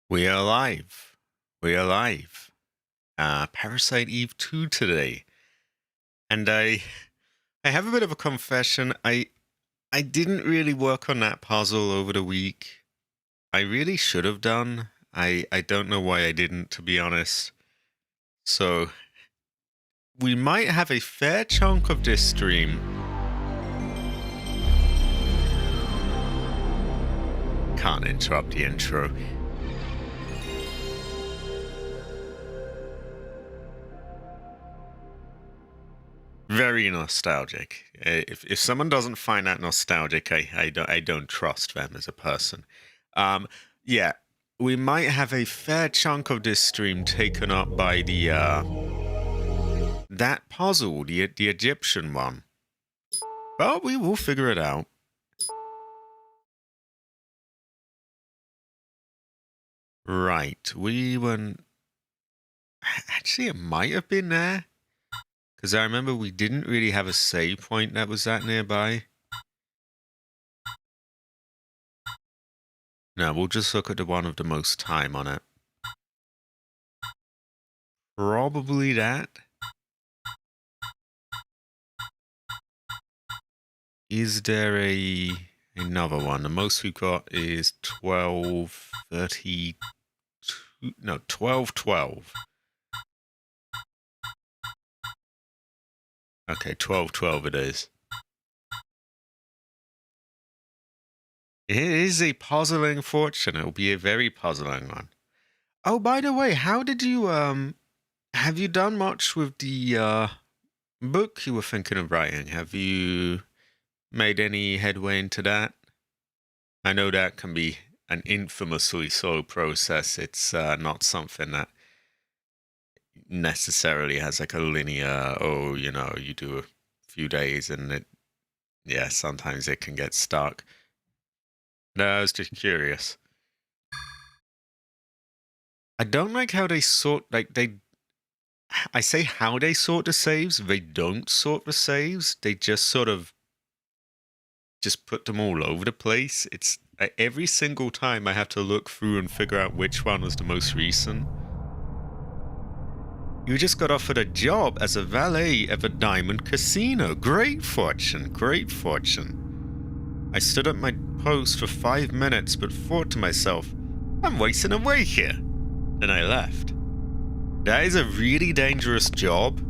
We are live. We are live. Parasite Eve II today. And I have a bit of a confession. I didn't really work on that puzzle over the week. I really should have done. I don't know why I didn't, to be honest. So we might have a fair chunk of this stream. Can't interrupt the intro. Very nostalgic. If someone doesn't find that nostalgic, I don't trust them as a person. Yeah, we might have a fair chunk of this stream taken up by the that puzzle, the Egyptian one. But we will figure it out. Right, we went. Actually, it might have been there. Because I remember we didn't really have a save point that was that nearby. No, we'll just look at the one with the most time on it. Probably that. Is there another one? The most we've got is 12:32. No, 12:12. Okay, 12:12 it is. It is a puzzling fortune. It'll be a very puzzling one. Oh, by the way, how did you have you done much with the book you were thinking of writing? Have you made any headway into that? I know that can be an infamously slow process. It's not something that necessarily has like a linear, you do a few days and sometimes it can get stuck. No, I was just curious. I don't like how they I say how they sort the saves. They don't sort the saves. They just sort of just put them all over the place. It's every single time I have to look through and figure out which one was the most recent. You just got offered a job as a valet at the Diamond Casino. Great fortune, great fortune. I stood at my post for 5 minutes but thought to myself, I'm wasting away here. Then I left. That is a really dangerous job.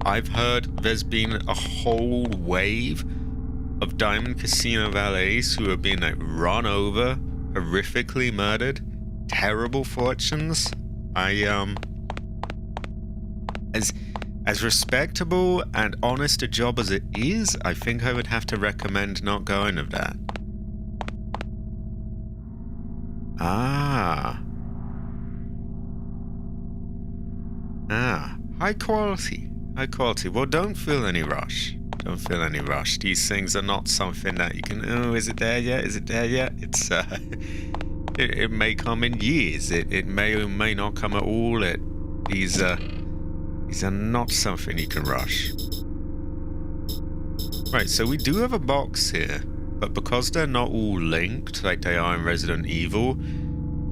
I've heard there's been a whole wave of Diamond Casino valets who have been like run over, horrifically murdered, terrible fortunes. As respectable and honest a job as it is, I think I would have to recommend not going of that. High quality. High quality. Well, don't feel any rush. Don't feel any rush. These things are not something that you can, oh, is it there yet? Is it there yet? It's, it may come in years. It may or may not come at all. These are not something you can rush. Right, so we do have a box here, but because they're not all linked like they are in Resident Evil,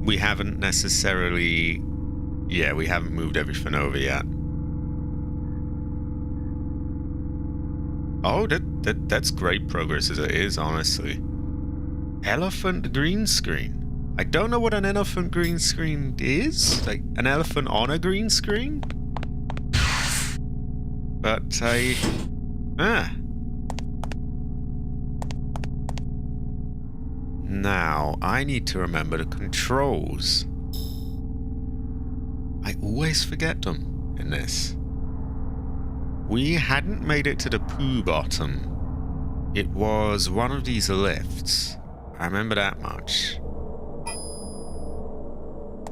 we haven't necessarily... Yeah, we haven't moved everything over yet. Oh, that's great progress as it is, honestly. Elephant green screen. I don't know what an elephant green screen is. Like, an elephant on a green screen? But Now, I need to remember the controls. I always forget them in this. We hadn't made it to the poo bottom. It was one of these lifts. I remember that much.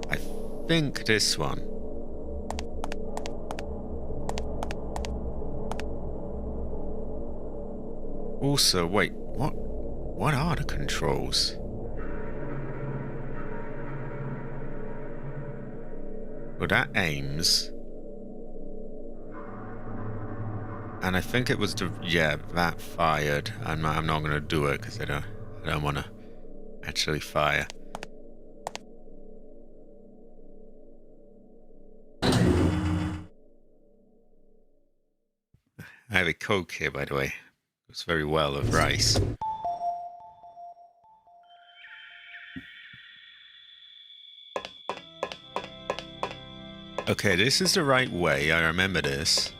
I think this one. Also, wait, what are the controls? Well, that aims. And I think it was that fired. I'm not gonna do it because I don't want to actually fire. I have a Coke here, by the way. It's very well of rice. Okay, this is the right way. I remember this.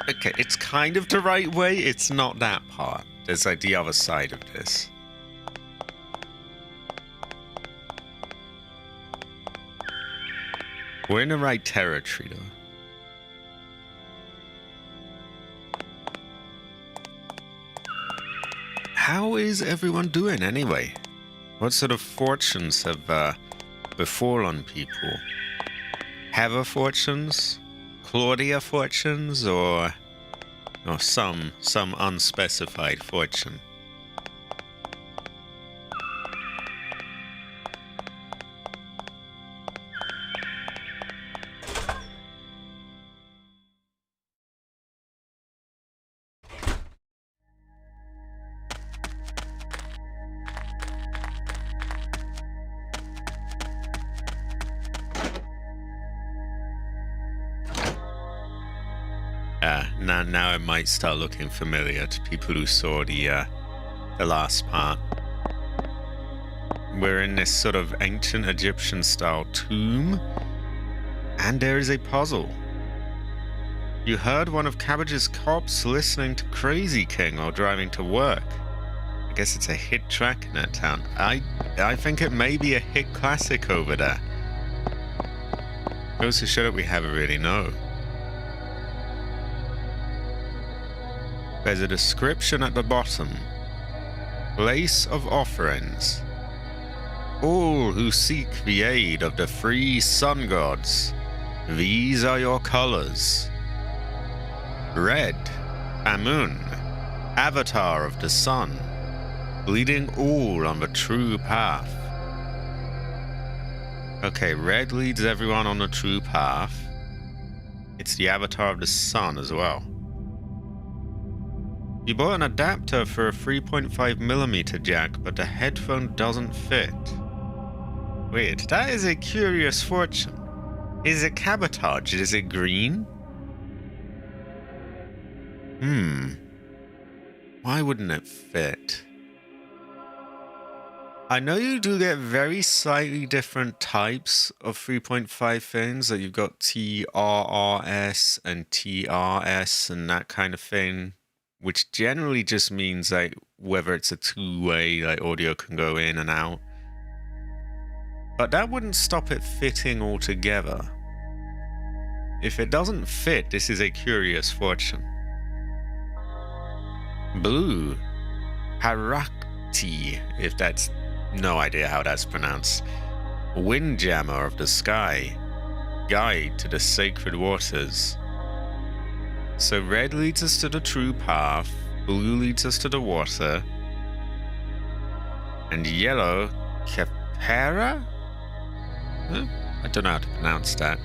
Okay, it's kind of the right way. It's not that part. There's like the other side of this. We're in the right territory, though. How is everyone doing, anyway? What sort of fortunes have befallen people? Heather fortunes? Claudia fortunes? Or some unspecified fortune? Now it might start looking familiar to people who saw the last part. We're in this sort of ancient Egyptian-style tomb, and there is a puzzle. You heard one of Cabbage's cops listening to Crazy King while driving to work. I guess it's a hit track in that town. I think it may be a hit classic over there. Goes to show that we never really know. There's a description at the bottom. Place of offerings. All who seek the aid of the three sun gods, these are your colors. Red, Amun, avatar of the sun, leading all on the true path. Okay, red leads everyone on the true path. It's the avatar of the sun as well. You bought an adapter for a 3.5mm jack, but the headphone doesn't fit. Wait, that is a curious fortune. Is it cabotage? Is it green? Why wouldn't it fit? I know you do get very slightly different types of 3.5 things. Like you've got TRRS and TRS and that kind of thing, which generally just means like whether it's a two-way, like audio can go in and out. But that wouldn't stop it fitting altogether. If it doesn't fit, this is a curious fortune. Blue, Harakti, if that's no idea how that's pronounced. Windjammer of the sky, guide to the sacred waters. So red leads us to the true path, blue leads us to the water, and yellow, Kepera? I don't know how to pronounce that.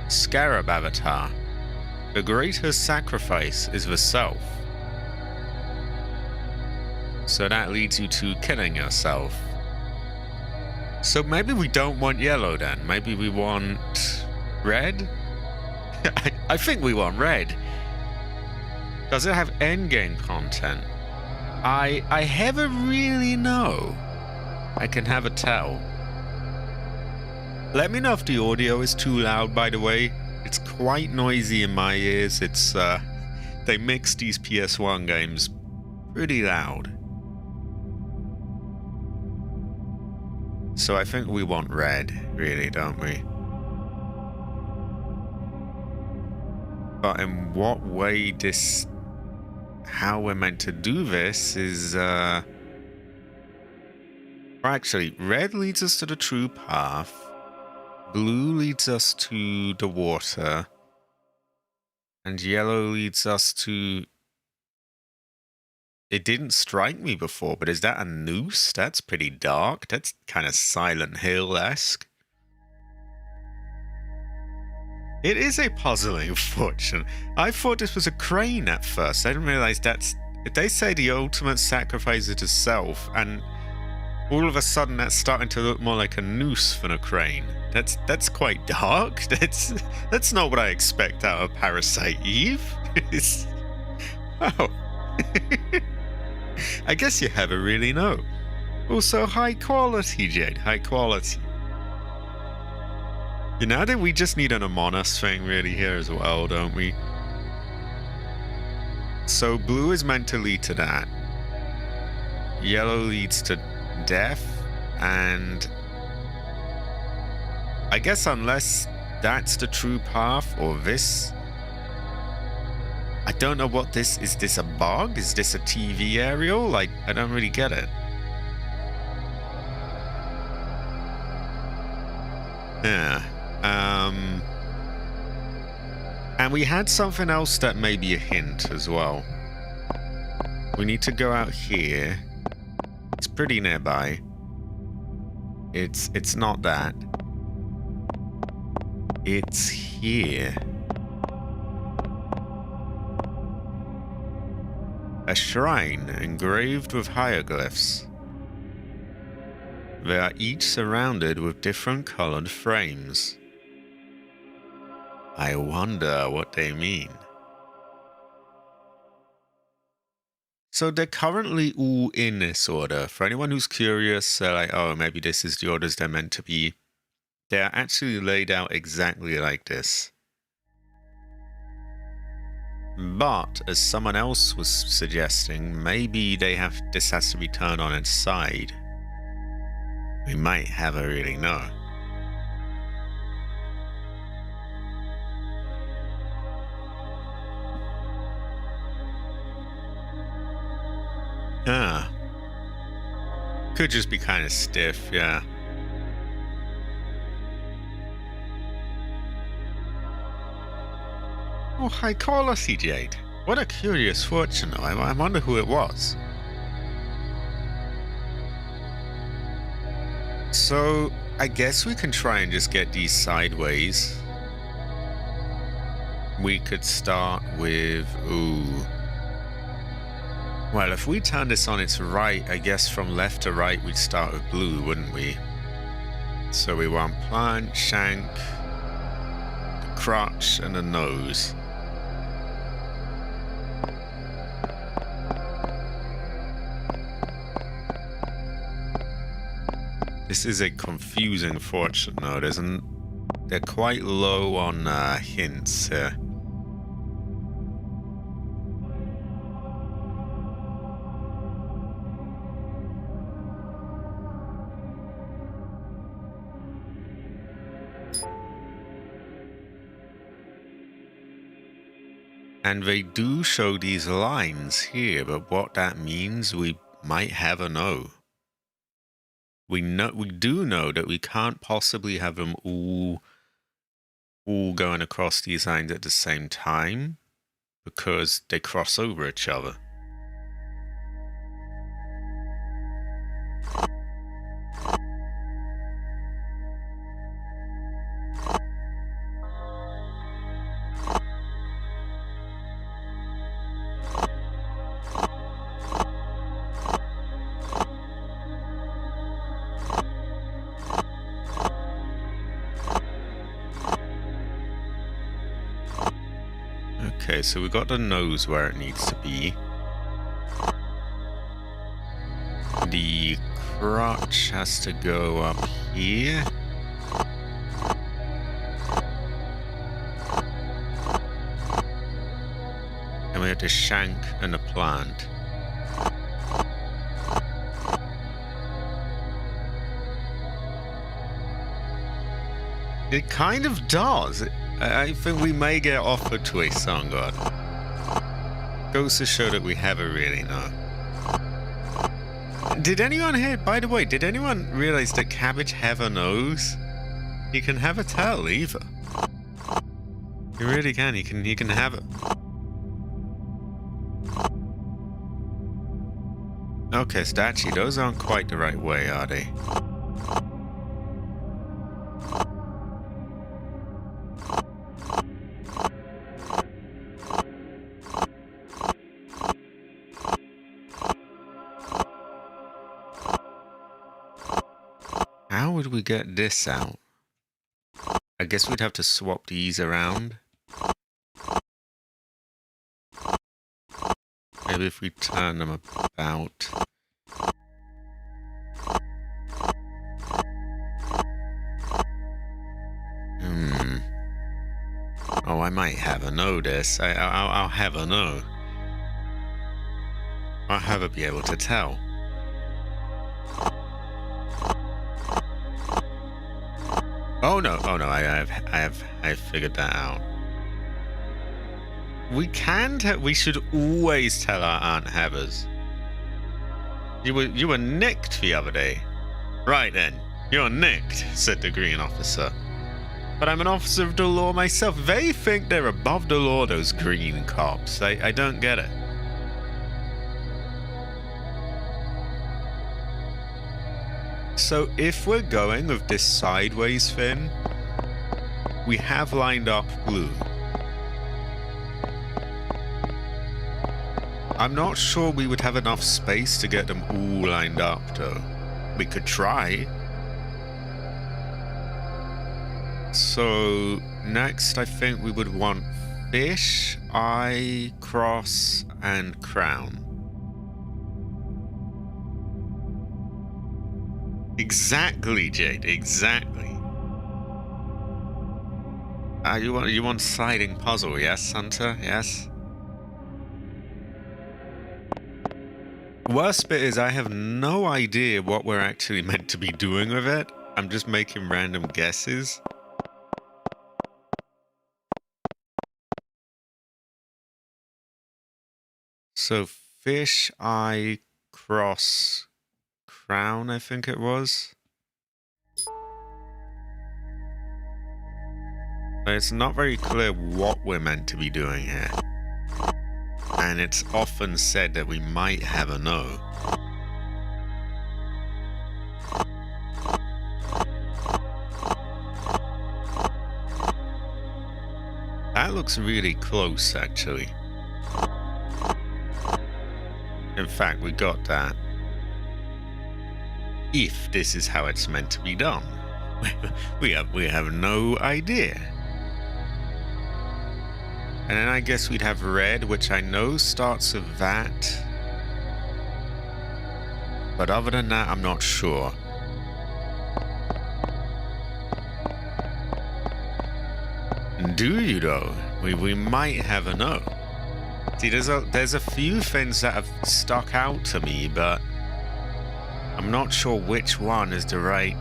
Scarab avatar. The greatest sacrifice is the self. So that leads you to killing yourself. So maybe we don't want yellow then. Maybe we want red? I think we want red. Does it have endgame content? I never really know. I can have a tell. Let me know if the audio is too loud, by the way. It's quite noisy in my ears. It's they mix these PS1 games pretty loud. So I think we want red, really, don't we? But in what way how we're meant to do this is, or actually, red leads us to the true path, blue leads us to the water, And yellow leads us to... It didn't strike me before, but is that a noose? That's pretty dark. That's kind of Silent Hill-esque. It is a puzzling fortune. I thought this was a crane at first. I didn't realize that's... They say the ultimate sacrifice is to self, and all of a sudden that's starting to look more like a noose than a crane. That's quite dark. That's not what I expect out of Parasite Eve. Oh. I guess you never really know. Also, high quality, Jade. High quality. You know that we just need an Among Us thing really here as well, don't we? So blue is meant to lead to that. Yellow leads to death, and I guess unless that's the true path, or this... I don't know what this... Is this a bug? Is this a TV aerial? Like, I don't really get it. Yeah. And we had something else that may be a hint as well. We need to go out here. It's pretty nearby. It's not that. It's here. A shrine engraved with hieroglyphs. They are each surrounded with different colored frames. I wonder what they mean. So they're currently all in this order. For anyone who's curious, like, oh, maybe this is the orders they're meant to be. They're actually laid out exactly like this. But, as someone else was suggesting, maybe this has to be turned on its side. We might have a really know. Ah. Could just be kind of stiff, yeah. Oh, high quality, Jade. What a curious fortune, though. I wonder who it was. So, I guess we can try and just get these sideways. We could start with... Ooh. Well, if we turn this on its right, I guess from left to right we'd start with blue, wouldn't we? So we want plant, shank, the crotch, and the nose. This is a confusing fortune, though. They're quite low on hints here. And they do show these lines here, but what that means, we might never know. We do know that we can't possibly have them all going across these lines at the same time, because they cross over each other. Okay, so we got the nose where it needs to be. The crotch has to go up here. And we have the shank and the plant. It kind of does. I think we may get offered to a sun god. Goes to show that we never really know. Did anyone here, by the way, did anyone realize that cabbage have a nose? You can never tell either. You really can. You can have it. Okay, Stachi, those aren't quite the right way, are they? How would we get this out? I guess we'd have to swap these around. Maybe if we turn them about. Oh, I might have a no this. I'll have a no. I'll have her be able to tell. Oh no, I've figured that out. We should always tell our Aunt Heathers. You were nicked the other day. Right then, you're nicked, said the green officer. But I'm an officer of the law myself. They think they're above the law, those green cops. I don't get it. So if we're going with this sideways thing, we have lined up blue. I'm not sure we would have enough space to get them all lined up, though. We could try. So next, I think we would want fish, eye, cross, and crown. Exactly, Jade. Exactly. You want siding puzzle? Yes, Hunter. Yes. Worst bit is I have no idea what we're actually meant to be doing with it. I'm just making random guesses. So fish, eye, cross, crown, I think it was. But it's not very clear what we're meant to be doing here. And it's often said that we might have a no. That looks really close, actually. In fact, we got that. If this is how it's meant to be done. we have no idea. And then I guess we'd have red, which I know starts with that. But other than that, I'm not sure. Do you though? We might have a no. See, there's a few things that have stuck out to me, but I'm not sure which one is the right.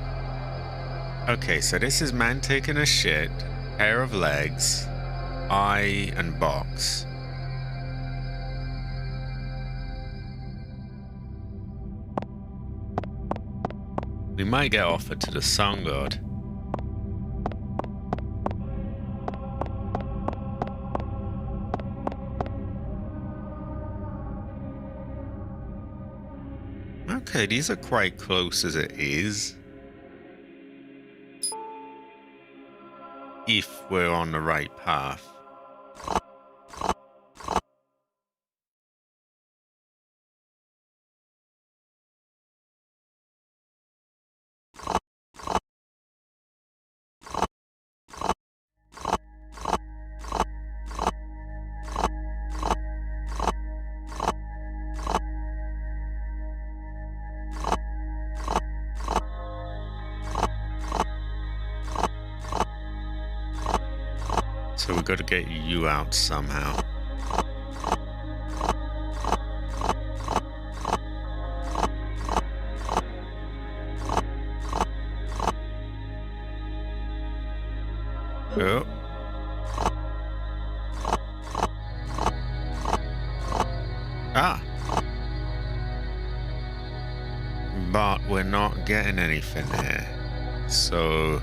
Okay, so this is man taking a shit, pair of legs, eye, and box. We might get offered to the sun god. Okay, these are quite close as it is. If we're on the right path. So we've got to get you out somehow. Oh. Ah. But we're not getting anything here. So...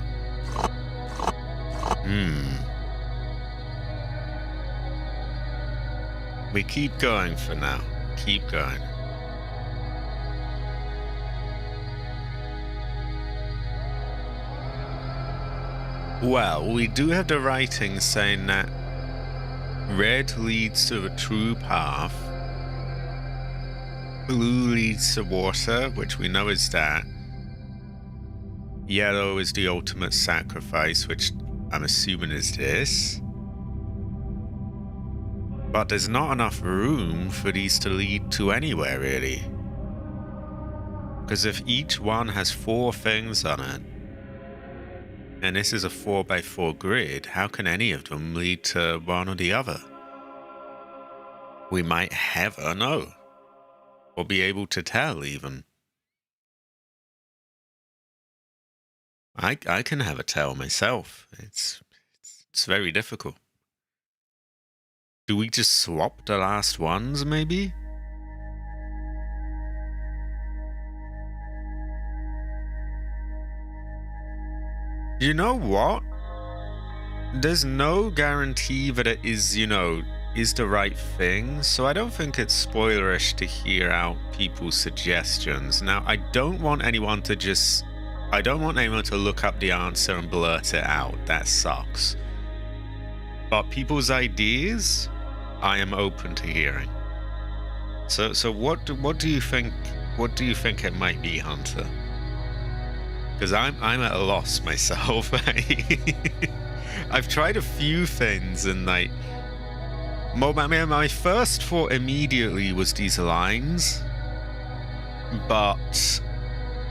We keep going for now. Keep going. Well, we do have the writing saying that red leads to the true path, blue leads to water, which we know is that, yellow is the ultimate sacrifice, which I'm assuming is this. But there's not enough room for these to lead to anywhere, really. Because if each one has 4 things on it, and this is a 4x4 grid, how can any of them lead to one or the other? We might never know. Or be able to tell, even. I can have a tell myself. It's very difficult. Do we just swap the last ones, maybe? You know what? There's no guarantee that it is, is the right thing, so I don't think it's spoilerish to hear out people's suggestions. Now, I don't want anyone to look up the answer and blurt it out. That sucks. But people's ideas, I am open to hearing. So what do you think? What do you think it might be, Hunter? Because I'm at a loss myself. I've tried a few things, and my first thought immediately was these lines, but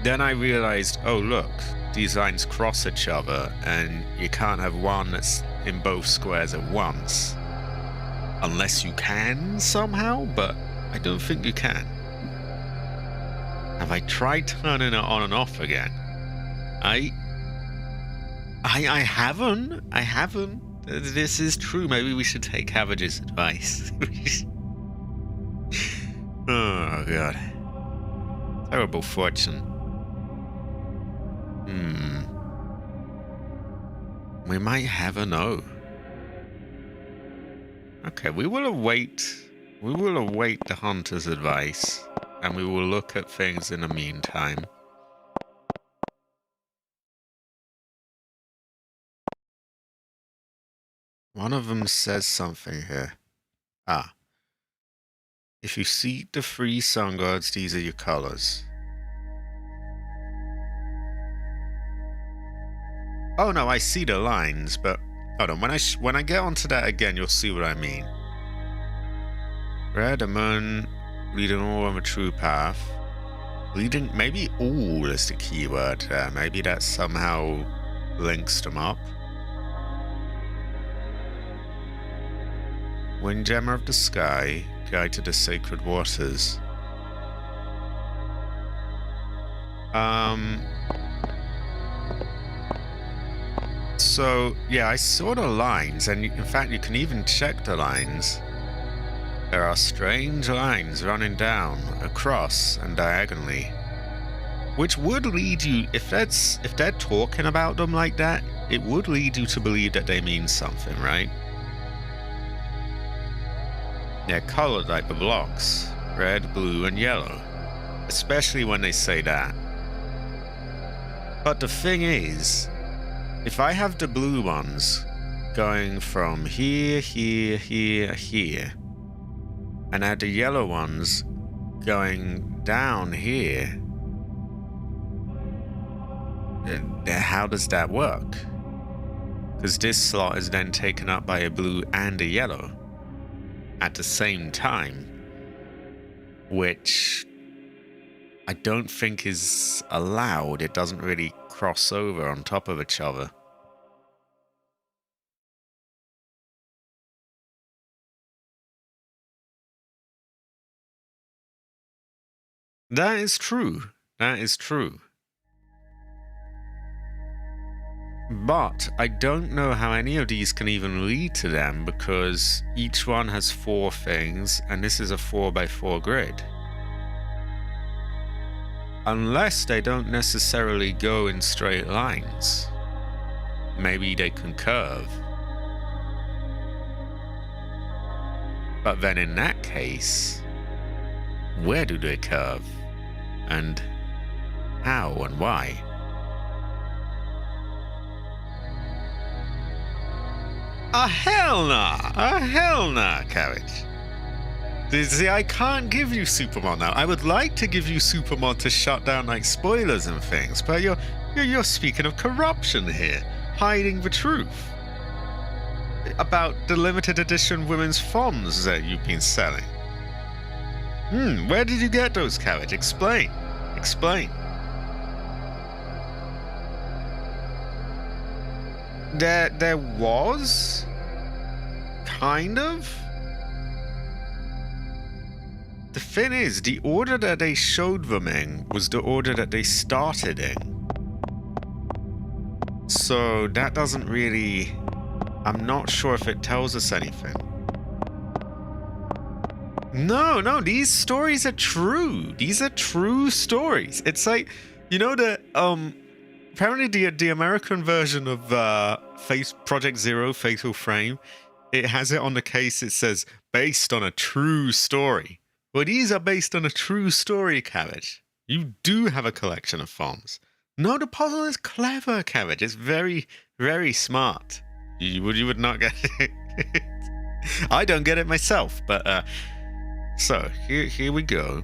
then I realized, oh look, these lines cross each other, and you can't have one that's in both squares at once. Unless you can somehow, but I don't think you can. Have I tried turning it on and off again? I haven't. This is true. Maybe we should take Cabbage's advice. Oh god. Terrible fortune. We might have a no. Okay, we will await the hunter's advice, and we will look at things in the meantime. One of them says something here. If you see the 3 sun gods, these are your colors. Oh no, I see the lines, but hold on. When I get onto that again, you'll see what I mean. Red, a moon, leading all on the true path. Leading, maybe all is the keyword there. Maybe that somehow links them up. Windjammer of the sky, guide to the sacred waters. So, yeah, I saw the lines, and in fact, you can even check the lines. There are strange lines running down, across, and diagonally. Which would lead you, if they're talking about them like that, it would lead you to believe that they mean something, right? They're colored like the blocks, red, blue, and yellow, especially when they say that. But the thing is, if I have the blue ones going from here, here, here, here, and add the yellow ones going down here, how does that work? Because this slot is then taken up by a blue and a yellow at the same time, which I don't think is allowed. It doesn't really cross over on top of each other. That is true. That is true. But I don't know how any of these can even lead to them, because each one has 4 things, and this is a 4x4 grid. Unless they don't necessarily go in straight lines. Maybe they can curve. But then in that case, where do they curve? And how and why? A hell nah! A hell nah, Carriage. See, I can't give you Supermod now. I would like to give you Supermod to shut down like spoilers and things, but you're speaking of corruption here, hiding the truth about the limited edition women's FOMs that you've been selling. Where did you get those, Carriage? Explain. There was? Kind of? The thing is, the order that they showed them in was the order that they started in. So that doesn't really... I'm not sure if it tells us anything. No, these stories are true. These are true stories. It's like, you know, apparently the American version of Project Zero Fatal Frame, it has it on the case, it says, based on a true story. Well, these are based on a true story, Carriage. You do have a collection of FOMs. No, the puzzle is clever, Carriage. It's very, very smart. You would not get it. I don't get it myself, but so here we go.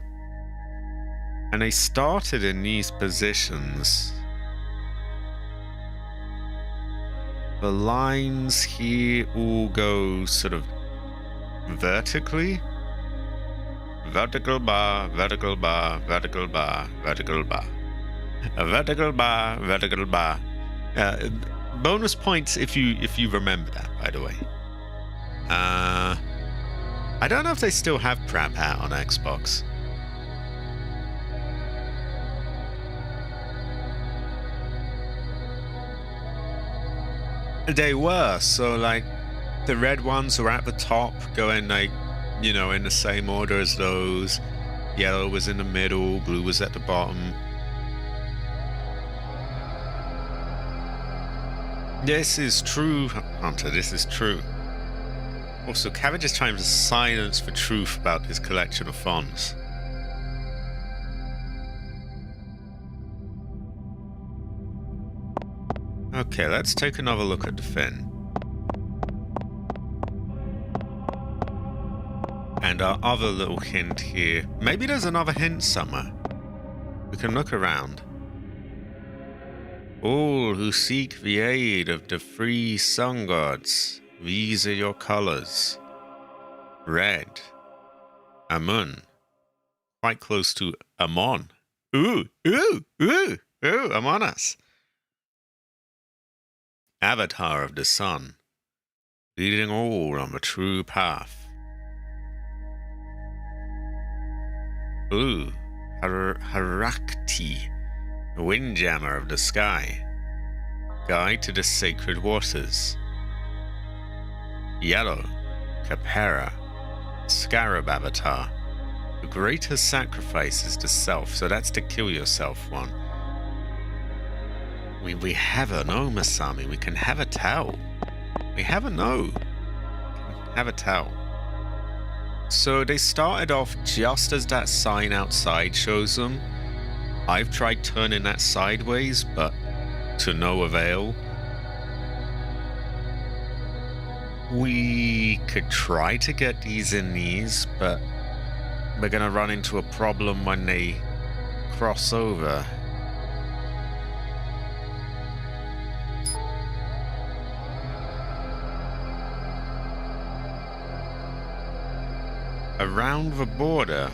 And they started in these positions. The lines here all go sort of vertically. Vertical bar, vertical bar, vertical bar, vertical bar. A vertical bar, vertical bar. Bonus points if you remember that, by the way. I don't know if they still have Crab Hat on Xbox. They were, so like the red ones were at the top, going like, you know, in the same order as those. Yellow was in the middle, blue was at the bottom. This is true, Hunter, this is true. Also, Cabbage is trying to silence the truth about his collection of FOMs. Okay, let's take another look at the fin. And our other little hint here. Maybe there's another hint somewhere. We can look around. All who seek the aid of the three sun gods, these are your colors. Red. Amun. Quite close to Amon. Ooh, Amon Us. Avatar of the sun, leading all on the true path. Blue, Harakti, windjammer of the sky, guide to the sacred waters. Yellow, Capera, scarab avatar. The greatest sacrifice is to self, so that's to kill yourself one. We have a no, Masami. We can have a tell. We have a no. Have a tell. So they started off just as that sign outside shows them. I've tried turning that sideways, but to no avail. We could try to get these in these, but we're gonna run into a problem when they cross over. Around the border.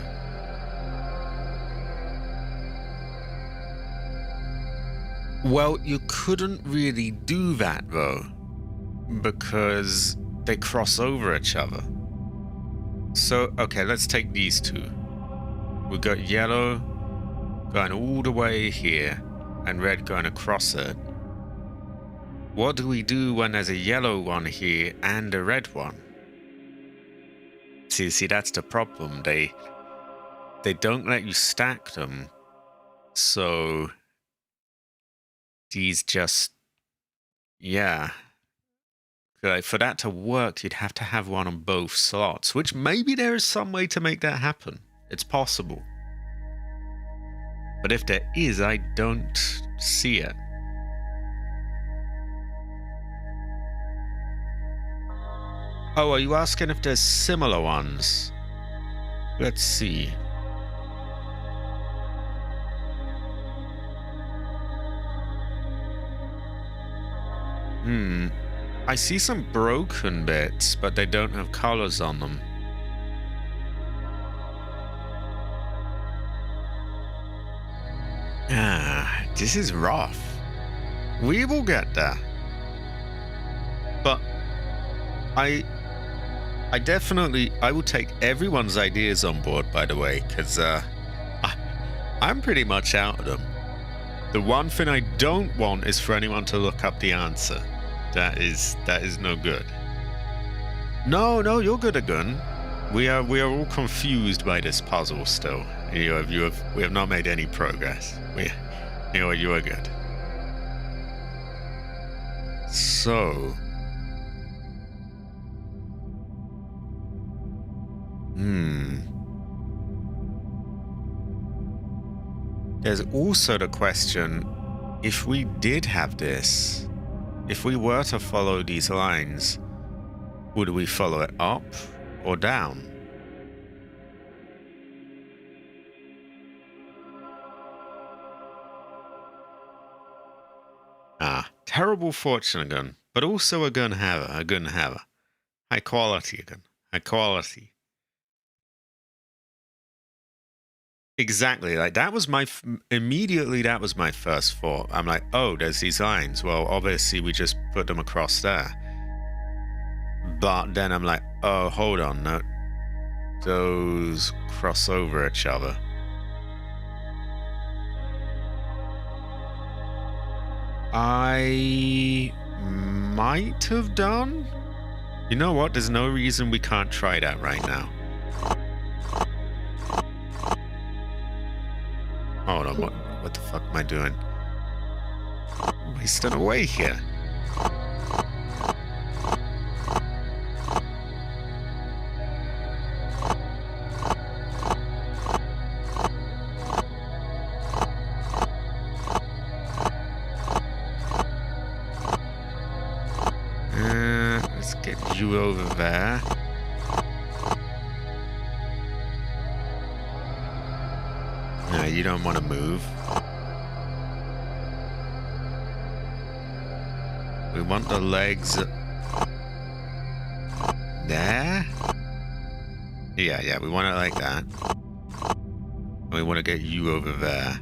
Well, you couldn't really do that though, because they cross over each other. So, okay, let's take these two. We've got yellow going all the way here and red going across it. What do we do when there's a yellow one here and a red one? See, that's the problem. They don't let you stack them. So these just, yeah. Like, for that to work, you'd have to have one on both slots, which maybe there is some way to make that happen. It's possible. But if there is, I don't see it. Oh, are you asking if there's similar ones? Let's see. I see some broken bits, but they don't have colors on them. Ah, this is rough. We will get there. But I will take everyone's ideas on board, by the way, because I'm pretty much out of them. The one thing I don't want is for anyone to look up the answer. That is no good. No, you're good again. We are all confused by this puzzle still. We have not made any progress. You are good. So. There's also the question, if we did have this, if we were to follow these lines, would we follow it up or down? Terrible fortune again, but also a gun haver. High quality again. High quality. Exactly, like that was immediately that was my first thought. I'm like, oh, there's these lines. Well, obviously we just put them across there. But then I'm like, oh, hold on, no, those cross over each other. I might have done. You know what? There's no reason we can't try that right now. Hold on, what the fuck am I doing? I'm wasting away here. Let's get you over there. You don't want to move. We want the legs there. Yeah, we want it like that. And we want to get you over there.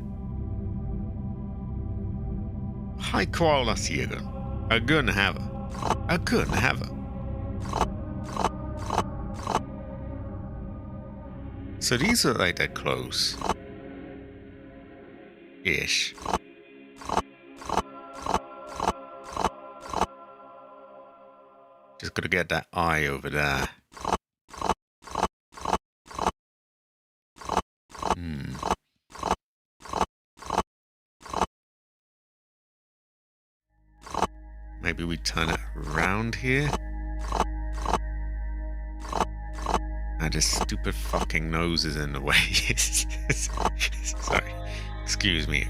High quality again. A gun haver. A gun haver. So these are like that close. Ish. Just gotta get that eye over there. Maybe we turn it around here. This stupid fucking nose is in the way. Sorry. Excuse me.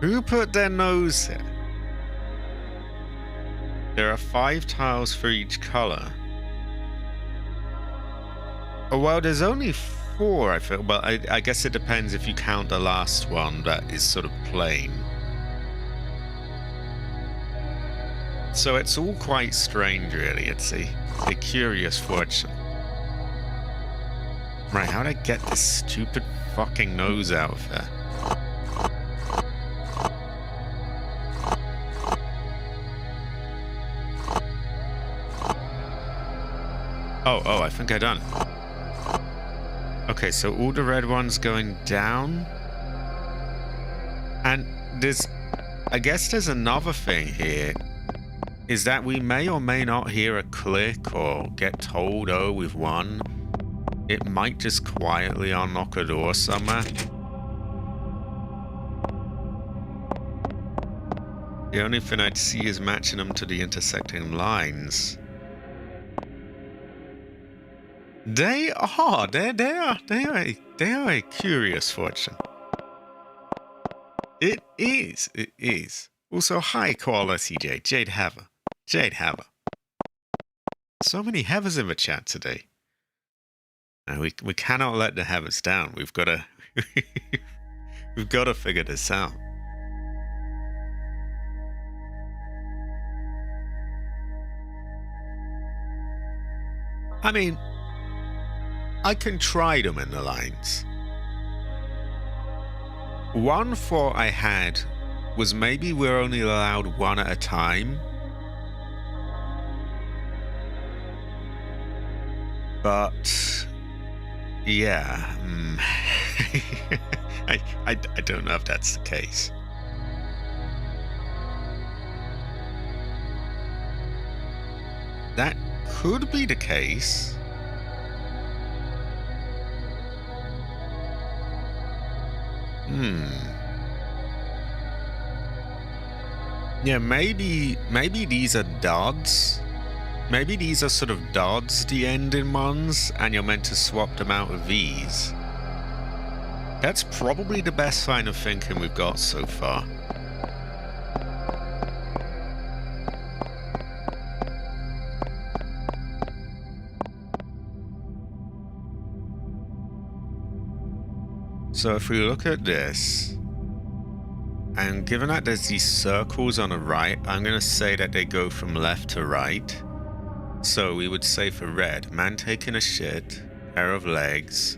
Who put their nose here? There are 5 tiles for each color. Oh, well, there's only 4, I feel. But I guess it depends if you count the last one that is sort of plain. So it's all quite strange, really. It's a curious fortune. Right, how'd I get this stupid fucking nose out of there? Oh, I think I done it. Okay, so all the red ones going down. And I guess there's another thing here. Is that we may or may not hear a click or get told, oh, we've won. it might just quietly unlock a door somewhere. The only thing I'd see is matching them to the intersecting lines. They are a curious fortune. It is. Also high quality Jade Heather. So many Heathers in the chat today. Now we cannot let the Heathers down. We've got to we've got to figure this out. I mean, I can try them in the lines. One thought I had was maybe we're only allowed one at a time. But yeah, I don't know if that's the case. That could be the case. Yeah, maybe these are dots. Maybe these are sort of dots, the ending ones, and you're meant to swap them out with these. That's probably the best line of thinking we've got so far. So if we look at this, and given that there's these circles on the right, I'm going to say that they go from left to right. So we would say for red, man taking a shit, pair of legs,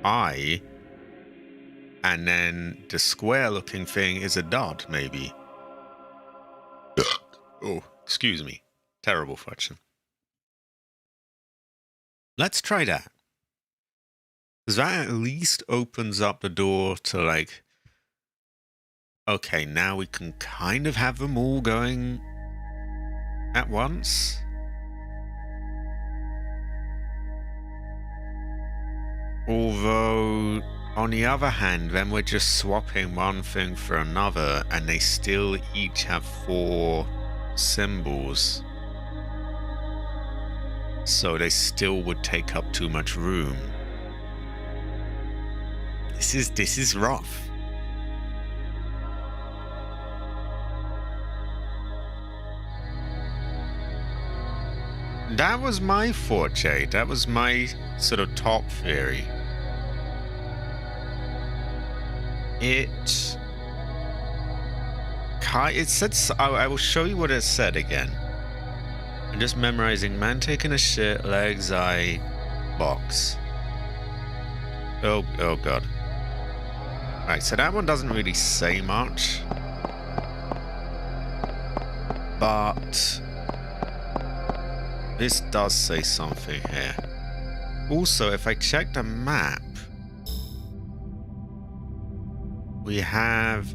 eye, and then the square looking thing is a dot, maybe. Oh, excuse me. Terrible fortune. Let's try that. Because that at least opens up the door to like, okay, now we can kind of have them all going at once. Although, on the other hand, then we're just swapping one thing for another, and they still each have 4 symbols. So they still would take up too much room. This is rough. That was my thought, Jade. That was my sort of top theory. It said, I will show you what it said again. I'm just memorizing man taking a shit, legs, eye, box. Oh god. Right, so that one doesn't really say much. But this does say something here. Also, if I check the map, we have...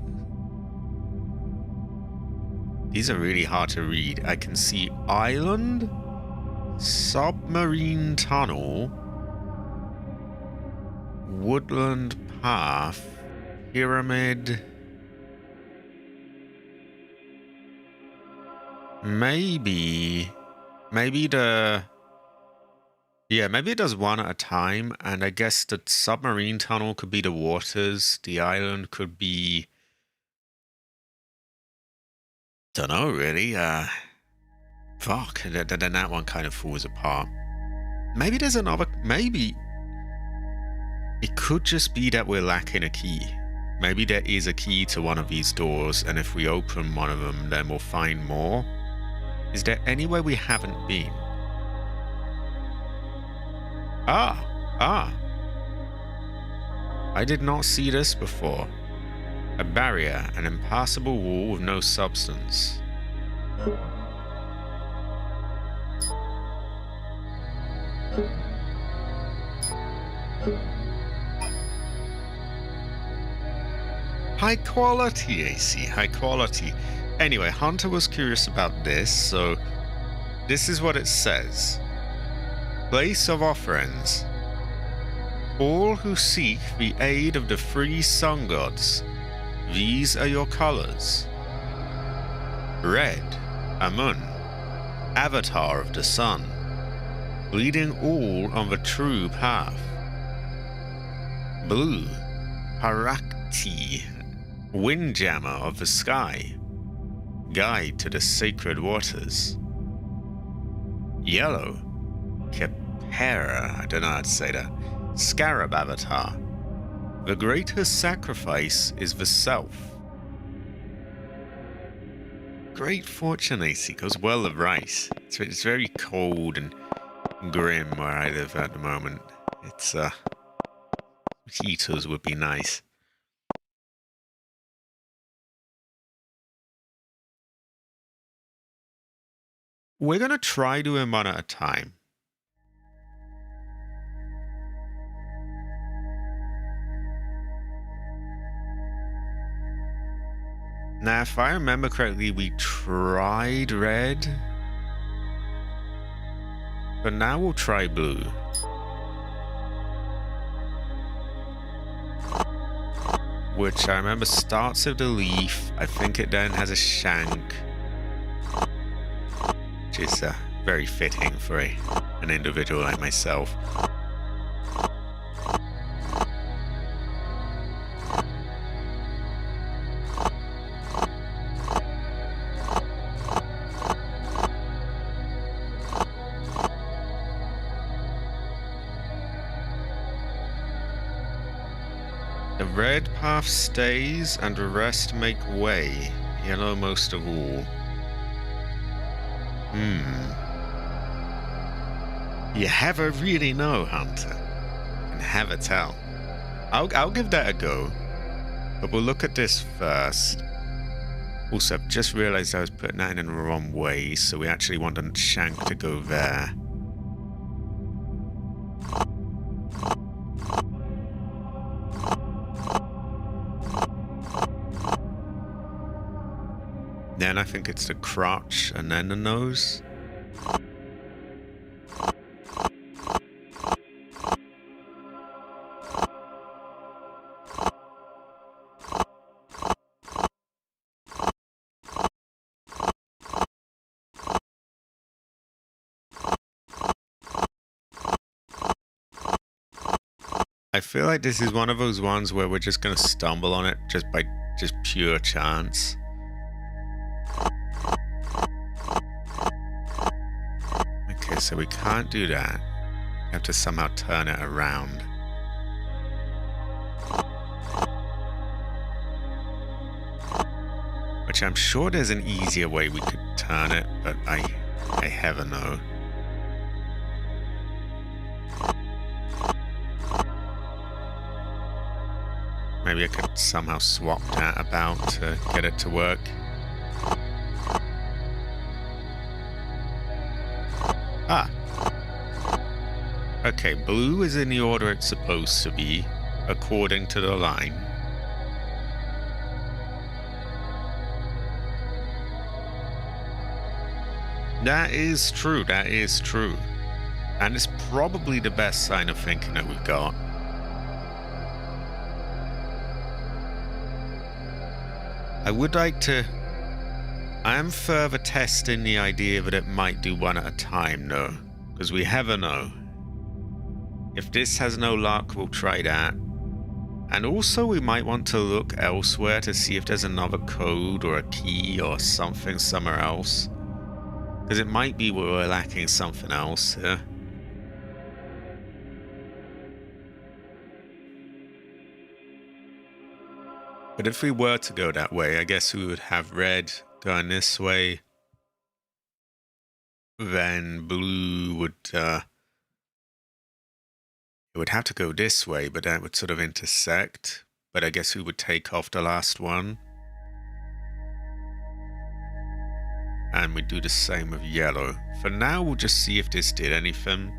These are really hard to read. I can see island, submarine tunnel, woodland path, pyramid. Maybe the... Yeah, maybe it does one at a time, and I guess the submarine tunnel could be the waters, the island could be... Don't know, really. Fuck, then that one kind of falls apart. Maybe there's another... Maybe... It could just be that we're lacking a key. Maybe there is a key to one of these doors, and if we open one of them, then we'll find more. Is there anywhere we haven't been? Ah! I did not see this before. A barrier, an impassable wall with no substance. High quality, AC, high quality. Anyway, Hunter was curious about this, so this is what it says. Place of offerings. All who seek the aid of the three sun gods, these are your colors. Red, Amun, avatar of the sun, leading all on the true path. Blue, Parakti, windjammer of the sky, guide to the sacred waters. Yellow, Kepera, I don't know how to say that, scarab avatar. The greatest sacrifice is the self. Great fortune, AC, goes well with rice. It's very cold and grim where I live at the moment. It's, heaters would be nice. We're gonna try doing one at a time. Now, if I remember correctly, we tried red. But now we'll try blue. Which I remember starts with the leaf. I think it then has a shank. Which is very fitting for an individual like myself. The red path stays and the rest make way, yellow most of all. You never really know, Hunter. And have a tell. I'll give that a go. But we'll look at this first. Also, I've just realized I was putting that in the wrong way, so we actually want the shank to go there. Then I think it's the crotch and then the nose. I feel like this is one of those ones where we're just going to stumble on it just by pure chance. Okay, so we can't do that. We have to somehow turn it around. Which I'm sure there's an easier way we could turn it, but I never know. Maybe I could somehow swap that about to get it to work. Ah. Okay, blue is in the order it's supposed to be, according to the line. That is true, that is true. And it's probably the best sign of thinking that we've got. I would like to... I am further testing the idea that it might do one at a time, though. Because we never know. If this has no luck, we'll try that. And also we might want to look elsewhere to see if there's another code or a key or something somewhere else. Because it might be we're lacking something else here. But if we were to go that way, I guess we would have red going this way. Then blue would... it would have to go this way, but that would sort of intersect. But I guess we would take off the last one. And we'd do the same with yellow. For now, we'll just see if this did anything.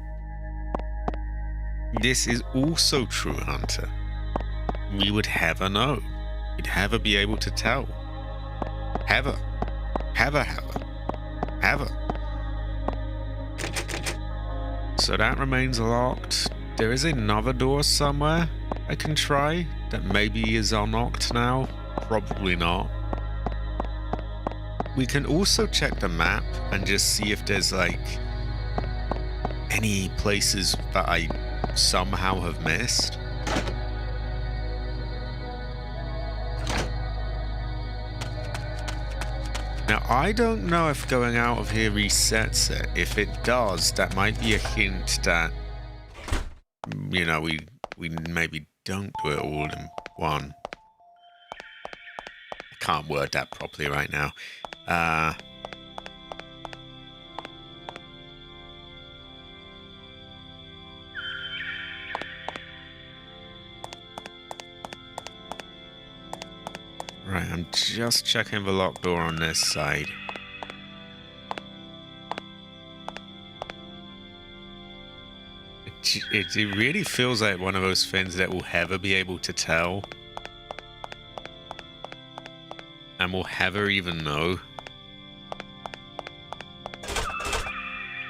This is also true, Hunter. We would never know. We'd never be able to tell. Ever. Ever. So that remains locked. there is another door somewhere I can try that maybe is unlocked now. Probably not. We can also check the map and just see if there's like any places that I somehow have missed. Now, I don't know if going out of here resets it. If it does, that might be a hint that, you know, we maybe don't do it all in one. I can't word that properly right now. Right, I'm just checking the locked door on this side. It really feels like one of those things that we'll never be able to tell. And we'll never even know.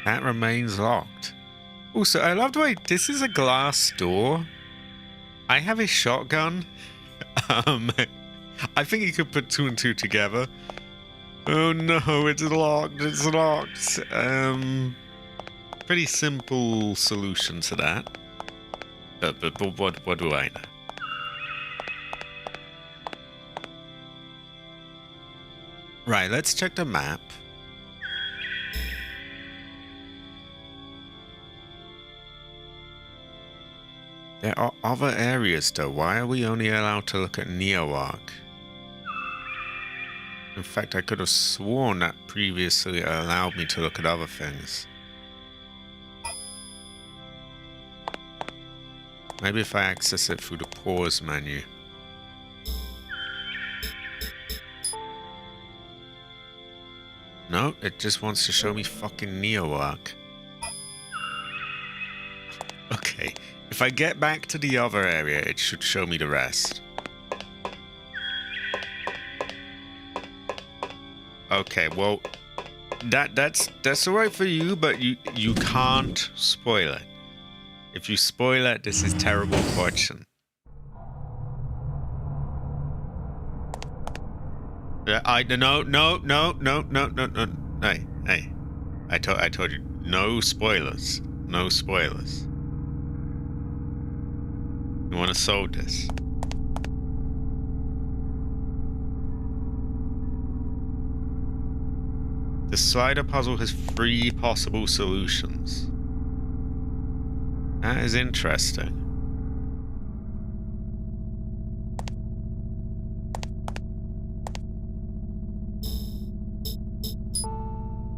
That remains locked. Also, I love the way this is a glass door. I have a shotgun. I think you could put 2 and 2 together. Oh no, it's locked, it's locked. Pretty simple solution to that. But what do I know? Right, let's check the map. There are other areas though. Why are we only allowed to look at Neoark? In fact, I could have sworn that previously it allowed me to look at other things. Maybe if I access it through the pause menu. No, it just wants to show me fucking Neoark. Okay, if I get back to the other area, it should show me the rest. Okay, well, that's alright for you, but you can't spoil it. If you spoil it, this is terrible fortune. No. Hey. I told you, no spoilers. No spoilers. You want to solve this? The slider puzzle has 3 possible solutions. That is interesting.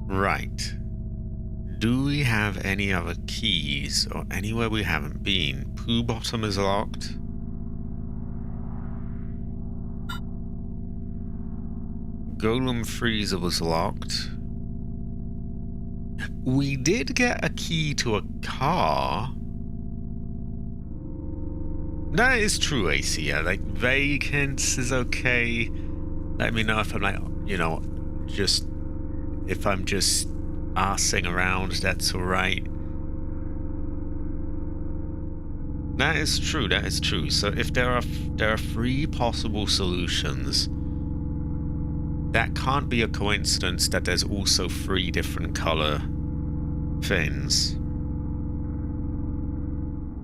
Right. Do we have any other keys or anywhere we haven't been? Pooh Bottom is locked. Golem Freezer was locked. We did get a key to a car. That is true, AC. Yeah, like, vague hints is okay. Let me know if I'm like, you know, just... if I'm just arsing around, that's alright. That is true, that is true. So if there are 3 possible solutions, that can't be a coincidence that there's also 3 different color fins.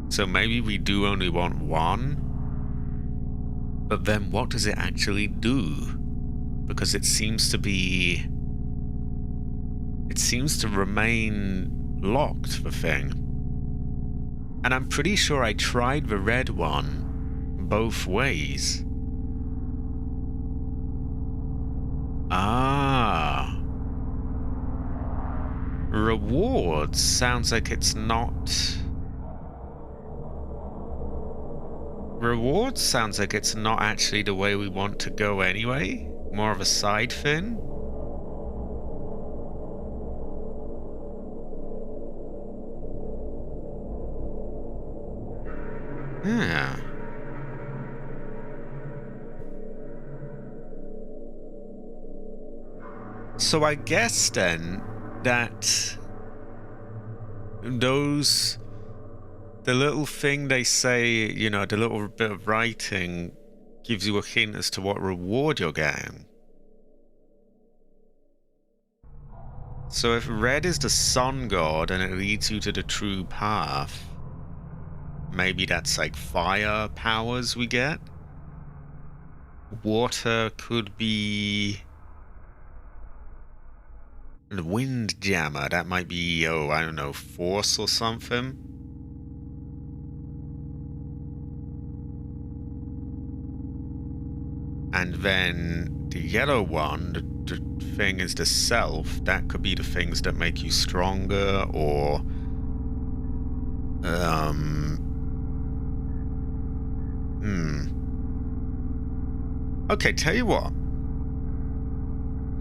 So maybe we do only want 1. But then what does it actually do? Because it seems to be... it seems to remain locked, the thing. And I'm pretty sure I tried the red one both ways. Ah. Rewards sounds like it's not... Rewards sounds like it's not actually the way we want to go anyway. More of a side fin. Yeah. So I guess then that those the little thing they say, you know, the little bit of writing gives you a hint as to what reward you're getting. So if red is the sun god and it leads you to the true path, maybe that's like fire powers we get. Water could be the wind jammer. That might be, oh, I don't know, force or something. And then the yellow one, the thing is the self. That could be the things that make you stronger, or okay, tell you what.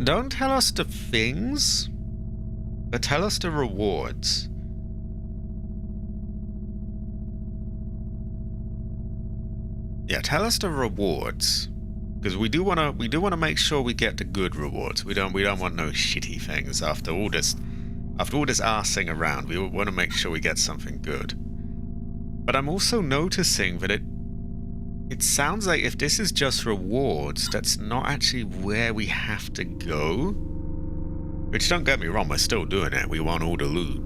Don't tell us the things, but tell us the rewards. Yeah, tell us the rewards. Because we do want to make sure we get the good rewards. We don't want no shitty things after all this arsing around. We want to make sure we get something good. But I'm also noticing that it sounds like if this is just rewards, that's not actually where we have to go. Which, don't get me wrong, we're still doing it. We want all the loot.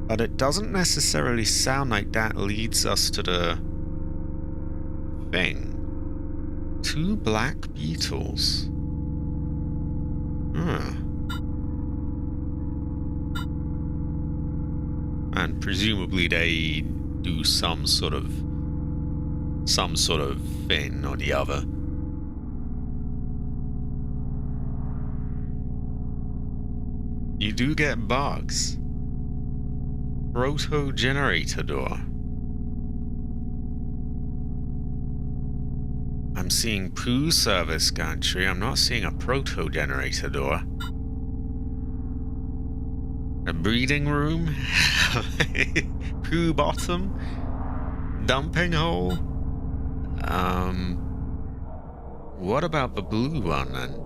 But it doesn't necessarily sound like that leads us to the thing. 2 black beetles. And presumably they do some sort of thing or the other. You do get bugs. Proto-generator door. I'm seeing poo service gantry. I'm not seeing a proto-generator door. A breeding room. Poo bottom. Dumping hole. What about the blue one then?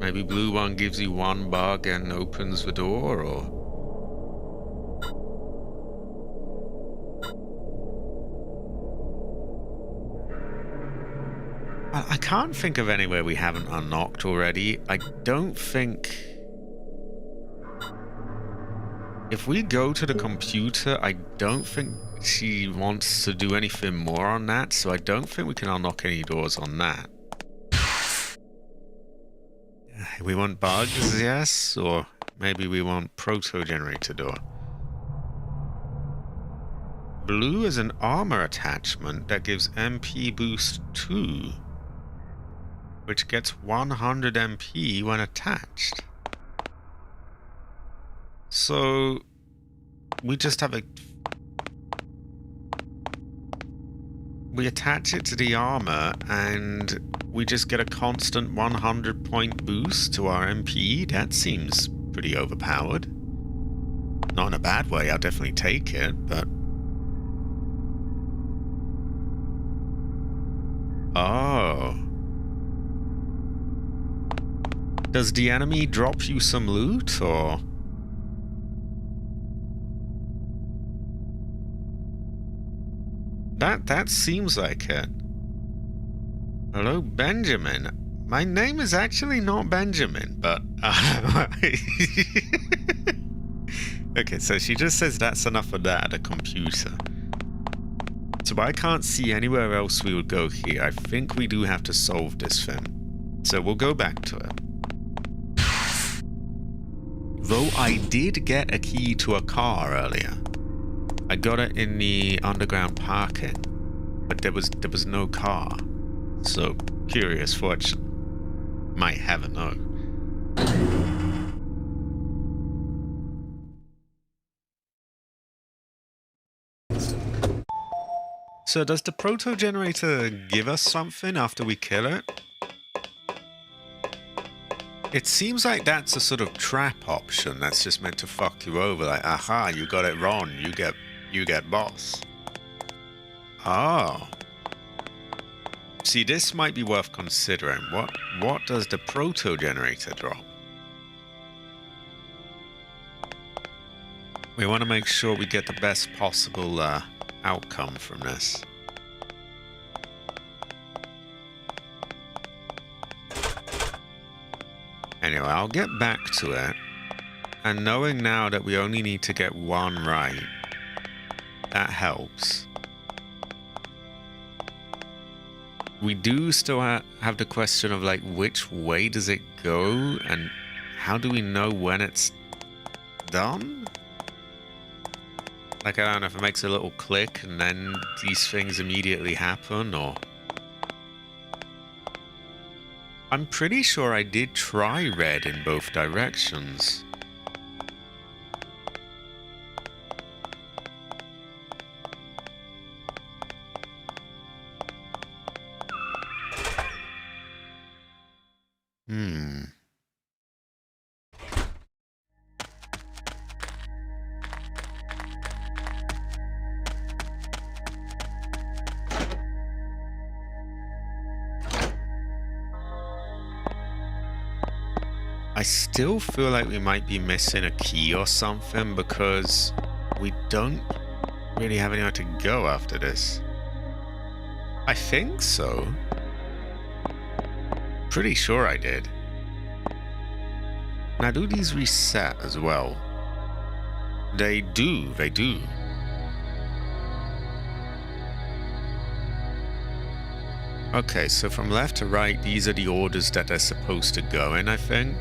Maybe blue one gives you 1 bug and opens the door, or... I can't think of anywhere we haven't unlocked already. I don't think... If we go to the computer, I don't think she wants to do anything more on that, so I don't think we can unlock any doors on that. We want bugs, yes, or maybe we want proto-generator door. Blue is an armor attachment that gives MP boost 2, which gets 100 MP when attached. So we just have we attach it to the armor and we just get a constant 100 point boost to our MP. That seems pretty overpowered. Not in a bad way, I'll definitely take it, but... Oh. Does the enemy drop you some loot, or...? That seems like it. Hello, Benjamin. My name is actually not Benjamin, but... Okay, so she just says that's enough of that at a computer. So I can't see anywhere else we would go here. I think we do have to solve this thing. So we'll go back to it. Though I did get a key to a car earlier. I got it in the underground parking, but there was no car. So, curious fortune. Might have a no. So does the proto-generator give us something after we kill it? It seems like that's a sort of trap option that's just meant to fuck you over, like, aha, you got it wrong, you get boss. Oh. See, this might be worth considering. What does the proto-generator drop? We want to make sure we get the best possible outcome from this. Anyway, I'll get back to it. And knowing now that we only need to get one right, that helps. We do still have the question of, like, which way does it go? And how do we know when it's done? Like, I don't know if it makes a little click and then these things immediately happen, or... I'm pretty sure I did try red in both directions. I still feel like we might be missing a key or something because we don't really have anywhere to go after this. I think so. Pretty sure I did. Now, do these reset as well? They do, they do. Okay, so from left to right, these are the orders that they're supposed to go in, I think.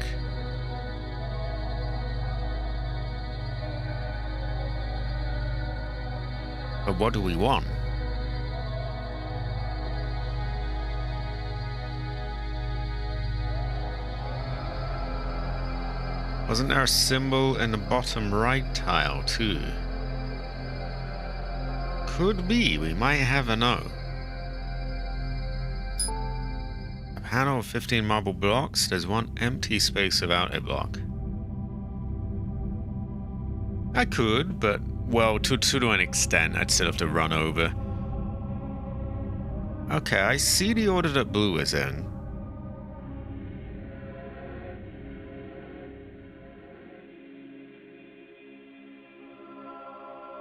But what do we want? Wasn't there a symbol in the bottom right tile too? Could be, we might have a no. A panel of 15 marble blocks, there's one empty space without a block. I could, but, well, to an extent, I'd still have to run over. Okay, I see the order that blue is in.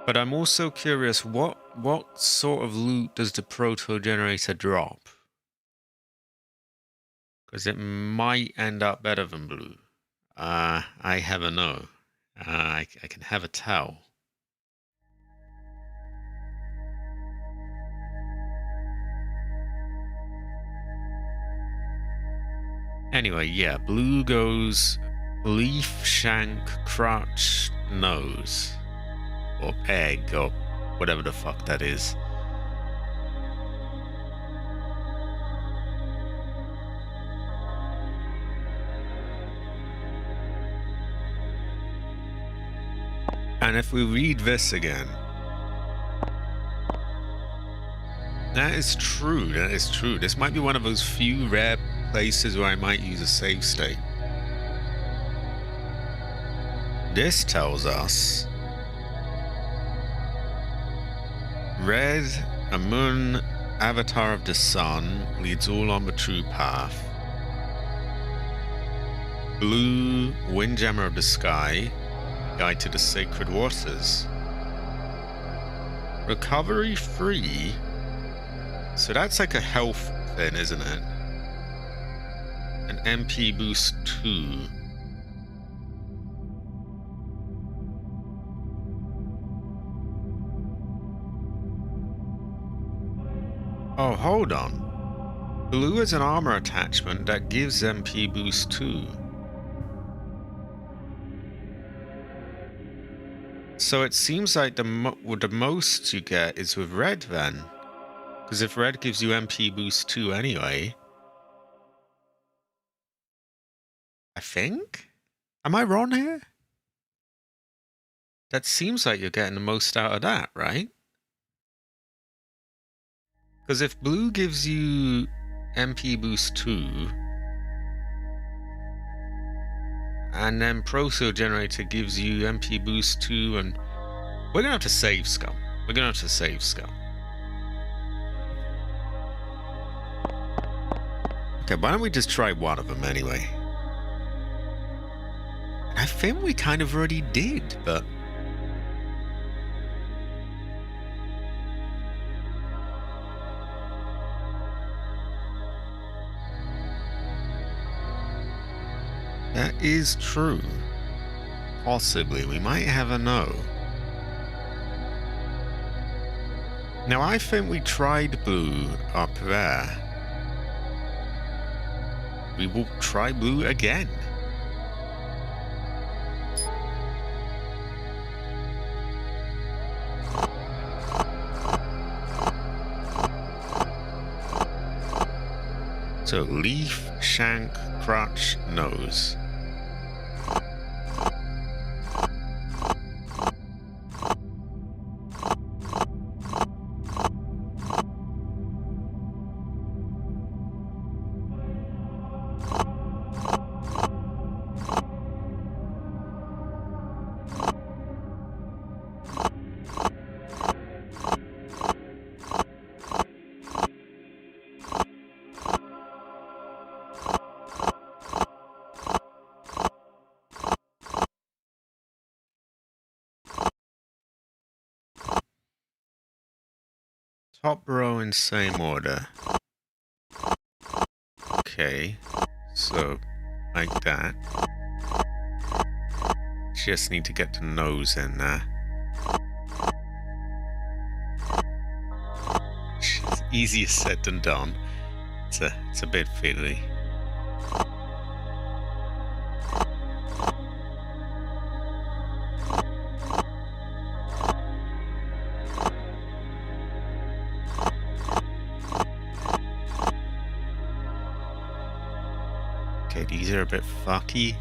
But I'm also curious, what sort of loot does the proto-generator drop? Because it might end up better than blue. I have a no. I can have a tell. Anyway, yeah, blue goes leaf, shank, crutch, nose. Or egg, or whatever the fuck that is. And if we read this again, that is true, that is true. This might be one of those few rare places where I might use a save state. This tells us red, a moon, avatar of the sun, leads all on the true path. Blue, windjammer of the sky, guide to the sacred waters. Recovery free, so that's like a health thing, isn't it? An MP boost 2. Oh, hold on. Blue is an armor attachment that gives MP boost 2. So it seems like the most you get is with red then. Because if red gives you MP boost 2 anyway. I think? Am I wrong here? That seems like you're getting the most out of that, right? Because if blue gives you MP boost 2, and then Proto Generator gives you MP boost 2, and we're gonna have to save Scum. We're gonna have to save Scum. Okay, why don't we just try one of them anyway? I think we kind of already did, but That is true. Possibly. We might have a no. Now, I think we tried blue up there. We will try blue again. So, leaf, shank, crotch, nose. Top row in same order. Okay, so like that. Just need to get the nose in there. It's easier said than done. It's a bit fiddly. Okay, these are a bit fucky.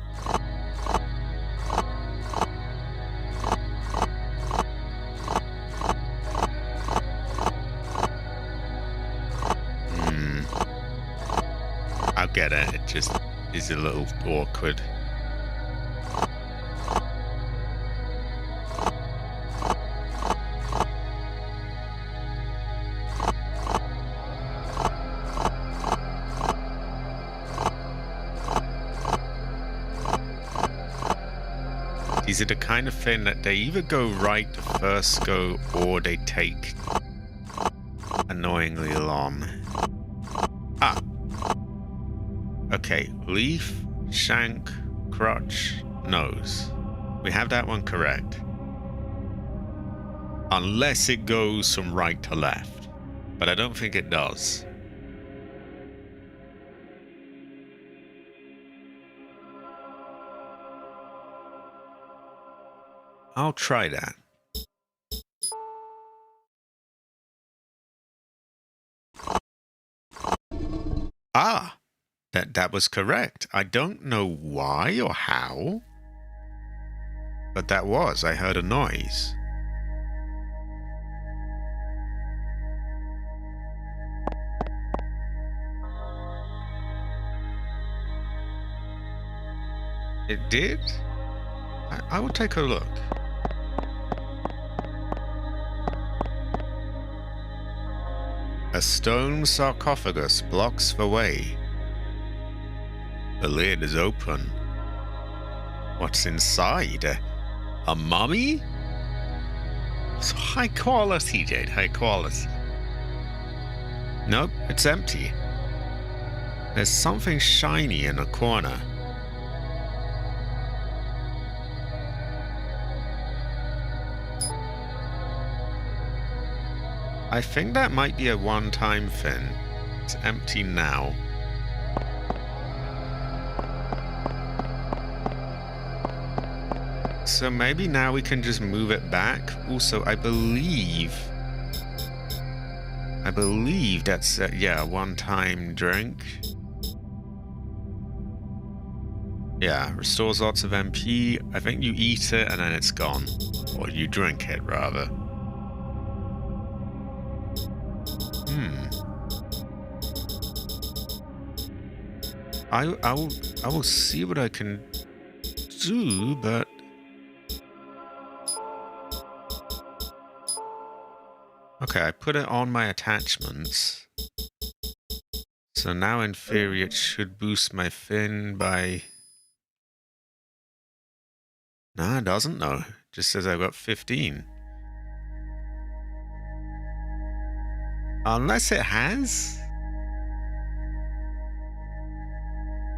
I'll get it. It just is a little awkward. These are the kind of thing that they either go right the first go or they take annoyingly long. Ah. Okay, leaf, shank, crotch, nose. We have that one correct. Unless it goes from right to left. But I don't think it does. I'll try that. Ah! That was correct. I don't know why or how, but that was. I heard a noise. It did? I will take a look. A stone sarcophagus blocks the way. The lid is open. What's inside? A mummy? It's high quality, Jade, high quality. Nope, it's empty. There's something shiny in a corner. I think that might be a one-time thing. It's empty now. So maybe now we can just move it back. Also, I believe that's a one-time drink. Yeah, restores lots of MP. I think you eat it and then it's gone. Or you drink it, rather. I will see what I can do, but okay, I put it on my attachments. So now in theory it should boost my fin by... No, it doesn't though. It just says I've got 15. Unless it has?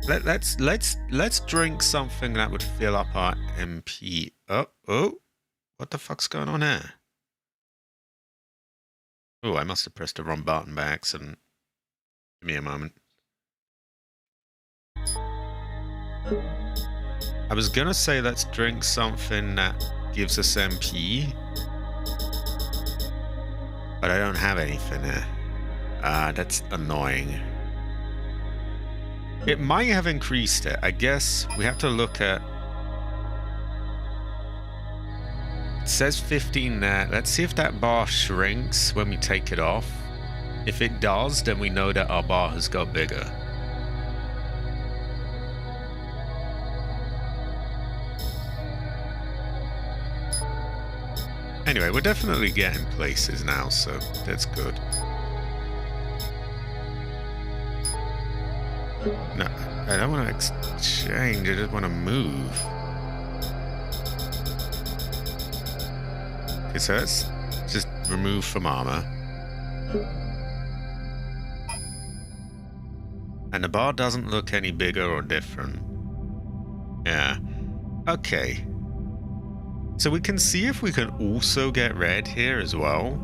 Let's drink something that would fill up our MP. Oh, what the fuck's going on here? Oh, I must have pressed the wrong button by accident. Give me a moment. I was gonna say let's drink something that gives us MP, but I don't have anything here. That's annoying. It might have increased it. I guess we have to look at... It says 15 there. Let's see if that bar shrinks when we take it off. If it does, then we know that our bar has got bigger. Anyway, we're definitely getting places now, so that's good. No, I don't want to exchange, I just want to move. Okay, so let's just remove from armor. And the bar doesn't look any bigger or different. Yeah. Okay. So we can see if we can also get red here as well.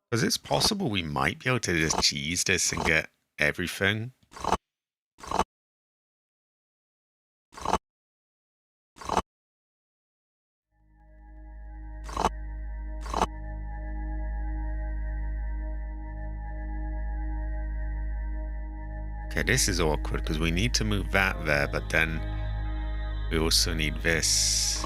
Because it's possible we might be able to just cheese this and get everything. Okay, this is awkward because we need to move that there, but then we also need this.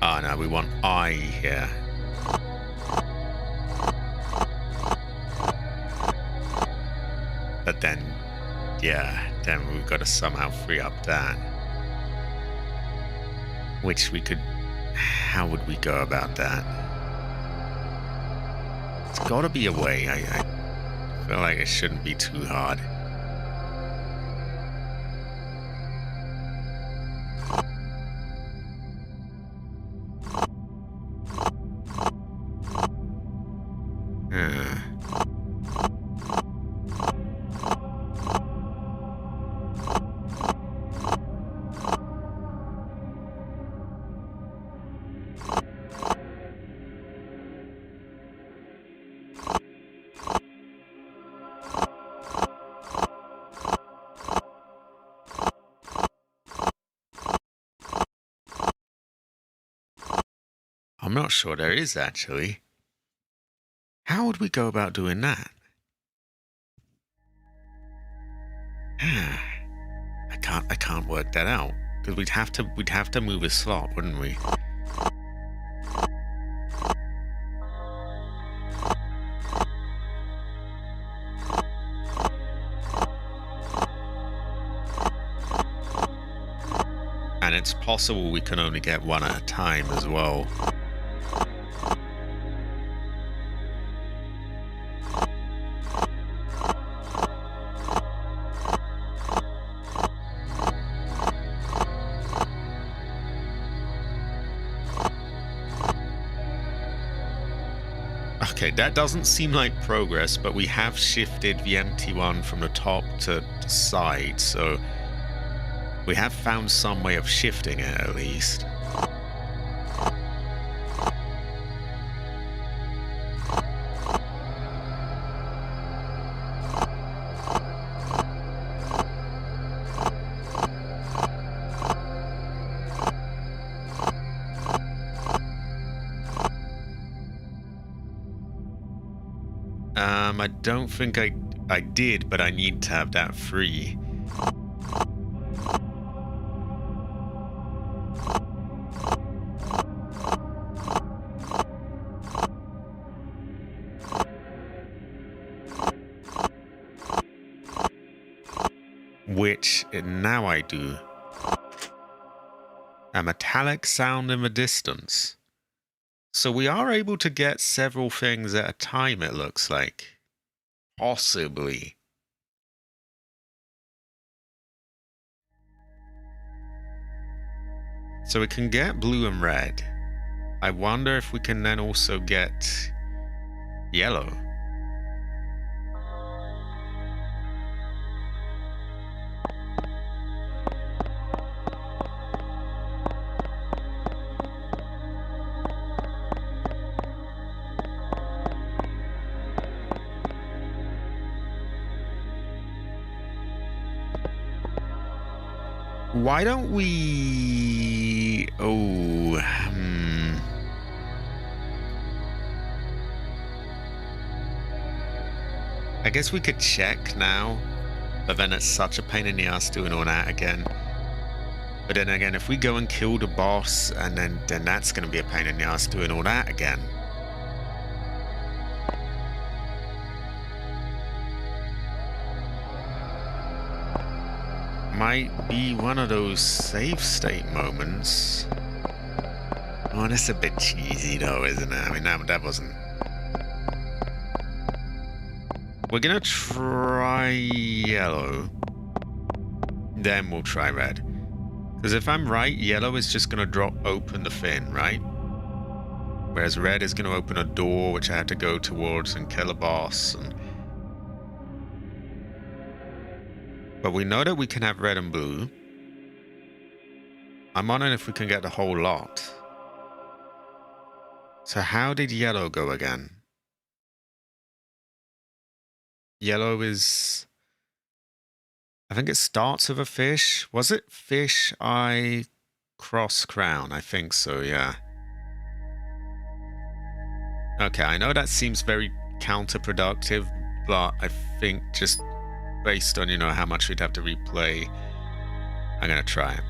Oh no, we want I here. But then, yeah, then we've got to somehow free up that. Which we could... How would we go about that? It's got to be a way. I feel like it shouldn't be too hard. I'm not sure there is, actually. How would we go about doing that? I can't work that out. Because we'd have to move a slot, wouldn't we? And it's possible we can only get one at a time as well. Okay, that doesn't seem like progress, but we have shifted the empty one from the top to the side, so we have found some way of shifting it at least. I don't think I did, but I need to have that free. which now I do. A metallic sound in the distance. So we are able to get several things at a time, it looks like. Possibly. So we can get blue and red. I wonder if we can then also get yellow. Why don't we... Oh, I guess we could check now, but then it's such a pain in the ass doing all that again. But then again, if we go and kill the boss, and then that's going to be a pain in the ass doing all that again. Might be one of those save state moments. Oh, that's a bit cheesy though, isn't it? I mean, that wasn't... We're gonna try yellow. Then we'll try red. Because if I'm right, yellow is just gonna drop open the fin, right? Whereas red is gonna open a door which I had to go towards and kill a boss. But we know that we can have red and blue. I'm wondering if we can get the whole lot. So how did yellow go again? Yellow is... I think it starts with a fish. Was it fish, eye, cross, crown? I think so, yeah. Okay, I know that seems very counterproductive, but I think just based on, you know, how much we'd have to replay, I'm gonna try it.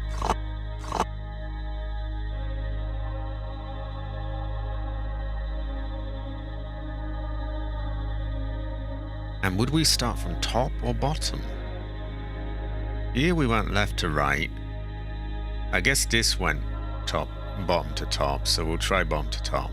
And would we start from top or bottom? Here we went left to right. I guess this went bottom to top, so we'll try bottom to top.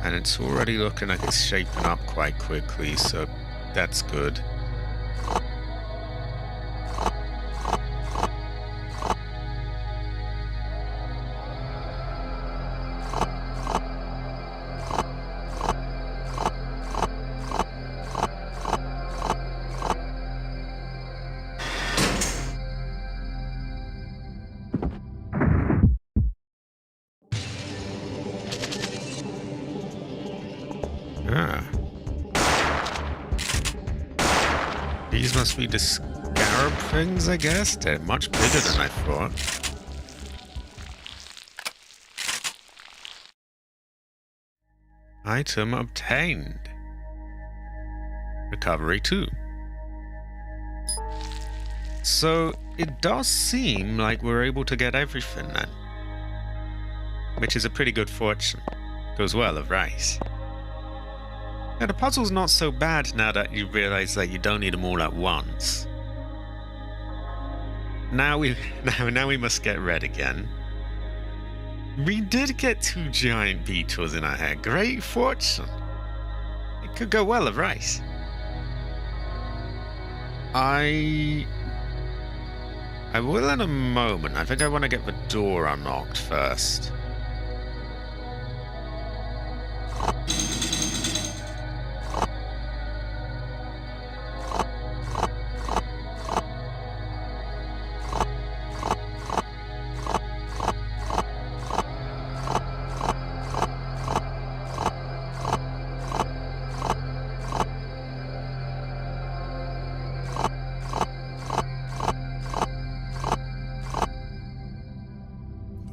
And it's already looking like it's shaping up quite quickly, so that's good. These must be the scarab things, I guess. They're much bigger than I thought. Item obtained. Recovery 2. So it does seem like we're able to get everything then. Which is a pretty good fortune. Goes well of rice. Yeah, the puzzle's not so bad now that you realize that you don't need them all at once. Now we must get red again. We did get 2 giant beetles in our hair. Great fortune. It could go well of rice. I will in a moment. I think I want to get the door unlocked first.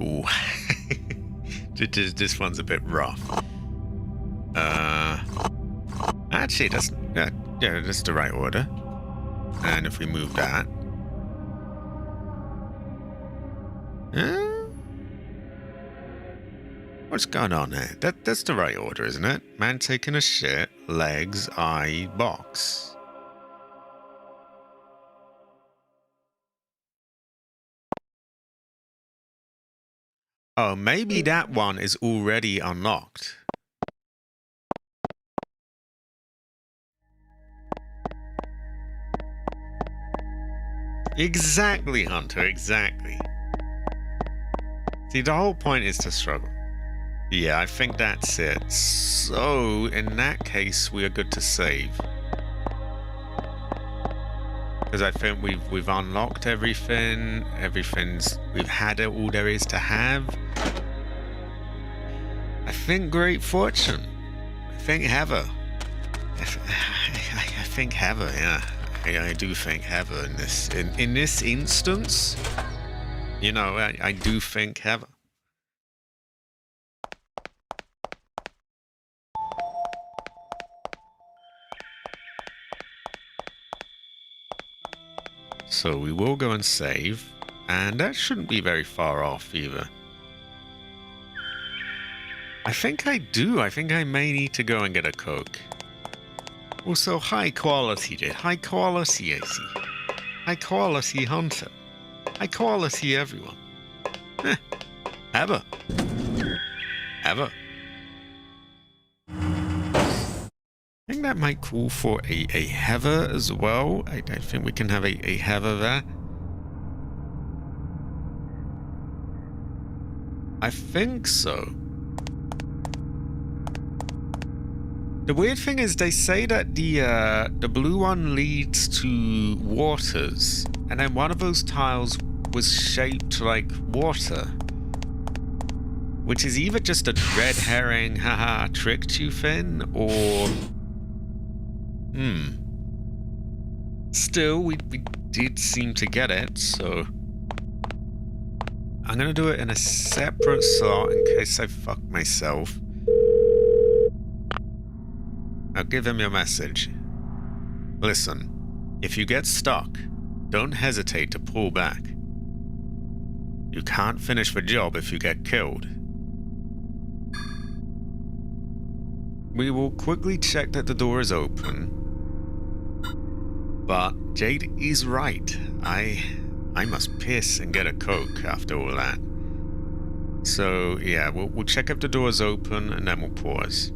Ooh. This one's a bit rough. Actually, that's the right order. And if we move that, Huh? What's going on there? That's the right order, isn't it? Man taking a shit, legs, eye, box. Oh, maybe that one is already unlocked. Exactly, Hunter, exactly. See, the whole point is to struggle. Yeah, I think that's it. So, in that case, we are good to save. Because I think we've unlocked everything. We've had it all there is to have. I think great fortune. I think Heather. I think Heather, yeah. I do think Heather in this instance. You know, I do think Heather. So we will go and save, and that shouldn't be very far off either. I think I do. I think I may need to go and get a Coke. Also, high quality, dude. High quality, AC. High quality Hunter. High quality everyone. Ever. Ever. I think that might call for a Heather as well. I think we can have a Heather there. I think so. The weird thing is they say that the blue one leads to waters, and then one of those tiles was shaped like water. Which is either just a red herring, haha, tricked you thing, or... Still, we did seem to get it, so... I'm gonna do it in a separate slot in case I fuck myself. I'll give him your message. Listen, if you get stuck, don't hesitate to pull back. You can't finish the job if you get killed. We will quickly check that the door is open. But Jade is right. I must piss and get a Coke after all that. So yeah, we'll check if the door is open and then we'll pause.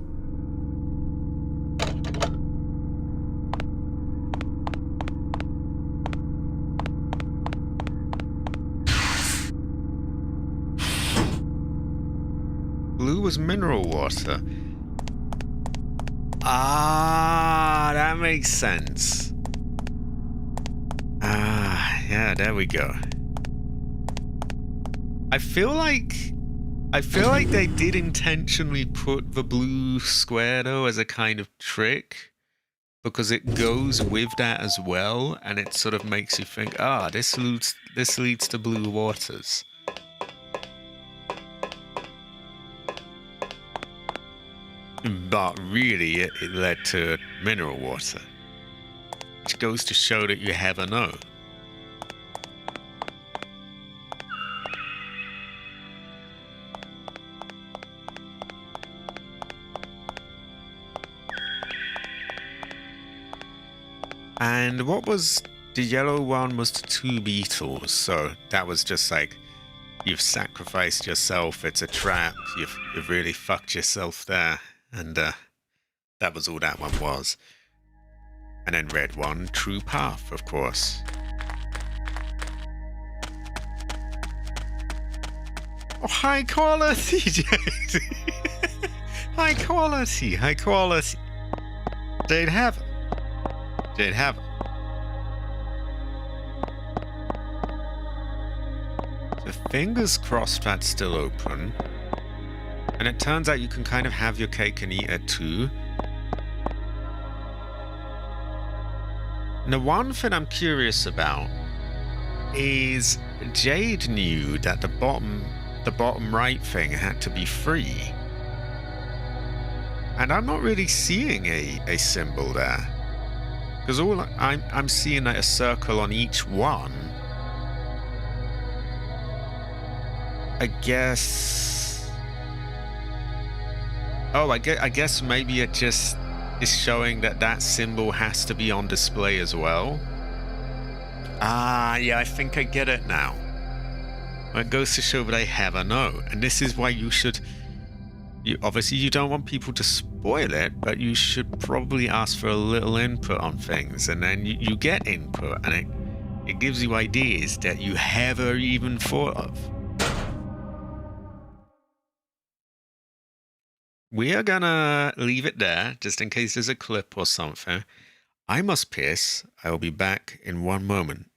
Blue was mineral water. Ah, that makes sense. Ah, yeah, there we go. I feel like they did intentionally put the blue square though as a kind of trick, because it goes with that as well, and it sort of makes you think, ah, this leads to blue waters. But really, it led to mineral water. Which goes to show that you never know. And what was the yellow one was the 2 beetles, so that was just like, you've sacrificed yourself, it's a trap, you've really fucked yourself there. And that was all that one was. And then red one, true path, of course. Oh, high quality, Jade. High quality, high quality. Jade have it. Jade have it. So fingers crossed that's still open. And it turns out you can kind of have your cake and eat it too. And the one thing I'm curious about is Jade knew that the bottom right thing had to be free. And I'm not really seeing a symbol there. Because all I'm seeing a circle on each one. I guess. Oh, I guess maybe it just is showing that that symbol has to be on display as well. Ah, yeah, I think I get it now. Well, it goes to show that I have a no, and this is why you should. You obviously you don't want people to spoil it, but you should probably ask for a little input on things, and then you get input, and it gives you ideas that you haven't even thought of. We are gonna leave it there, just in case there's a clip or something. I must piss. I will be back in one moment.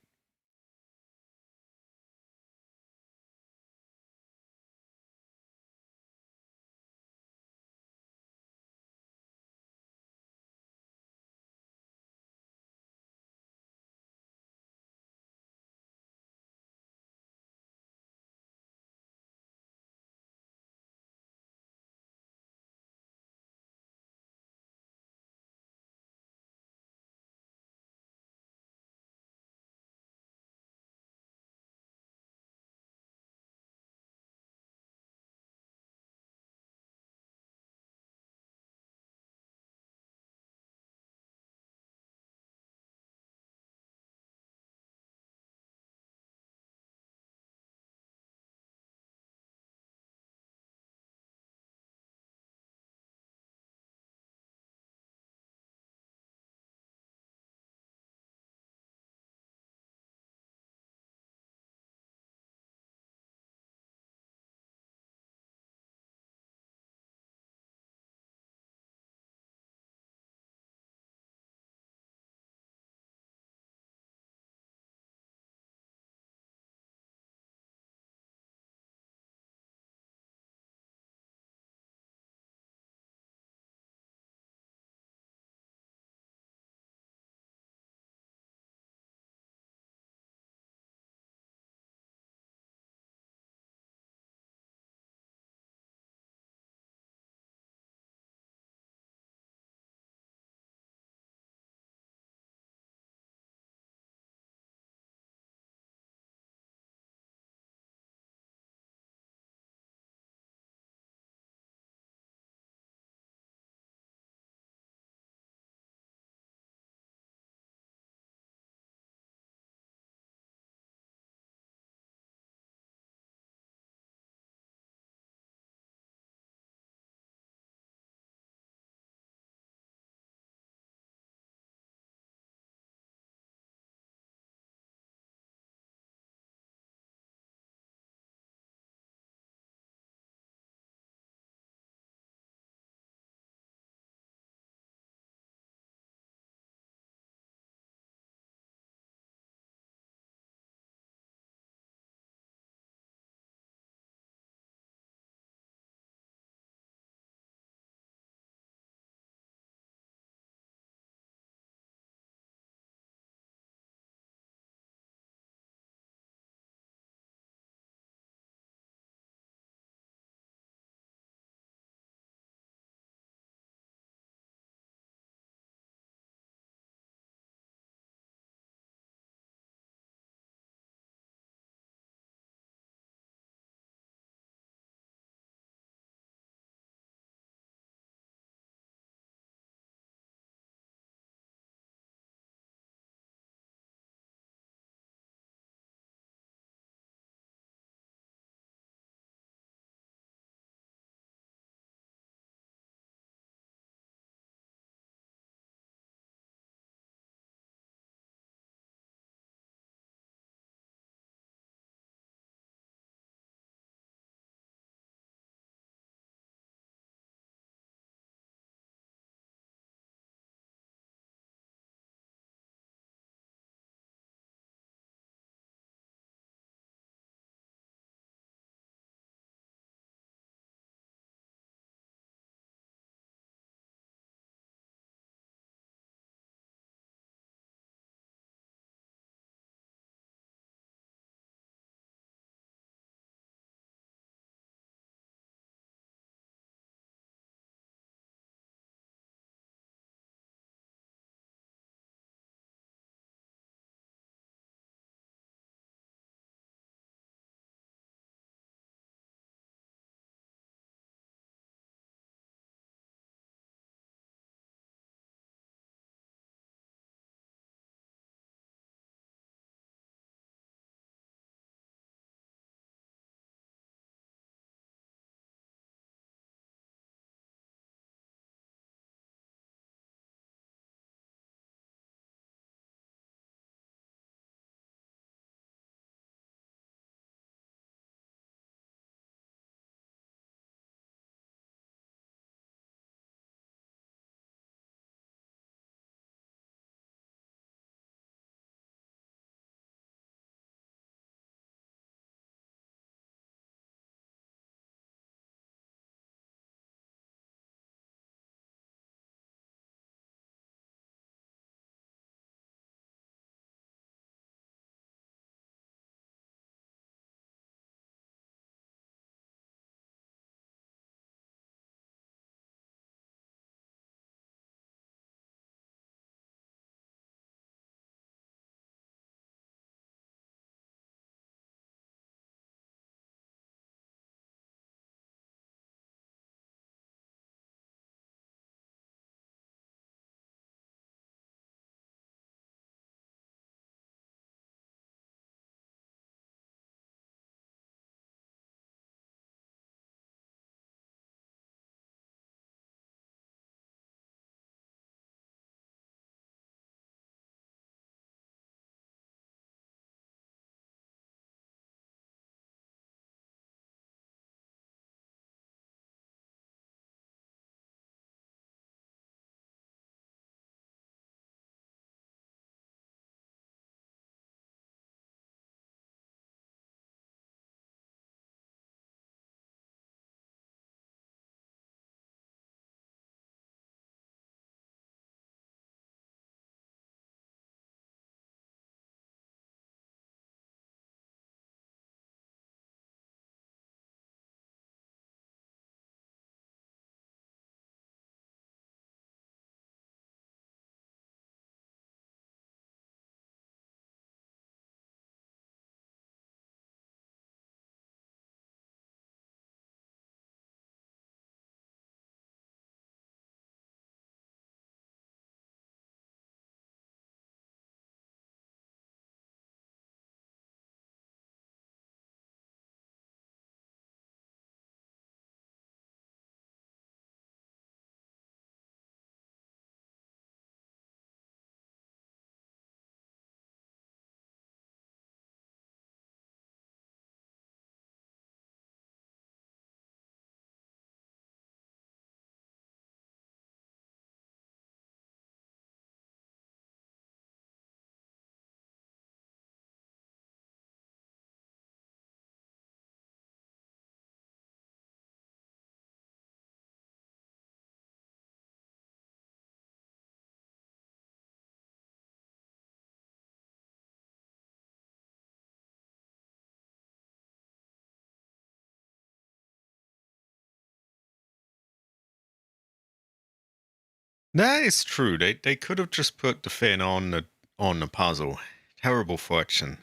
That is true. They could have just put the fin on the puzzle. Terrible fortune.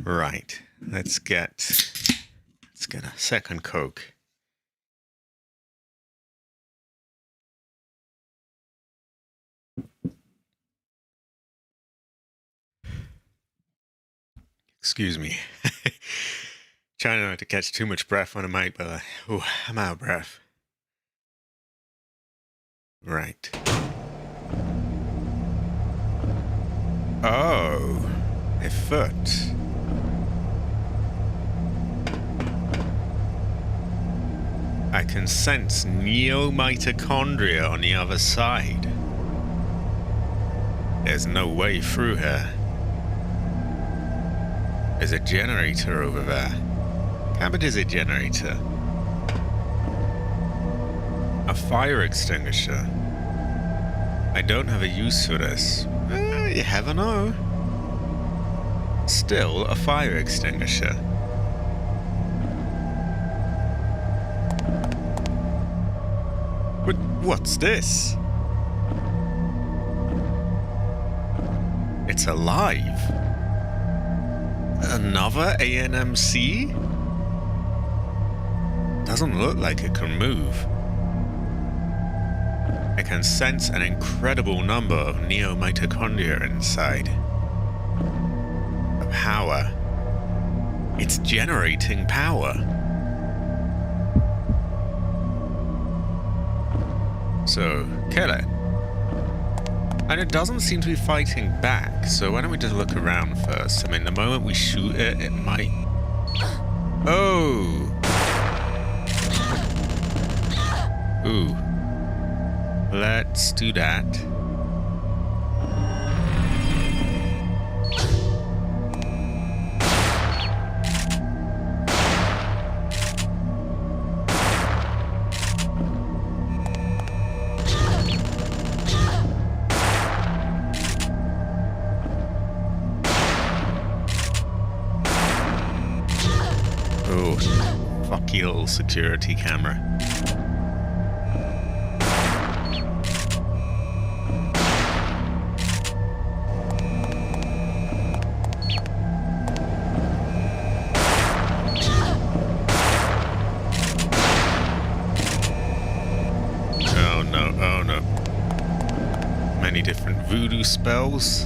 Right. Let's get a second Coke. Excuse me. Trying not to catch too much breath on a mic, but I'm out of breath. Right. Oh, a foot. I can sense neo-mitochondria on the other side. There's no way through here. There's a generator over there. Cabot is a generator. A fire extinguisher. I don't have a use for this. You never know. Still a fire extinguisher. But what's this? It's alive. Another ANMC? Doesn't look like it can move. I can sense an incredible number of neo-mitochondria inside. The power. It's generating power. So, kill it. And it doesn't seem to be fighting back, so why don't we just look around first? I mean, the moment we shoot it, it might... Oh! Ooh. Let's do that. Oh, fucky little security camera. Oh no. Many different voodoo spells.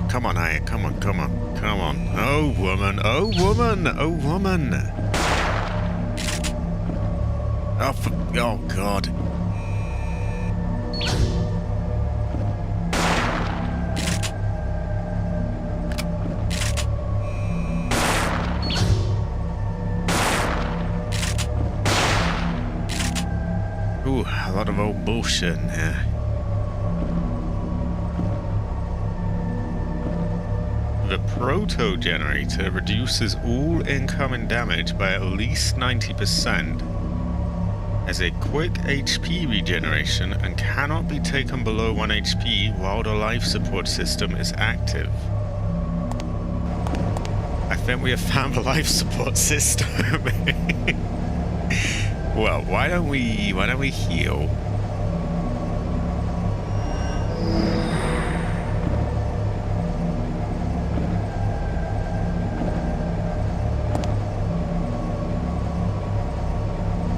Come on, Aya, come on. Oh woman. Oh God. Ooh, a lot of old bullshit in here. The proto-generator reduces all incoming damage by at least 90%, has a quick HP regeneration, and cannot be taken below 1 HP while the life support system is active. I think we have found a life support system. Well, why don't we heal?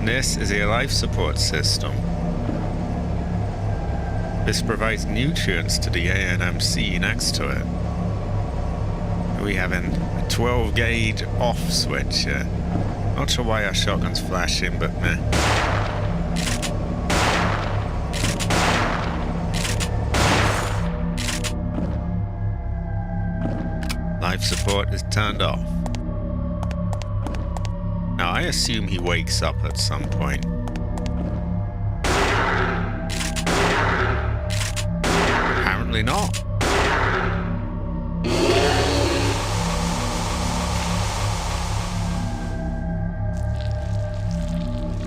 This is a life support system. This provides nutrients to the ANMC next to it. We have a 12 gauge off switch here. Not sure why our shotgun's flashing, but meh. Life support is turned off. Now I assume he wakes up at some point. Apparently not.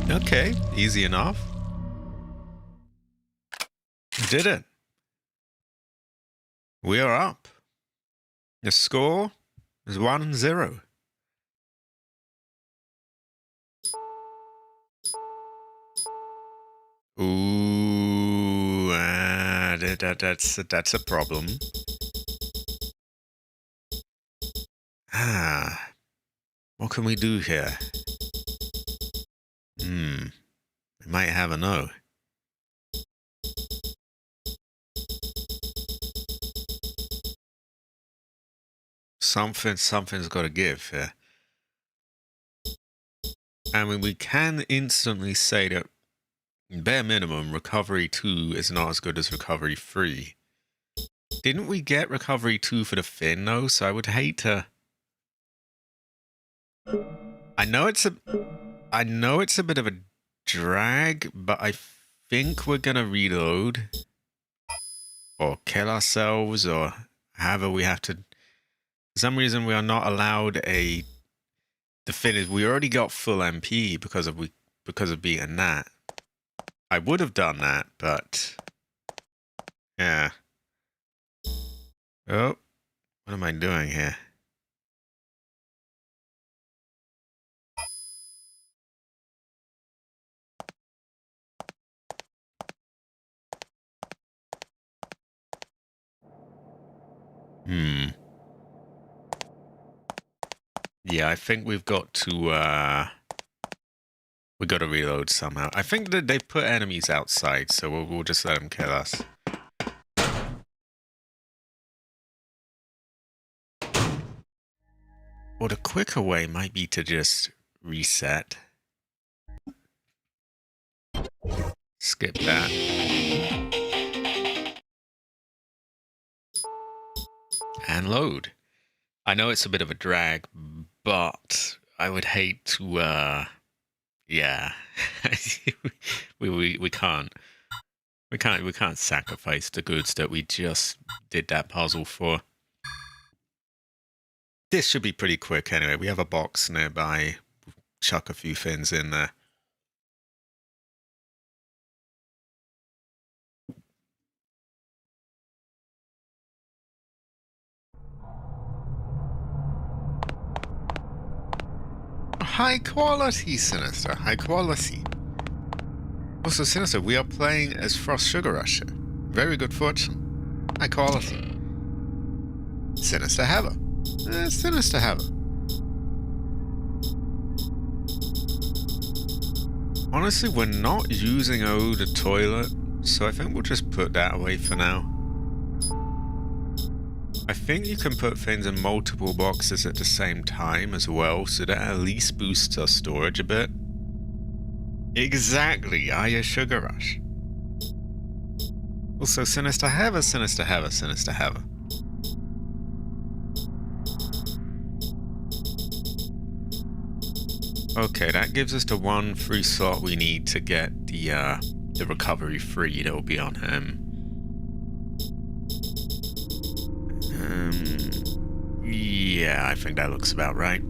Okay, easy enough. We did it. We are up. The score is 1-0. Ooh, that's a problem. Ah, what can we do here? We might have a no. Something's got to give here. I mean, we can instantly say that bare minimum, Recovery 2 is not as good as Recovery 3. Didn't we get Recovery 2 for the fin, though? So I would hate to... I know it's a bit of a drag, but I think we're gonna reload. Or kill ourselves, or however we have to... For some reason, we are not allowed a... The fin is, we already got full MP because of beating that. I would have done that, but... Yeah. Oh, what am I doing here? Yeah, I think we've got to, we got to reload somehow. I think that they put enemies outside, so we'll just let them kill us. Or the quicker way might be to just reset. Skip that. And load. I know it's a bit of a drag, but I would hate to, yeah. we can't. We can't sacrifice the goods that we just did that puzzle for. This should be pretty quick anyway. We have a box nearby. Chuck a few fins in there. High quality, Sinister. High quality. Also, Sinister, we are playing as Frost Sugar Rush. Very good fortune. High quality. Sinister Heather. Sinister Heather. Honestly, we're not using the toilet, so I think we'll just put that away for now. I think you can put things in multiple boxes at the same time as well, so that at least boosts our storage a bit. Exactly, a Sugar Rush. Also, Sinister Heather, Sinister Heather, Sinister Heather. Okay, that gives us the one free slot we need to get the recovery free that will be on him. Yeah, I think that looks about right.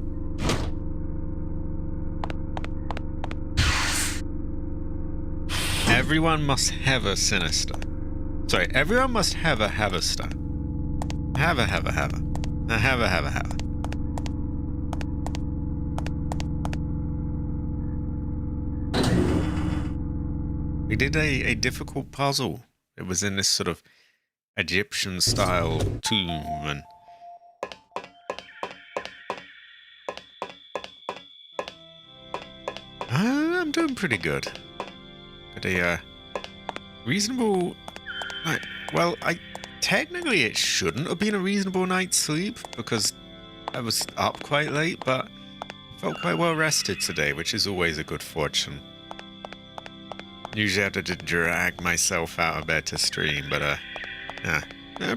Everyone must have a Sinister. Sorry, everyone must have a Haverster. Have a. We did a difficult puzzle. It was in this sort of Egyptian-style tomb, and I'm doing pretty good. Got a reasonable night. Well, technically it shouldn't have been a reasonable night's sleep because I was up quite late, but felt quite well rested today, which is always a good fortune. Usually I have to drag myself out of bed to stream, but yeah,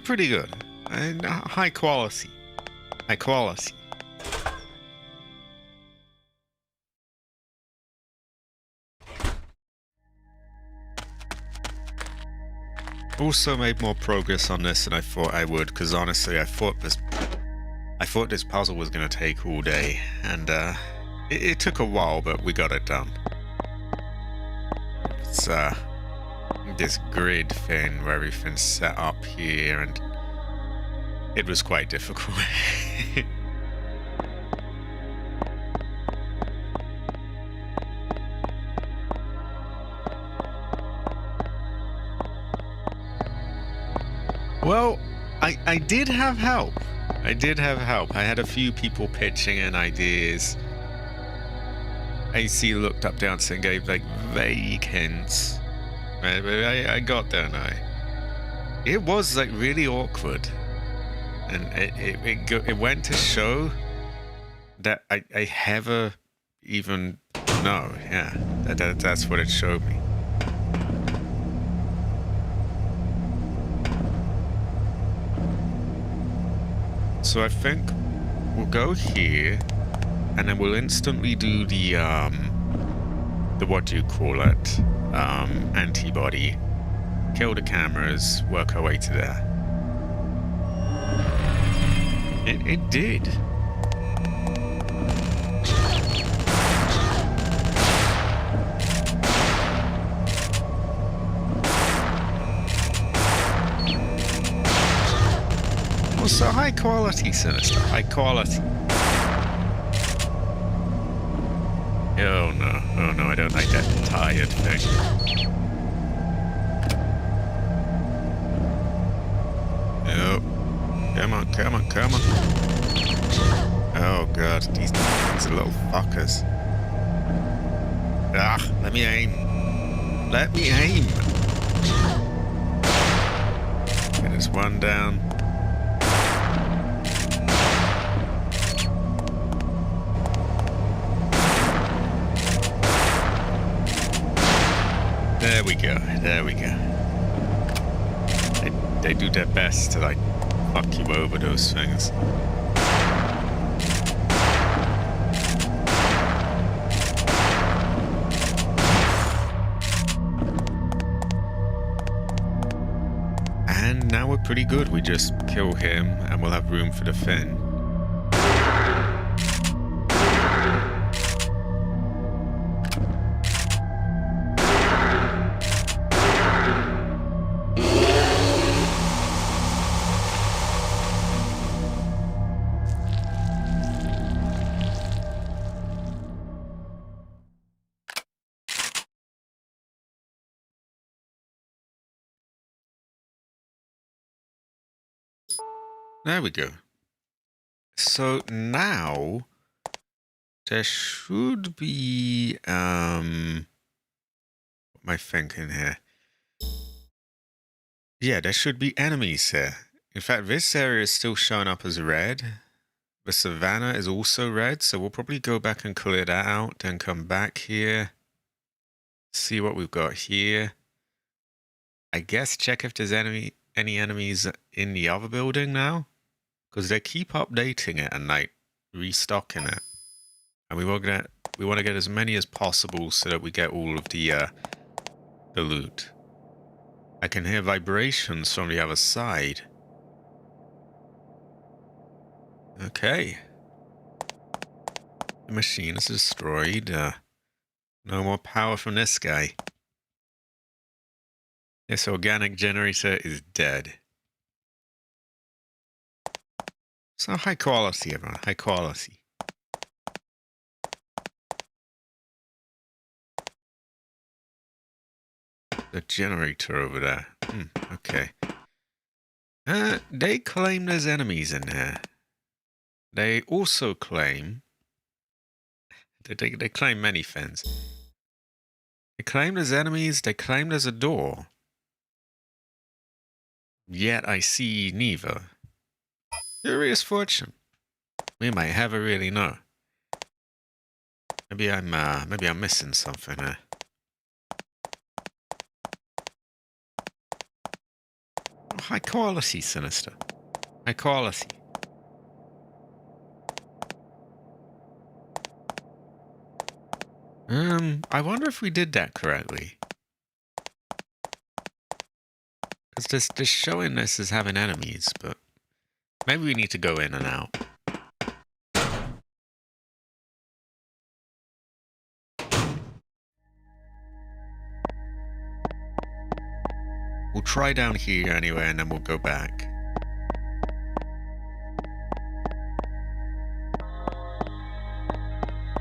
pretty good. And high quality. High quality. Also made more progress on this than I thought I would, because honestly, I thought this puzzle was going to take all day, and it took a while, but we got it done. It's this grid thing where everything's set up here, and it was quite difficult. I did have help. I did have help. I had a few people pitching in ideas. AC looked up down and gave like vague hints. I got there now. It was like really awkward, and it went to show that I never even know. Yeah, that's what it showed me. So I think we'll go here, and then we'll instantly do the what do you call it? Antibody. Kill the cameras, work our way to there. It did. Oh, so high quality, Sinister. High quality. Oh no, I don't like that tired thing. Oh, come on. Oh god, these are little fuckers. Ah, let me aim. Get this one down. There we go. They do their best to like fuck you over those things. And now we're pretty good. We just kill him and we'll have room for the fin. There we go. So now there should be what am I thinking here? Yeah, there should be enemies here. In fact, this area is still showing up as red. The savannah is also red, so we'll probably go back and clear that out, then come back here. See what we've got here. I guess check if there's any enemies in the other building now. Because they keep updating it and like restocking it, and we want to get as many as possible so that we get all of the loot. I can hear vibrations from the other side. Okay, the machine is destroyed. No more power from this guy. This organic generator is dead. So high quality, everyone. High quality. The generator over there. Okay. They claim there's enemies in there. They also claim... They claim many things. They claim there's enemies. They claim there's a door. Yet I see neither. Curious fortune. We might have a really know. Maybe I'm missing something there. Oh, high quality, Sinister. High quality. I wonder if we did that correctly. Because they're showing this as having enemies, but maybe we need to go in and out. We'll try down here anyway, and then we'll go back.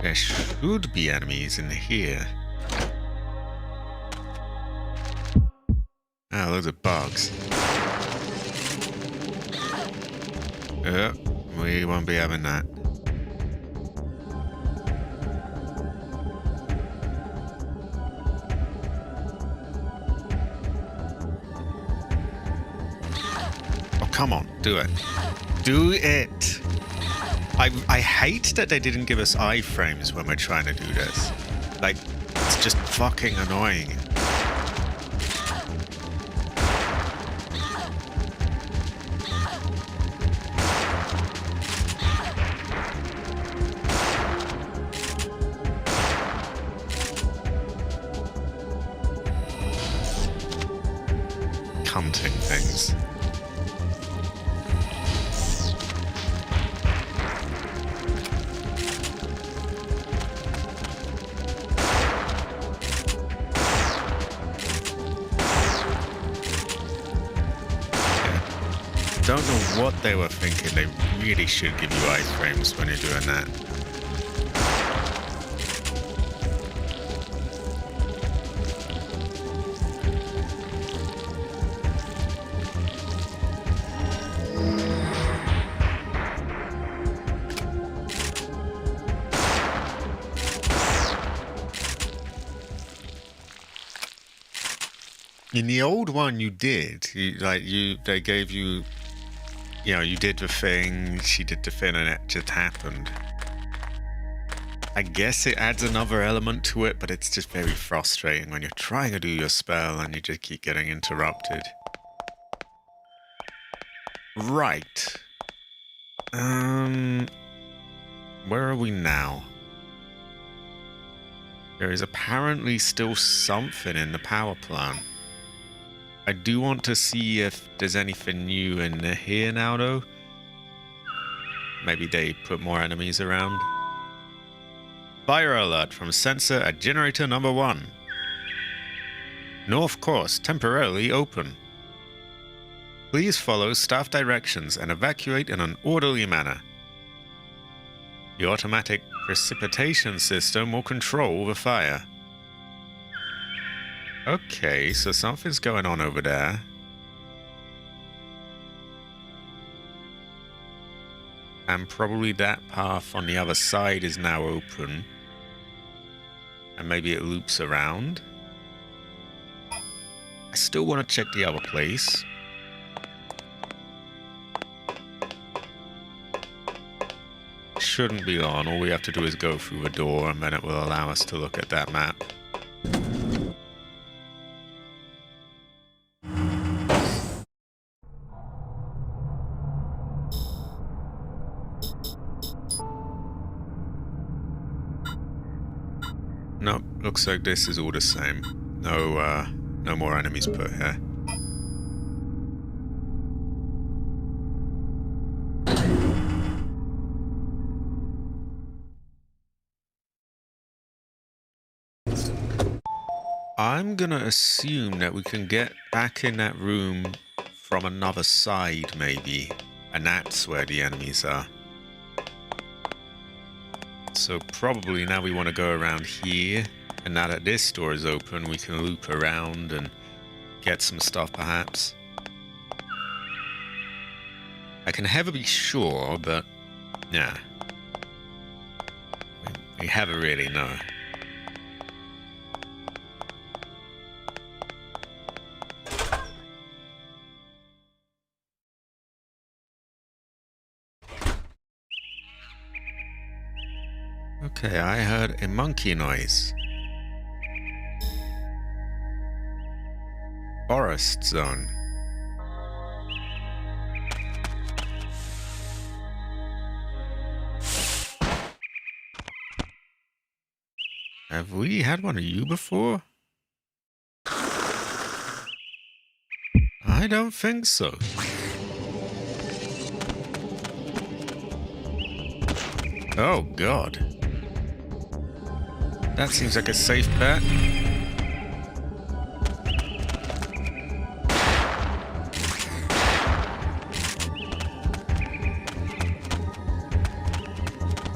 There should be enemies in here. Oh, those are bugs. We won't be having that. Oh, come on, do it. Do it! I hate that they didn't give us iframes when we're trying to do this. Like, it's just fucking annoying. Hunting things. Don't know what they were thinking. They really should give you iframes when you're doing that. In the old one, you did. They gave you. You know, you did the thing, she did the thing, and it just happened. I guess it adds another element to it, but it's just very frustrating when you're trying to do your spell and you just keep getting interrupted. Right. Where are we now? There is apparently still something in the power plant. I do want to see if there's anything new in here now, though. Maybe they put more enemies around. Fire alert from sensor at generator number 1. North course temporarily open. Please follow staff directions and evacuate in an orderly manner. The automatic precipitation system will control the fire. Okay, so something's going on over there. And probably that path on the other side is now open. And maybe it loops around. I still want to check the other place. Shouldn't be on. All we have to do is go through the door and then it will allow us to look at that map. Nope, looks like this is all the same. No more enemies put here. I'm gonna assume that we can get back in that room from another side, maybe. And that's where the enemies are. So probably now we want to go around here, and now that this door is open, we can loop around and get some stuff perhaps. I can never be sure, but yeah. We never really know. Okay, I heard a monkey noise. Forest zone. Have we had one of you before? I don't think so. Oh, God. That seems like a safe bet.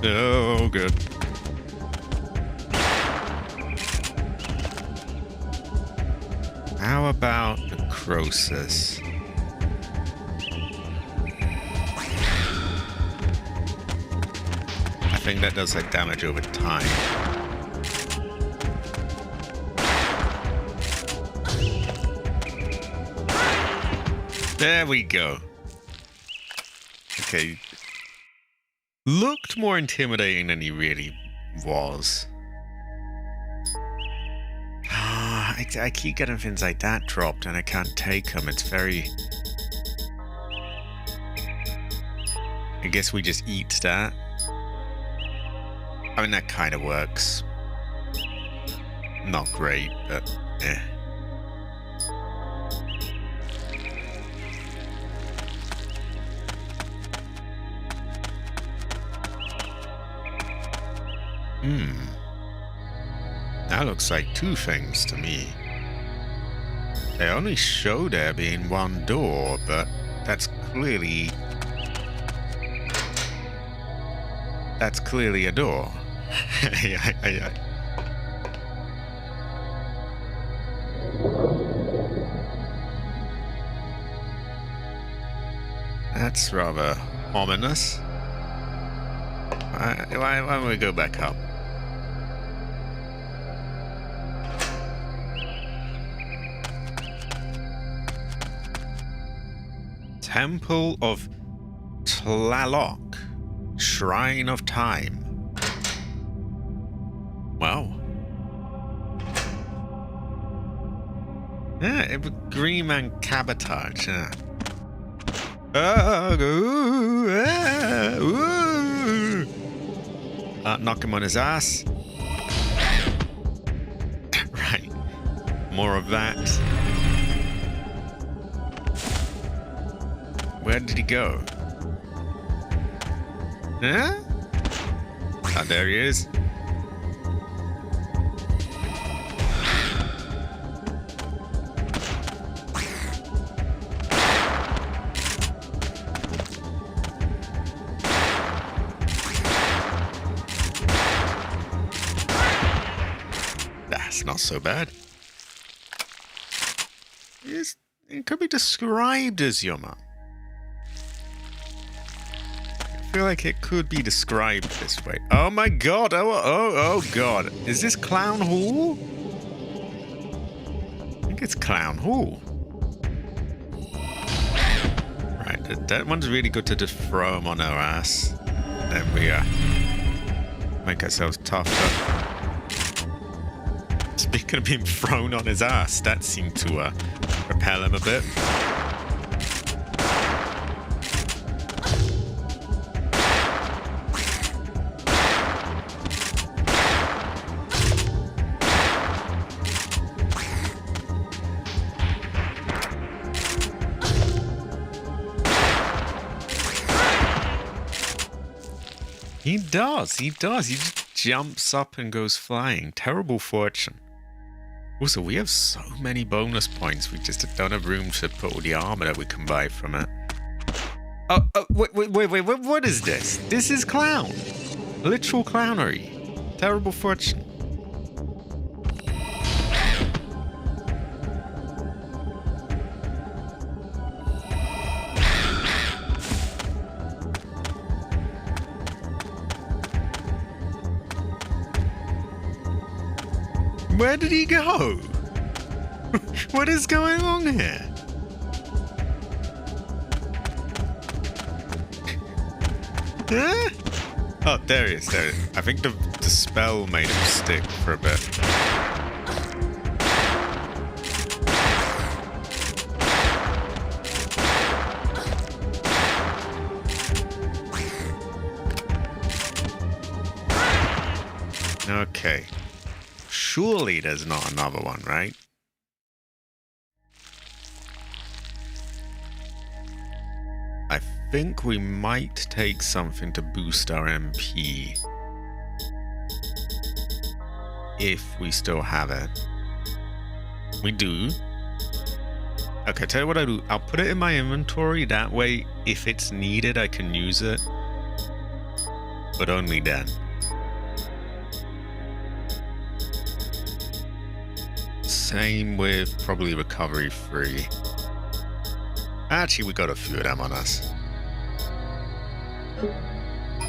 Oh, good. How about necrosis? think that does like damage over time. There we go. Okay. Looked more intimidating than he really was. I keep getting things like that dropped and I can't take them. It's very... I guess we just eat that. I mean, that kind of works. Not great, but eh. That looks like two things to me. They only show there being one door, but that's clearly... That's clearly a door. That's rather ominous. Why don't we go back up? Temple of Tlaloc, Shrine of Time. Wow. Yeah, Green Man Cabotage. Yeah. Knock him on his ass. Right. More of that. Where did he go? Huh? Oh, there he is. That's not so bad. It could be described as Yuma. I feel like it could be described this way. Oh my god! Oh god! Is this Clown Hall? I think it's Clown Hall. Right, that one's really good to just throw him on our ass. Then we make ourselves tougher. Speaking of being thrown on his ass, that seemed to repel him a bit. He does. He just jumps up and goes flying. Terrible fortune. Also, we have so many bonus points. We just don't have room to put all the armor that we can buy from it. Oh, wait, what is this? This is clown. Literal clownery. Terrible fortune. Where did he go? What is going on here? Huh? Oh, there he is, there he is. I think the spell made him stick for a bit. Okay. Surely there's not another one, right? I think we might take something to boost our MP. If we still have it. We do. Okay, tell you what I do. I'll put it in my inventory. That way, if it's needed, I can use it. But only then. Same with probably recovery 3. Actually, we got a few of them on us.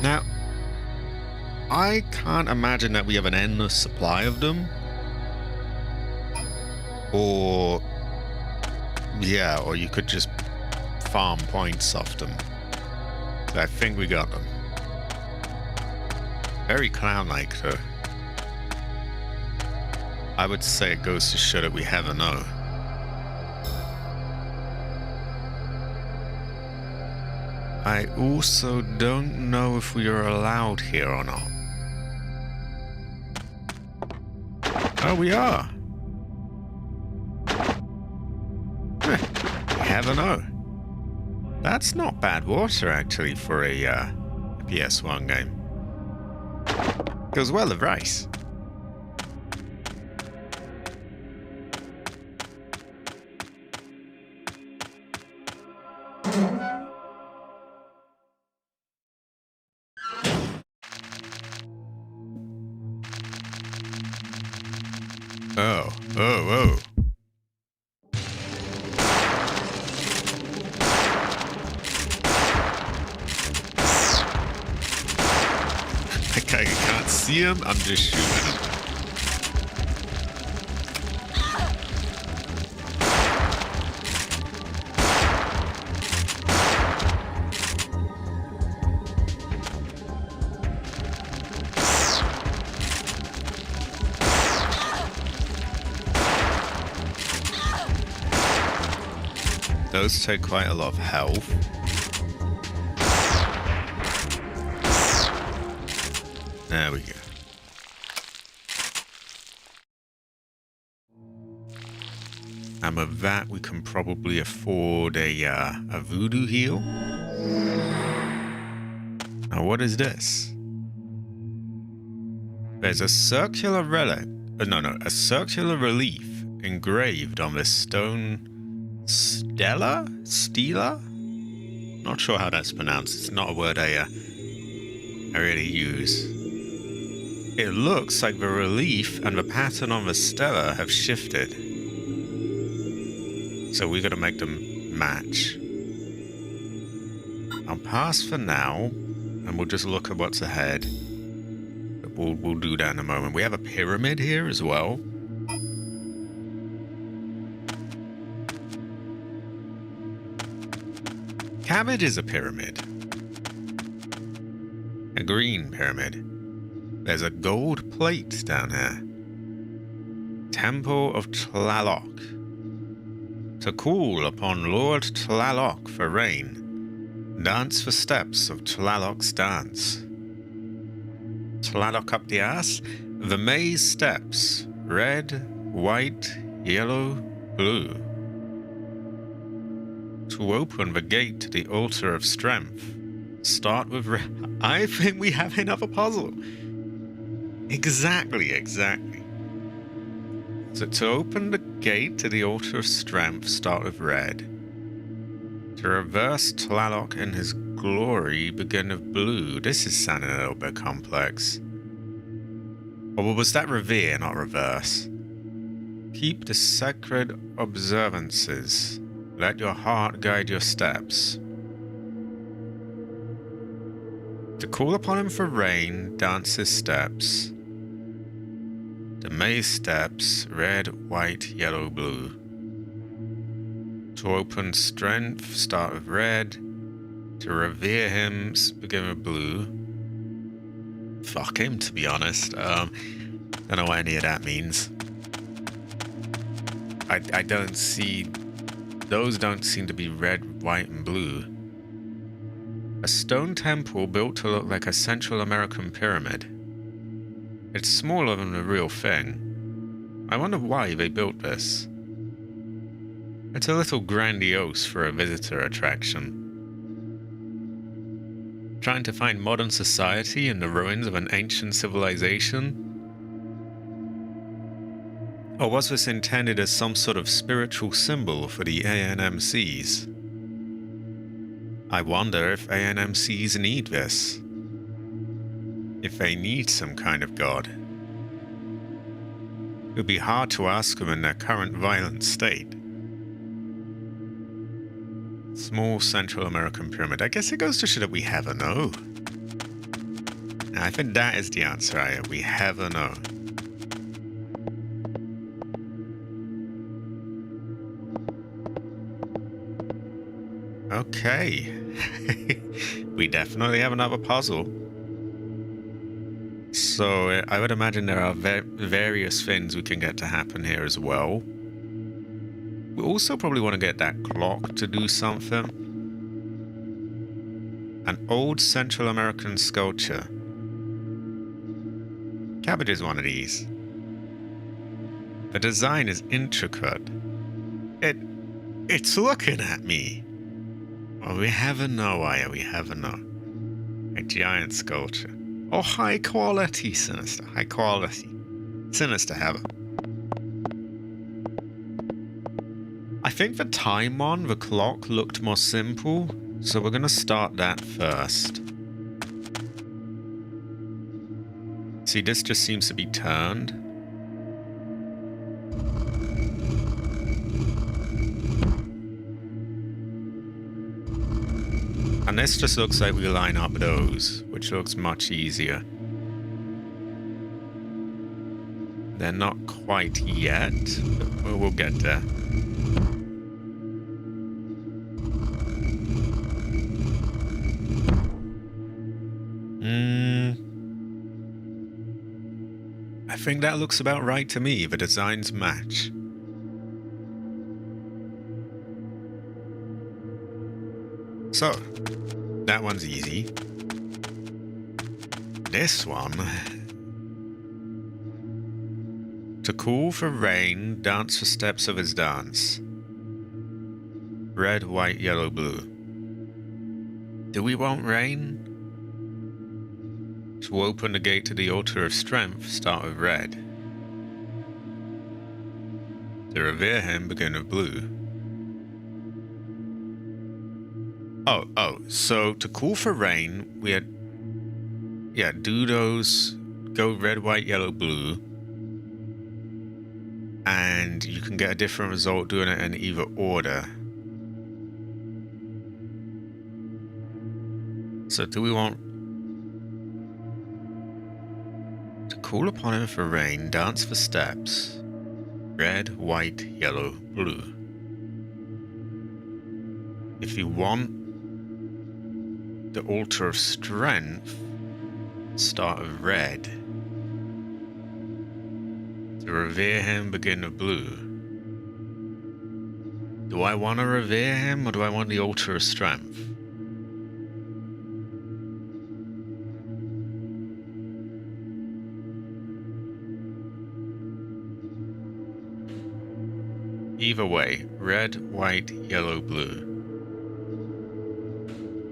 Now, I can't imagine that we have an endless supply of them. Or, yeah, or you could just farm points off them. So I think we got them. Very clown-like, though. I would say it goes to show that we have a no. I also don't know if we are allowed here or not. Oh, we are. We have a no. That's not bad water, actually, for a PS1 game. Goes well with rice. Oh, oh, oh. Okay, you can't see him, I'm just shooting him. Those take quite a lot of health. There we go. And with that, we can probably afford a voodoo heal. Now, what is this? There's a circular relic. A circular relief engraved on this stone stela? Not sure how that's pronounced. It's not a word I really use. It looks like the relief and the pattern on the stela have shifted. So we gotta make them match. I'll pass for now, and we'll just look at what's ahead. But we'll do that in a moment. We have a pyramid here as well. Cabbage is a pyramid. A green pyramid. There's a gold plate down here. Temple of Tlaloc. To call upon Lord Tlaloc for rain, dance the steps of Tlaloc's dance. Tlaloc up the ass, the maze steps, red, white, yellow, blue. To open the gate to the altar of strength, start with I think we have another puzzle. Exactly. So to open the gate to the altar of strength, start with red. To reverse Tlaloc in his glory, begin with blue. This is sounding a little bit complex. Or was that revere, not reverse? Keep the sacred observances. Let your heart guide your steps. To call upon him for rain, dance his steps. The maze steps, red, white, yellow, blue. To open strength, start with red. To revere him, begin with blue. Fuck him, to be honest. Don't know what any of that means. I don't see... Those don't seem to be red, white, and blue. A stone temple built to look like a Central American pyramid. It's smaller than the real thing. I wonder why they built this. It's a little grandiose for a visitor attraction. Trying to find modern society in the ruins of an ancient civilization? Or was this intended as some sort of spiritual symbol for the ANMCs? I wonder if ANMCs need this. If they need some kind of god. It would be hard to ask them in their current violent state. Small Central American pyramid. I guess it goes to show that we have a no. I think that is the answer. We have a no. Okay. We definitely have another puzzle. So I would imagine there are various things we can get to happen here as well. We also probably want to get that clock to do something. An old Central American sculpture. Cabbage is one of these. The design is intricate. It's looking at me. Oh, we have a no, Aya. We have a no. A giant sculpture. Oh, high quality, Sinister. High quality. Sinister Heaven. I think the time on the clock looked more simple, so we're going to start that first. See, this just seems to be turned. And this just looks like we line up those, which looks much easier. They're not quite yet, but we'll get there. I think that looks about right to me. The designs match. So, that one's easy. This one. To call for rain, dance the steps of his dance. Red, white, yellow, blue. Do we want rain? To open the gate to the altar of strength, start with red. To revere him, begin with blue. Oh, so to call for rain, we had, do those, go red, white, yellow, blue. And you can get a different result doing it in either order. So do we want to call upon him for rain, dance for steps, red, white, yellow, blue. If you want the altar of strength, start with red. To revere him, begin with blue. Do I want to revere him, or do I want the altar of strength? Either way, red, white, yellow, blue.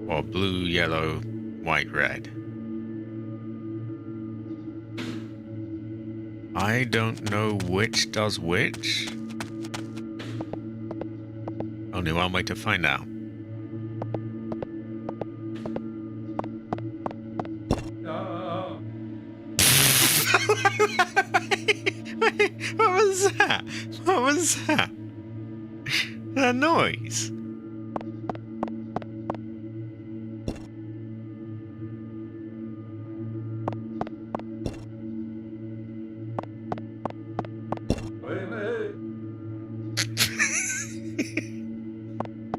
Or blue, yellow, white, red. I don't know which does which. Only one way to find out. What was that? What was that? That noise?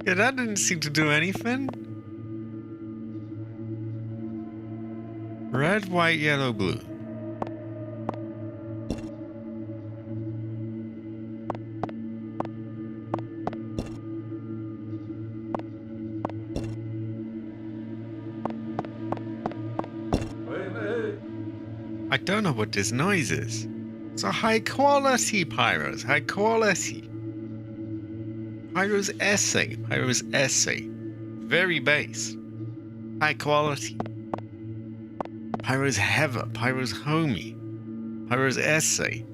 Yeah, that didn't seem to do anything. Red, white, yellow, blue. I don't know what this noise is. It's a high quality Pyros. High quality. Pyro's essay. Pyro's essay. Very base. High quality. Pyro's heather. Pyro's homie. Pyro's essay.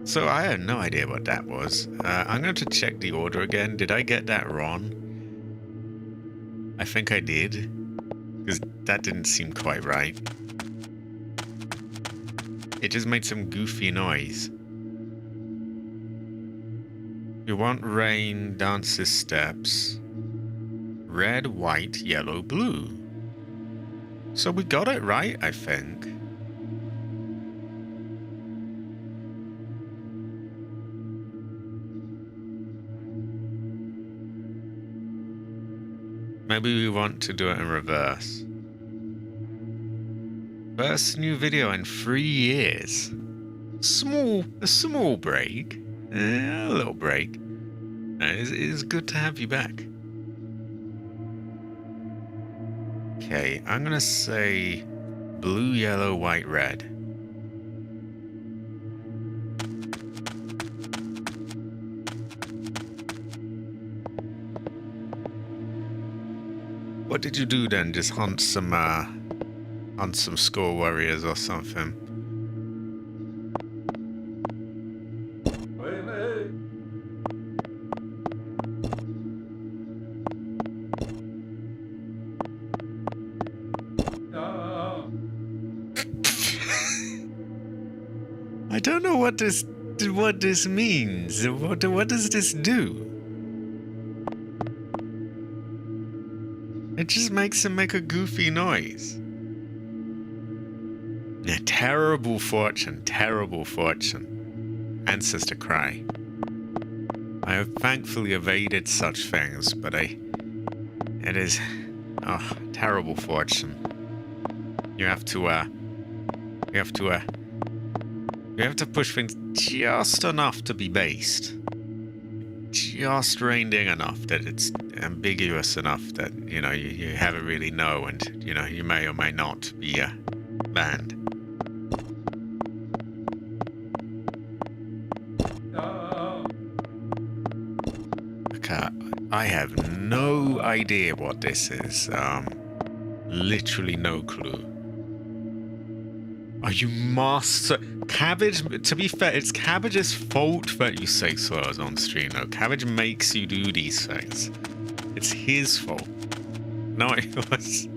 So I had no idea what that was. I'm going to check the order again. Did I get that wrong? I think I did. Because that didn't seem quite right. It just made some goofy noise. You want rain, dances steps. Red, white, yellow, blue. So we got it right, I think. Maybe we want to do it in reverse. First new video in 3 years. A small break. A little break. It is good to have you back. Okay, I'm gonna say blue, yellow, white, red. What did you do then? Just hunt some skull warriors or something? I don't know what this means. What does this do? It just makes him make a goofy noise. Yeah, terrible fortune, terrible fortune. Ancestor cry. I have thankfully evaded such things, but it is, terrible fortune. You have to push things just enough to be based. Just reined in enough that it's ambiguous enough that, you know, you have it really know, and, you know, you may or may not be banned. Okay, I have no idea what this is. Literally no clue. Are you master? Cabbage, to be fair, it's Cabbage's fault that you say slurs on stream, though. Cabbage makes you do these things. It's his fault. Not yours.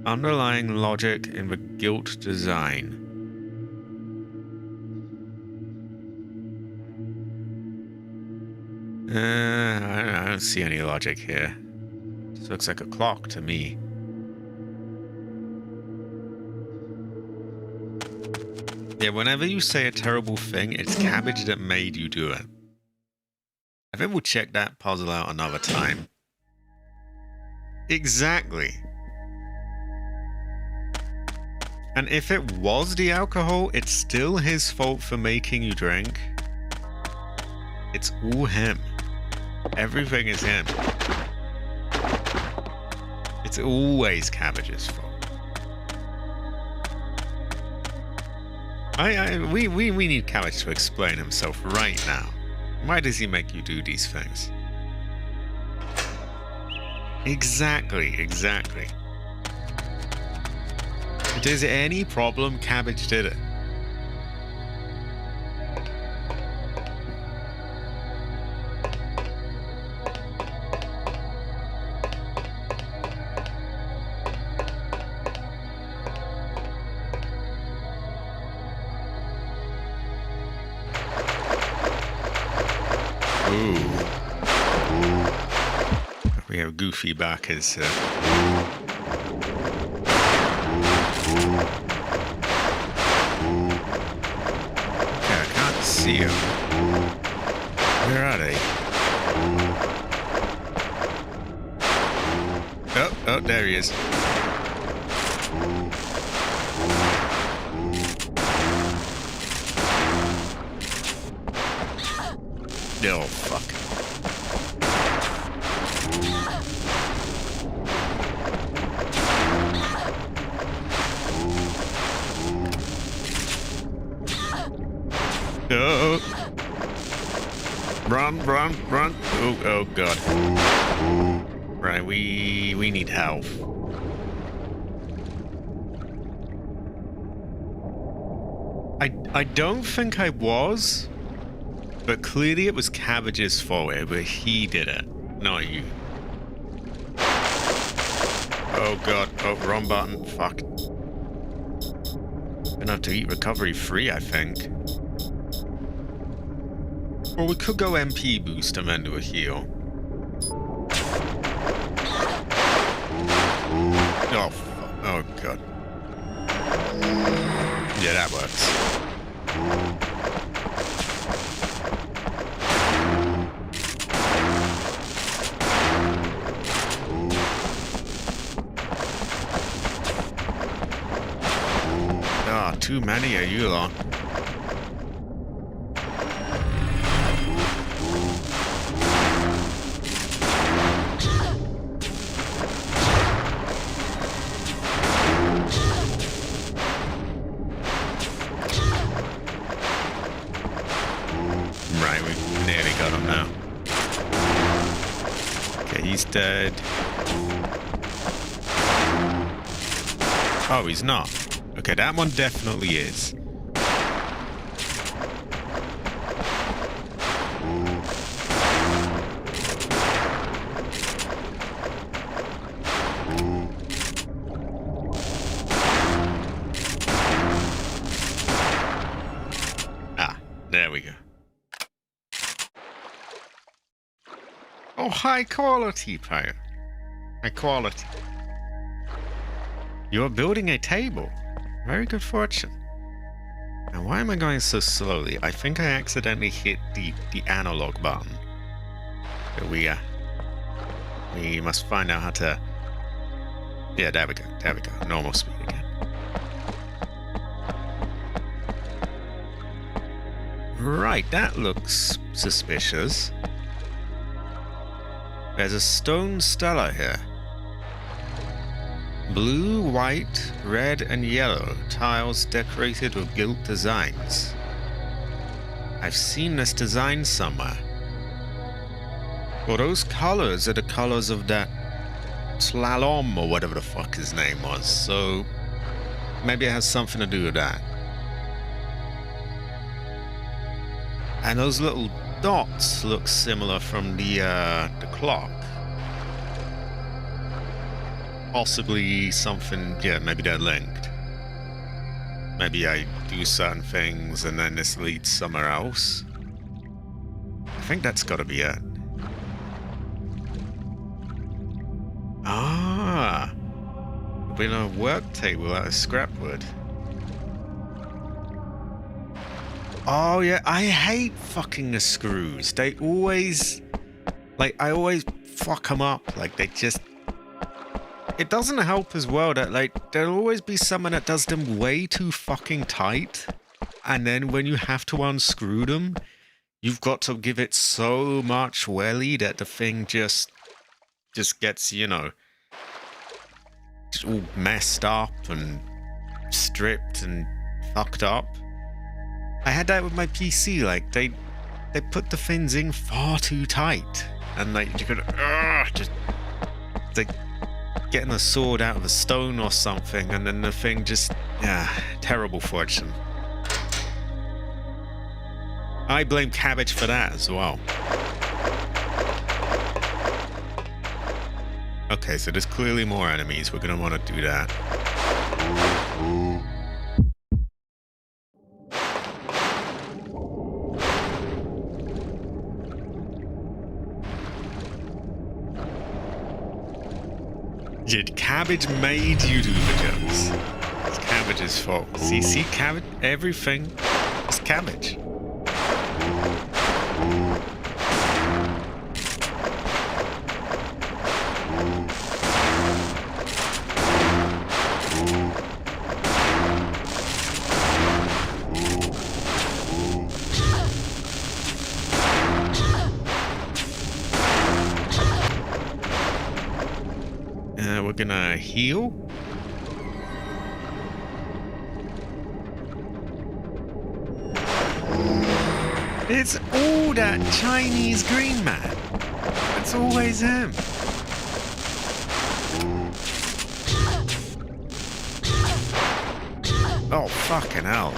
Underlying logic in the guilt design. I don't see any logic here. This looks like a clock to me. Yeah, whenever you say a terrible thing, it's Cabbage that made you do it. I think we'll check that puzzle out another time. Exactly. And if it was the alcohol, it's still his fault for making you drink. It's all him. Everything is him. It's always Cabbage's fault. We need Cabbage to explain himself right now. Why does he make you do these things? Exactly. If there's any problem, Cabbage did it. We have Goofy back as okay, I can't see him. Where are they? Oh, there he is. Oh, fuck. Oh. Run. Oh god. Right, we need help. I don't think I was, but clearly it was Cabbage's fault, but he did it, not you. Oh god, oh, wrong button, fuck. Gonna have to eat recovery free, I think. Or we could go MP boost and then do a heal. Oh, oh god. Yeah, that works. Ah, too many of you lot. Right, we nearly got him now. Okay, he's dead. Oh, he's not. Okay, that one definitely is. Ah, there we go. Oh, high quality, Pyre. High quality. You are building a table. Very good fortune. Now, why am I going so slowly? I think I accidentally hit the analog button. But we must find out how to... Yeah, there we go. There we go. Normal speed again. Right, that looks suspicious. There's a stone stela here. Blue, white, red, and yellow tiles decorated with gilt designs. I've seen this design somewhere. Well, those colors are the colors of that Slalom or whatever the fuck his name was, so maybe it has something to do with that. And those little dots look similar from the clock. Possibly something, yeah, maybe they're linked. Maybe I do certain things and then this leads somewhere else. I think that's gotta be it. Ah! We're in a work table out of scrap wood. Oh yeah, I hate fucking the screws. They always... Like, I always fuck them up. Like, they just... It doesn't help as well that, like, there'll always be someone that does them way too fucking tight. And then when you have to unscrew them, you've got to give it so much welly that the thing just gets, you know, just all messed up and stripped and fucked up. I had that with my PC, like, they put the fins in far too tight. And, like, you could, just, like, getting a sword out of a stone or something, and then the thing just, terrible fortune. I blame cabbage for that as well. Okay, so there's clearly more enemies. We're gonna want to do that. Did Cabbage made YouTube videos? It's Cabbage's fault. See, Cabbage, everything is Cabbage. We're gonna heal. It's all that Chinese green man. It's always him. Oh, fucking hell.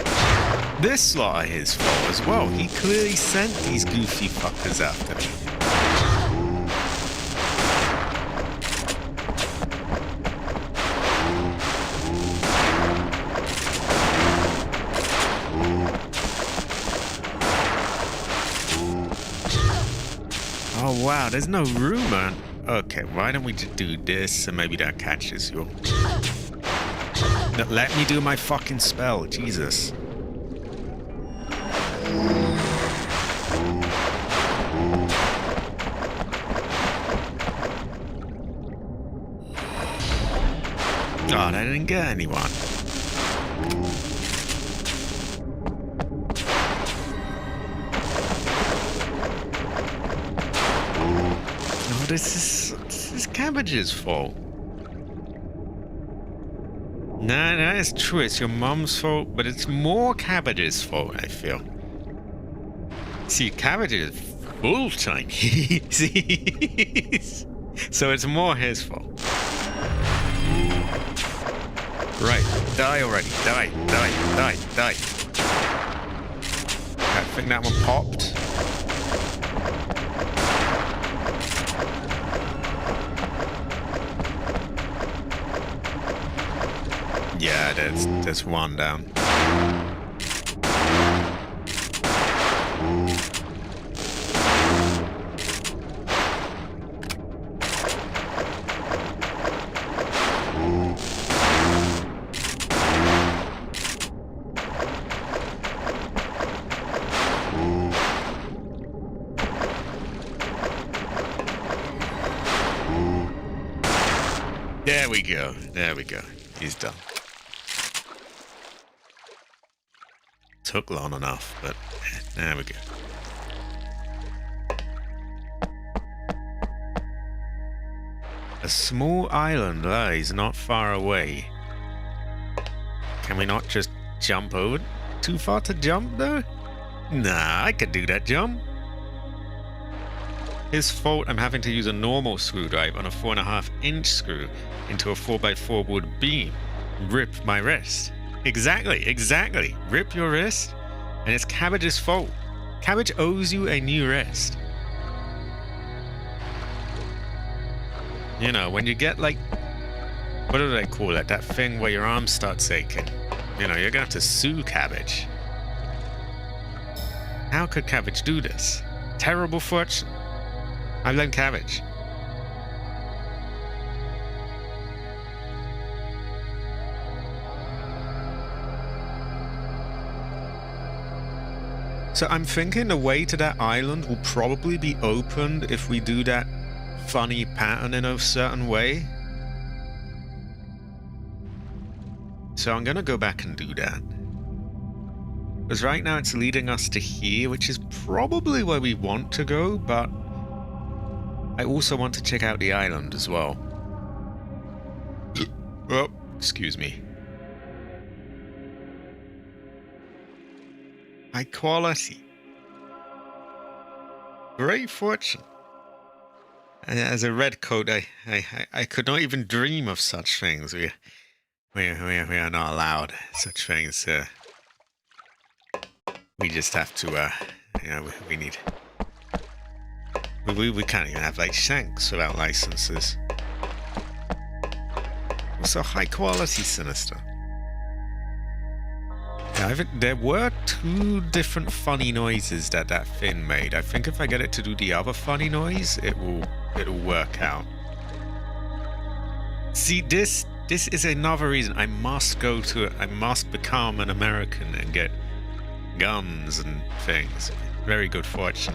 This lot are his fault as well. He clearly sent these goofy fuckers after me. Oh wow, there's no room on... Okay, why don't we just do this and maybe that catches you? Let me do my fucking spell, Jesus. God, I didn't get anyone. No, this is Cabbage's fault. No, it's true. It's your mom's fault, but it's more Cabbage's fault, I feel. See, Cabbage is full Chinese. So it's more his fault. Right. Die already. Die. I think that one popped. Yeah, there's one down. There we go. He's done. Took long enough, but there we go. A small island lies not far away. Can we not just jump over? Too far to jump, though? Nah, I could do that jump. His fault I'm having to use a normal screwdriver on a 4.5-inch screw into a 4x4 wood beam. Rip my wrist. Exactly. Rip your wrist, and it's Cabbage's fault. Cabbage owes you a new wrist. You know, when you get like, what do they call it? That thing where your arm starts aching. You know, you're gonna have to sue Cabbage. How could Cabbage do this? Terrible fortune. I blame Cabbage. So I'm thinking the way to that island will probably be opened if we do that funny pattern in a certain way. So I'm gonna go back and do that. Because right now it's leading us to here, which is probably where we want to go, but I also want to check out the island as well. Oh, excuse me. High quality. Great fortune. And as a red coat, I could not even dream of such things. We are not allowed such things. We just have to, you know, we need... We can't even have, like, shanks without licenses. Also, high quality Sinister. Yeah, there were 2 different funny noises that Finn made. I think if I get it to do the other funny noise, it'll work out. See, this is another reason I must become an American and get guns and things. Very good fortune.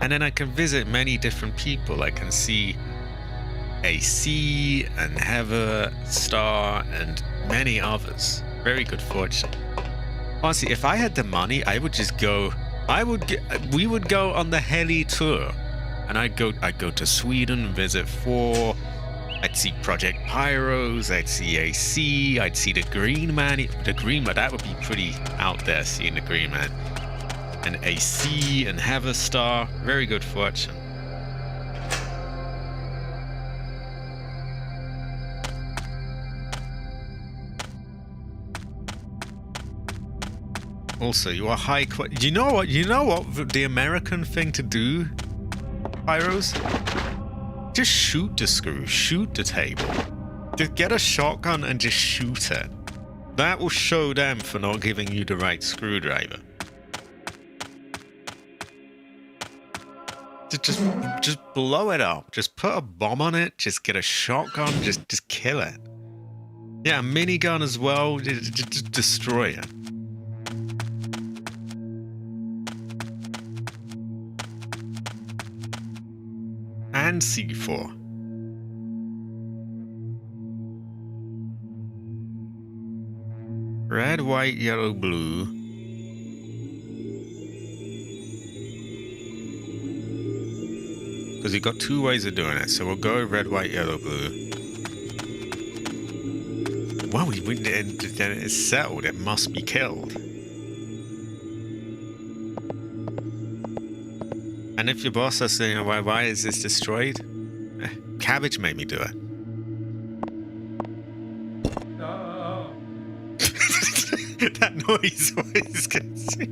And then I can visit many different people. I can see AC and Heather, Star, and many others. Very good fortune. Honestly, if I had the money, I would just go. We would go on the heli tour, and I'd go to Sweden and visit 4. I'd see Project Pyros. I'd see AC. I'd see the Green Man. That would be pretty out there, seeing the Green Man. And AC and Heather Star. Very good fortune. Also, you are high quality. You know what? The American thing to do, Pyros? Just shoot the screw. Shoot the table. Just get a shotgun and just shoot it. That will show them for not giving you the right screwdriver. Just blow it up. Just put a bomb on it. Just get a shotgun. Just kill it. Yeah, minigun as well. Just destroy it. And C4. Red, white, yellow, blue. Because you've got two ways of doing it. So we'll go red, white, yellow, blue. Well, then it's settled. It must be killed. And if your boss is saying, why is this destroyed? Cabbage made me do it. No. That noise always gets me.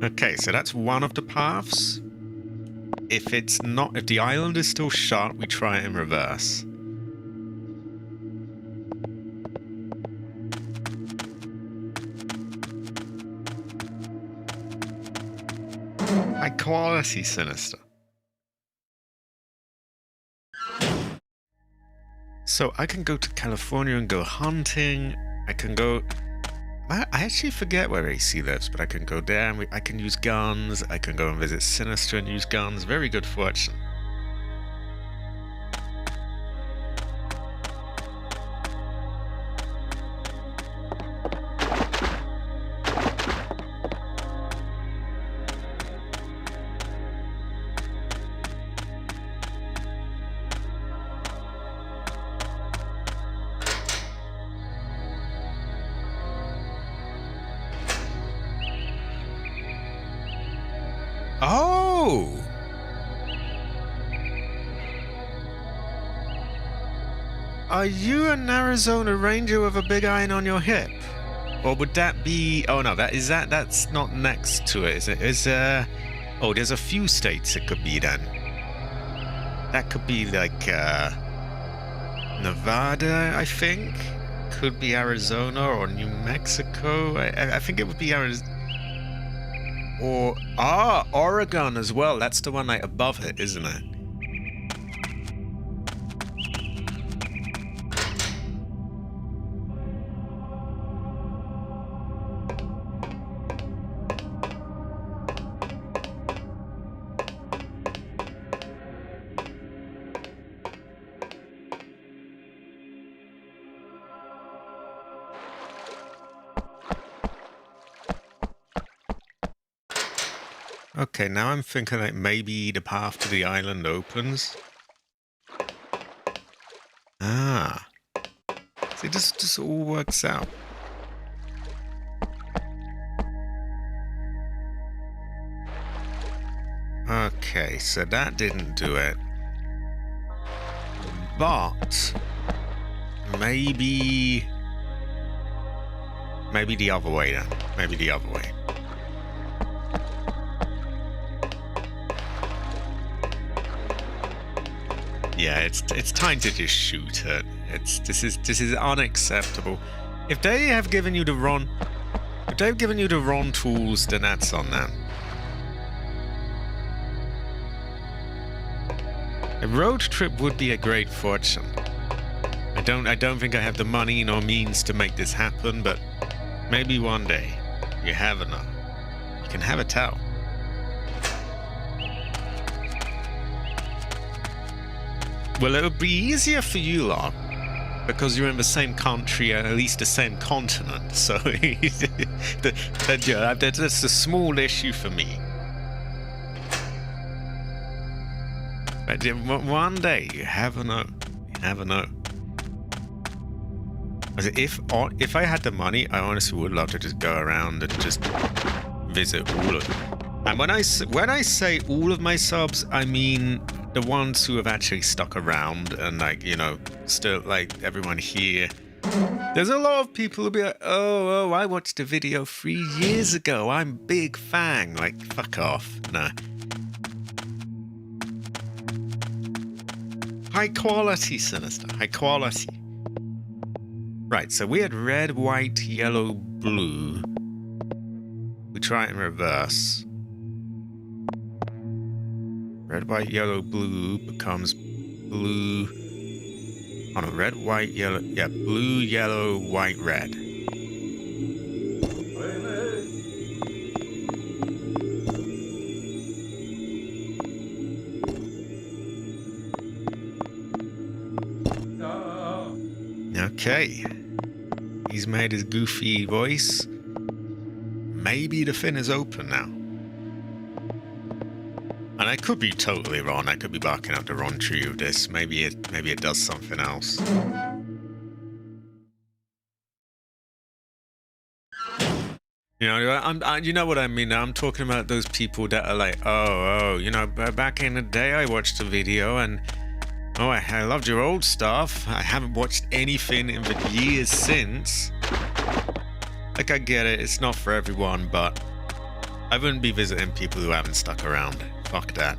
Okay, so that's one of the paths. If the island is still shut, we try it in reverse. High quality Sinister. So I can go to California and go hunting. I can go... I actually forget where AC lives, but I can go there and I can use guns. I can go and visit Sinister and use guns. Very good fortune. Oh! Are you an Arizona Ranger with a big iron on your hip? Or would that be... Oh no, that's not next to it, is it? Oh, there's a few states it could be then. That could be like Nevada, I think. Could be Arizona or New Mexico. I think it would be Arizona. Or Oregon as well. That's the one like above it, isn't it? Okay, now I'm thinking like maybe the path to the island opens. Ah. See, this just all works out. Okay, so that didn't do it. But maybe the other way then. Maybe the other way. Yeah, it's time to just shoot it. This is unacceptable. If they have given you the wrong tools, then that's on them. A road trip would be a great fortune. I don't think I have the money nor means to make this happen, but maybe one day. You never know. You can have a tell. Well, it would be easier for you lot because you're in the same country and at least the same continent. So that's a small issue for me. But one day, you never know. You never know. If I had the money, I honestly would love to just go around and just visit all of them. And when I say all of my subs, I mean the ones who have actually stuck around and, like, you know, still, like, everyone here. There's a lot of people who'll be like, oh, I watched a video 3 years ago. I'm big fan. Like, fuck off. Nah. High quality, Sinister. High quality. Right, so we had red, white, yellow, blue. We try it in reverse. Red, white, yellow, blue becomes blue. Oh no, red, white, yellow. Yeah, blue, yellow, white, red. Okay. He's made his goofy voice. Maybe the fin is open now. And I could be totally wrong. I could be barking up the wrong tree with this. Maybe it does something else. You know, you know what I mean. I'm talking about those people that are like, oh, you know, back in the day, I watched a video and oh, I loved your old stuff. I haven't watched anything in the years since. Like, I get it. It's not for everyone, but I wouldn't be visiting people who haven't stuck around. Fuck that.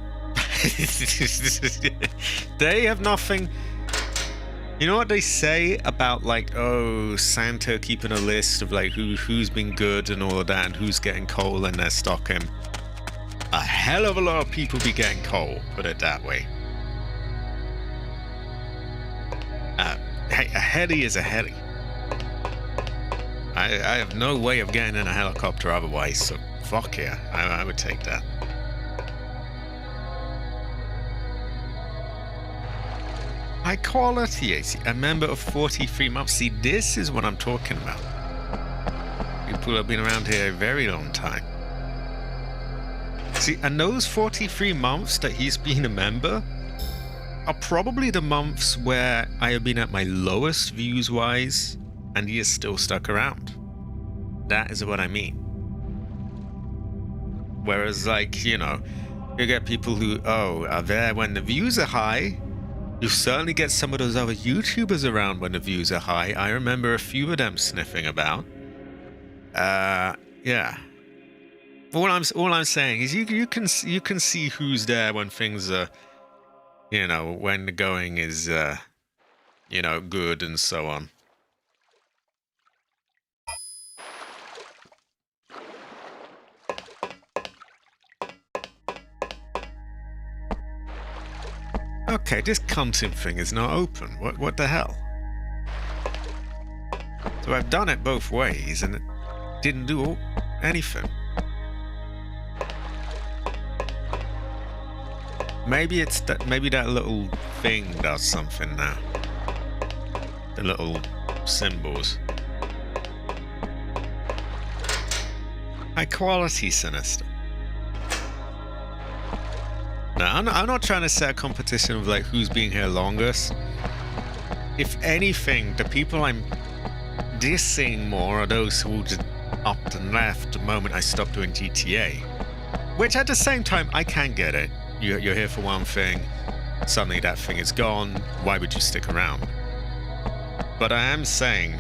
They have nothing. You know what they say about, like, oh, Santa keeping a list of like who's been good and all of that and who's getting coal in their stocking? A hell of a lot of people be getting coal, put it that way. Hey, a heli is a heli. I have no way of getting in a helicopter otherwise, so fuck yeah, I would take that. High quality AC, a member of 43 months. See, this is what I'm talking about. People have been around here a very long time. See, and those 43 months that he's been a member are probably the months where I have been at my lowest views-wise, and he is still stuck around. That is what I mean. Whereas, like, you know, you get people who, oh, are there when the views are high. You certainly get some of those other YouTubers around when the views are high. I remember a few of them sniffing about. Yeah. All I'm saying is you can see who's there when things are, you know, when the going is, you know, good and so on. Okay, this counting thing is not open. What the hell? So I've done it both ways and it didn't do anything. Maybe it's that. Maybe that little thing does something now. The little symbols. High quality sinister. Now, I'm not trying to set a competition of like who's been here longest. If anything, the people I'm dissing more are those who just upped and left the moment I stopped doing GTA. Which at the same time, I can get it. You're here for one thing, suddenly that thing is gone, why would you stick around? But I am saying,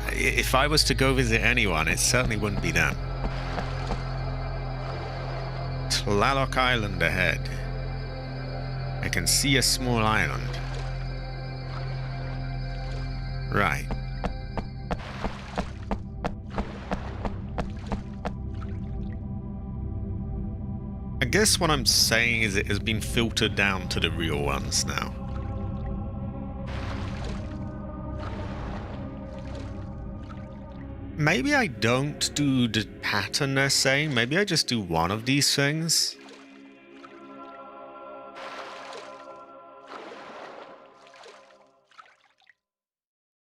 if I was to go visit anyone, it certainly wouldn't be them. Tlaloc Island ahead. I can see a small island. Right. I guess what I'm saying is it has been filtered down to the real ones now. Maybe I don't do the pattern they're saying. Maybe I just do one of these things.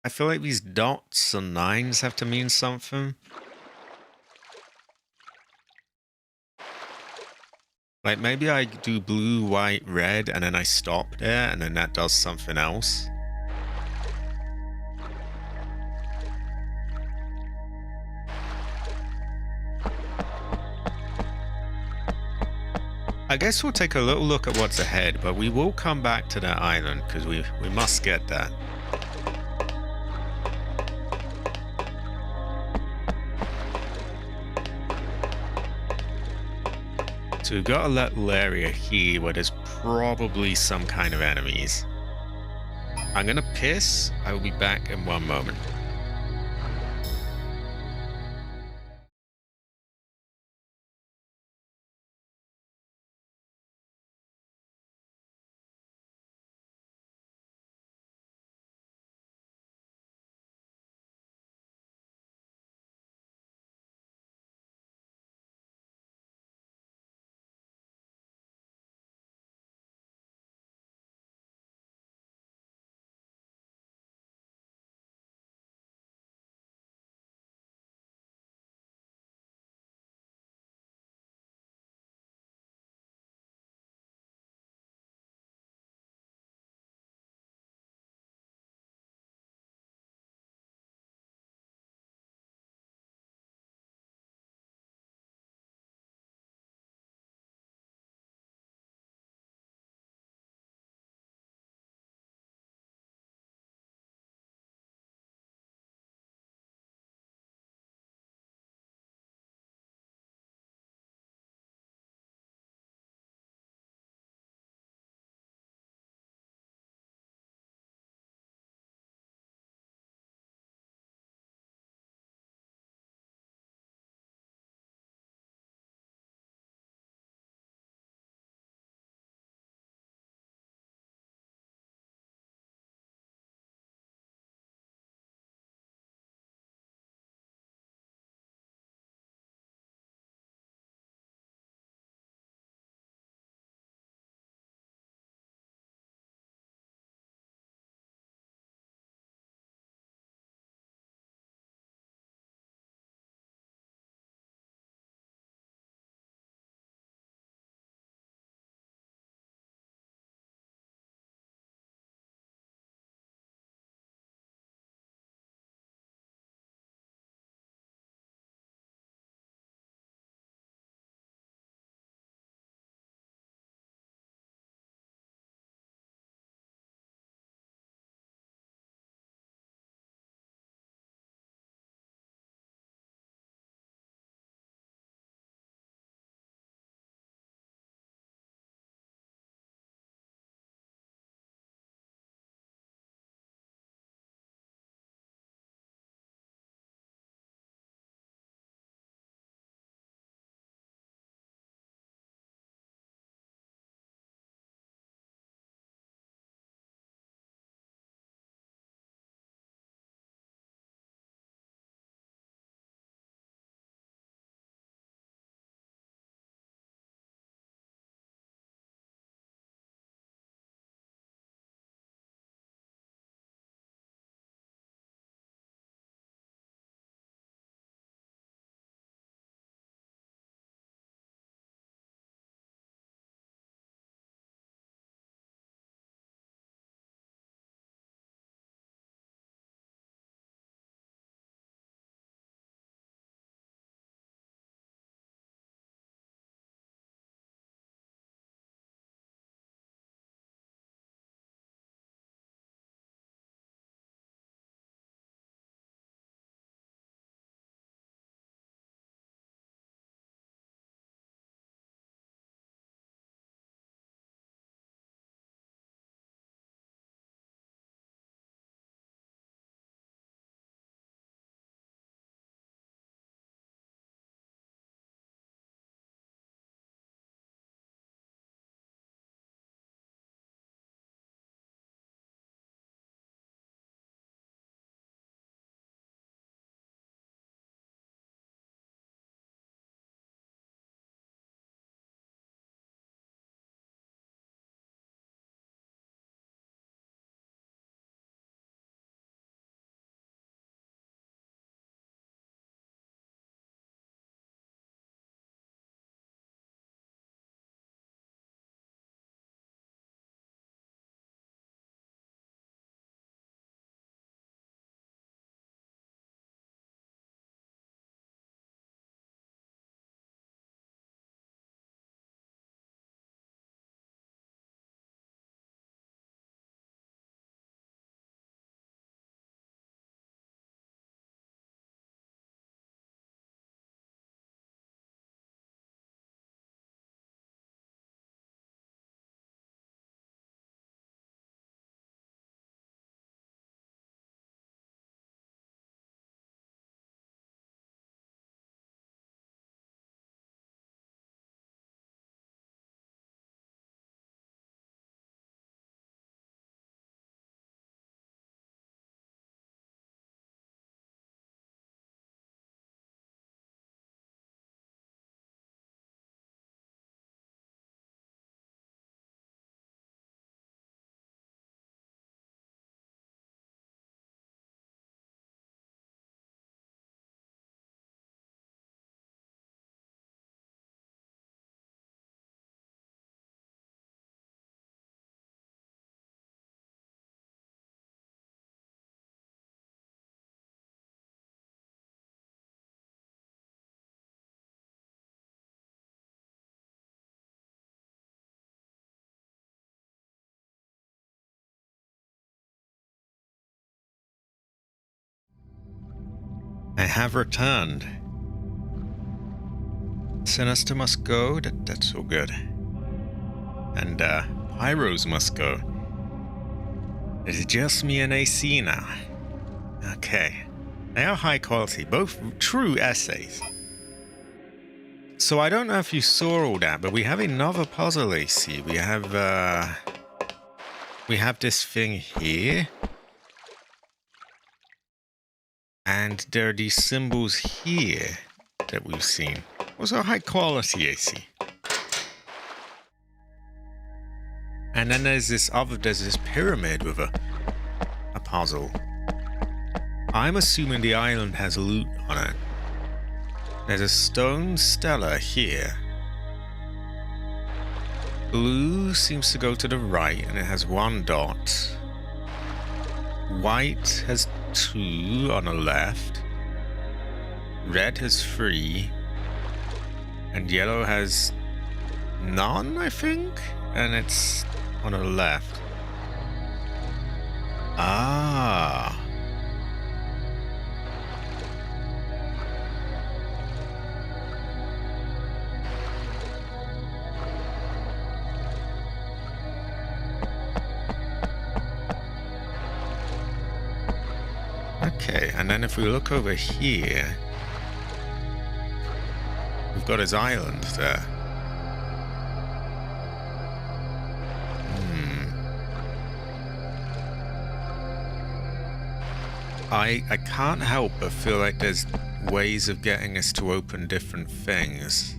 I feel like these dots and lines have to mean something. Like maybe I do blue, white, red, and then I stop there, and then that does something else. I guess we'll take a little look at what's ahead, but we will come back to that island, because we must get that. So we've got a little area here where there's probably some kind of enemies. I'm gonna piss. I will be back in one moment. I have returned. Sinister must go. That's all good. And Pyros must go. It's just me and AC now. Okay. They are high quality, both true essays. So I don't know if you saw all that, but we have another puzzle, AC. We have this thing here. And there are these symbols here that we've seen. Also high quality, AC. And then there's this pyramid with a puzzle. I'm assuming the island has loot on it. There's a stone stela here. Blue seems to go to the right and it has 1 dot. White has 2 on the left. Red has 3. And yellow has none, I think? And it's on the left. Ah. Okay, and then if we look over here, we've got his island there. I can't help but feel like there's ways of getting us to open different things.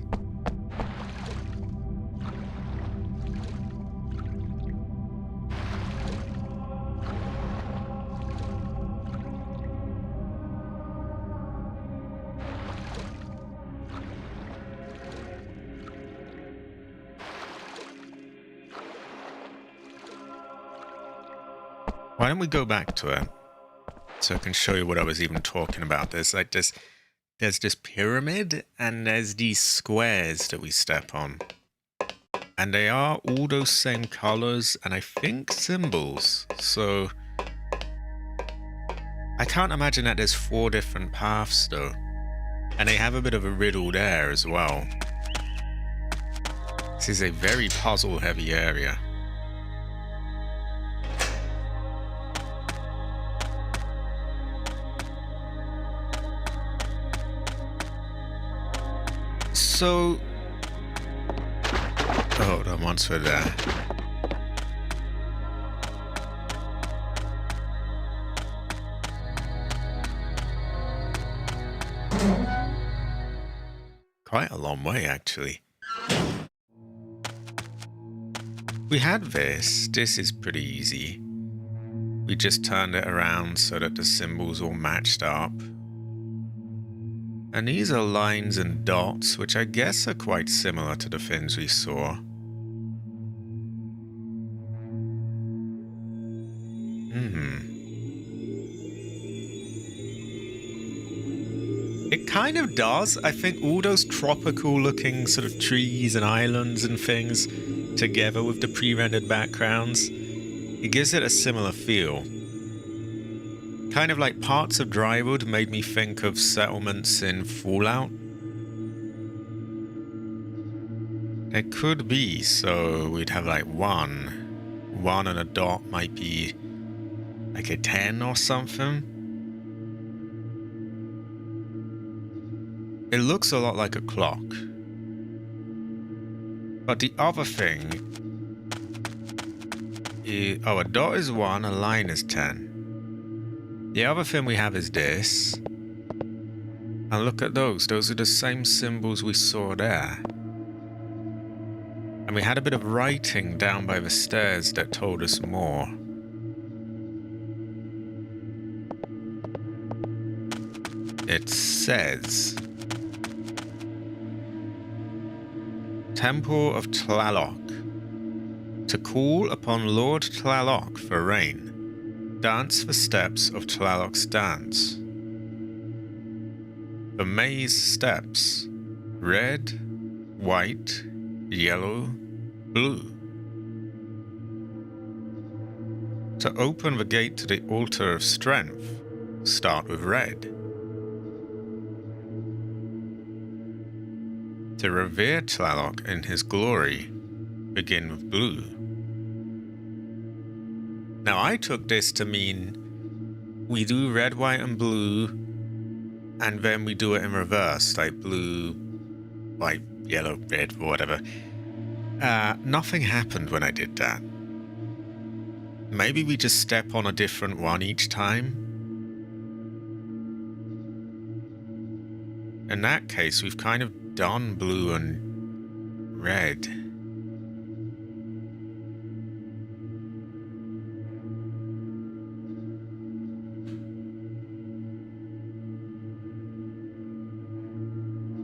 Why don't we go back to it so I can show you what I was even talking about. There's this pyramid and there's these squares that we step on. And they are all those same colors and I think symbols. So I can't imagine that there's 4 different paths though. And they have a bit of a riddle there as well. This is a very puzzle heavy area. So, oh, the ones were there. Quite a long way, actually. We had this. This is pretty easy. We just turned it around so that the symbols all matched up. And these are lines and dots, which I guess are quite similar to the things we saw. It kind of does. I think all those tropical looking sort of trees and islands and things together with the pre-rendered backgrounds, it gives it a similar feel. Kind of like parts of Drywood made me think of settlements in Fallout. There could be, so we'd have like 1 and a dot might be like a 10 or something. It looks a lot like a clock. But the other thing is, oh, a dot is 1, a line is 10. The other thing we have is this. And look at those. Those are the same symbols we saw there. And we had a bit of writing down by the stairs that told us more. It says, Temple of Tlaloc. To call upon Lord Tlaloc for rain. Dance the steps of Tlaloc's dance. The maze steps. Red, white, yellow, blue. To open the gate to the altar of strength, start with red. To revere Tlaloc in his glory, begin with blue. Now I took this to mean we do red, white, and blue, and then we do it in reverse, like blue, white, yellow, red, or whatever. Nothing happened when I did that. Maybe we just step on a different one each time? In that case, we've kind of done blue and red.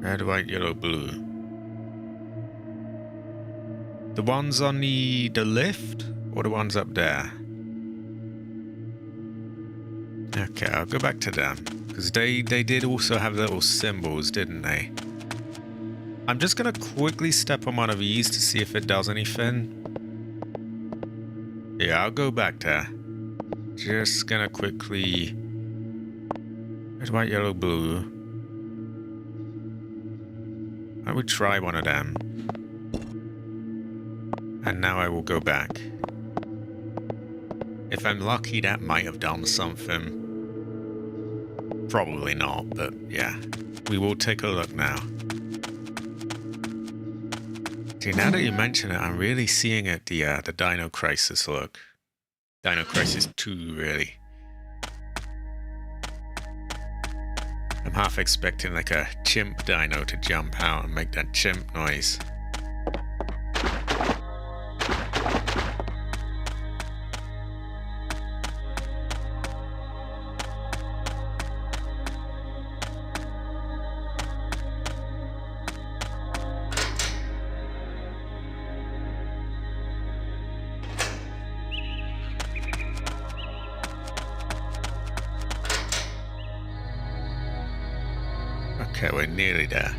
Red, white, yellow, blue. The ones on the lift or the ones up there? Okay, I'll go back to them. Because they did also have little symbols, didn't they? I'm just going to quickly step on one of these to see if it does anything. Yeah, I'll go back there. Just going to quickly... Red, white, yellow, blue. I would try one of them. And now I will go back. If I'm lucky, that might have done something. Probably not, but yeah. We will take a look now. See, now that you mention it, I'm really seeing it, the Dino Crisis look. Dino Crisis 2, really. I'm half expecting like a chimp dino to jump out and make that chimp noise. Okay, we're nearly there.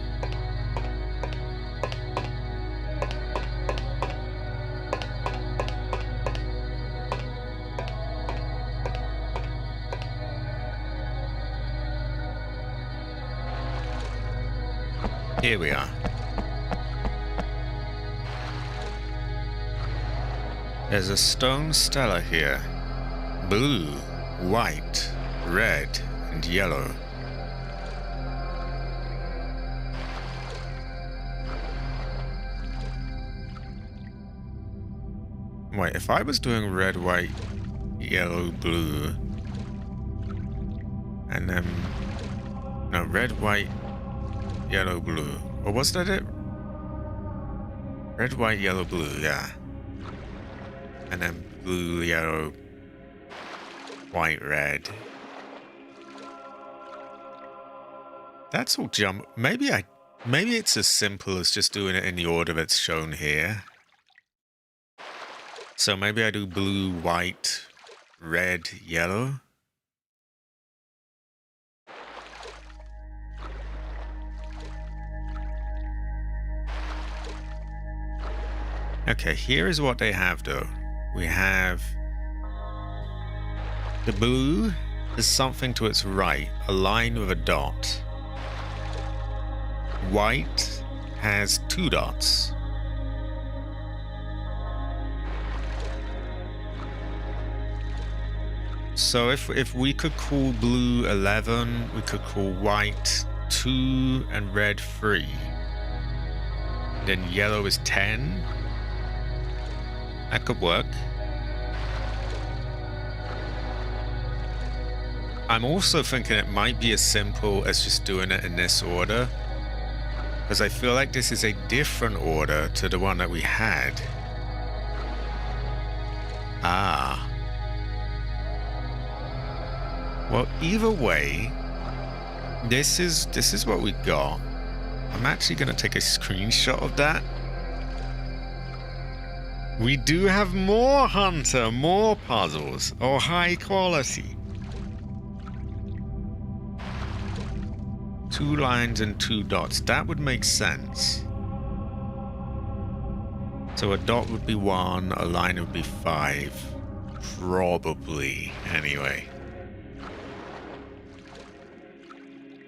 Here we are. There's a stone stela here. Blue, white, red, and yellow. Wait, if I was doing red, white, yellow, blue, and then... No, red, white, yellow, blue. Or was that it? Red, white, yellow, blue, yeah. And then blue, yellow, white, red. That's all jump. Maybe it's as simple as just doing it in the order that's shown here. So maybe I do blue, white, red, yellow. Okay, here is what they have though. We have the blue is something to its right, a line with a dot. White has 2 dots. So if we could call blue 11, we could call white 2 and red 3. Then yellow is 10. That could work. I'm also thinking it might be as simple as just doing it in this order, because I feel like this is a different order to the one that we had. Ah. Well, either way, this is what we got. I'm actually going to take a screenshot of that. We do have more Hunter, more puzzles. Oh, high quality. 2 lines and 2 dots. That would make sense. So a dot would be 1, a line would be 5. Probably, anyway.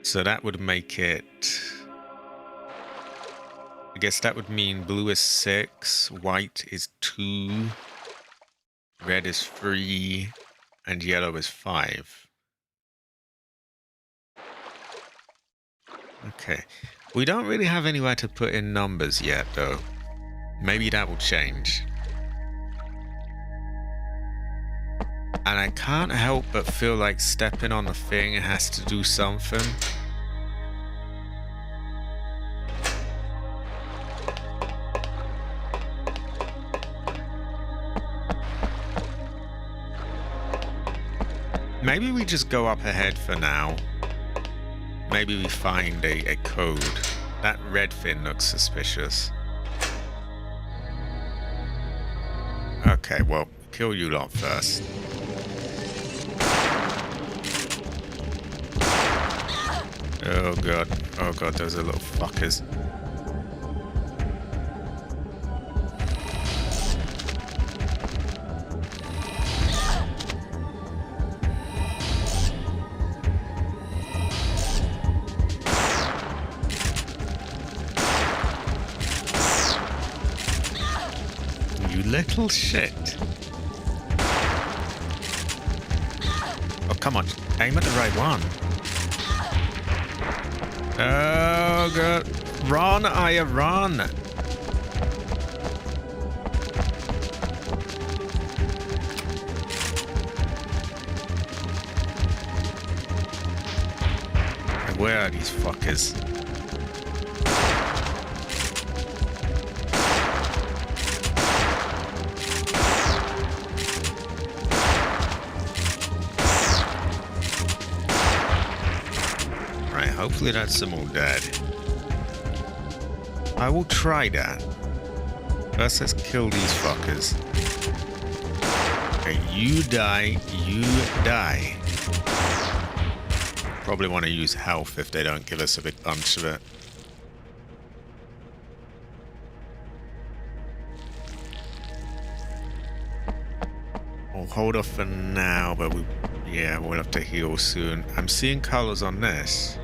So that would make it I guess that would mean blue is 6, white is 2, red is 3, and yellow is 5. Okay. We don't really have anywhere to put in numbers yet, though. Maybe that will change. And I can't help but feel like stepping on the thing has to do something. Maybe we just go up ahead for now. Maybe we find a code. That red fin looks suspicious. Okay, well, kill you lot first. Oh god, those are little fuckers. You little shit. Oh, come on, aim at the right one. Oh god. Run, Aya, run! Where are these fuckers? Right, hopefully that's them all dead. I will try that. First, let's kill these fuckers. Okay, you die, you die. Probably want to use health if they don't give us a big bunch of it. We'll hold off for now, but we'll have to heal soon. I'm seeing colors on this.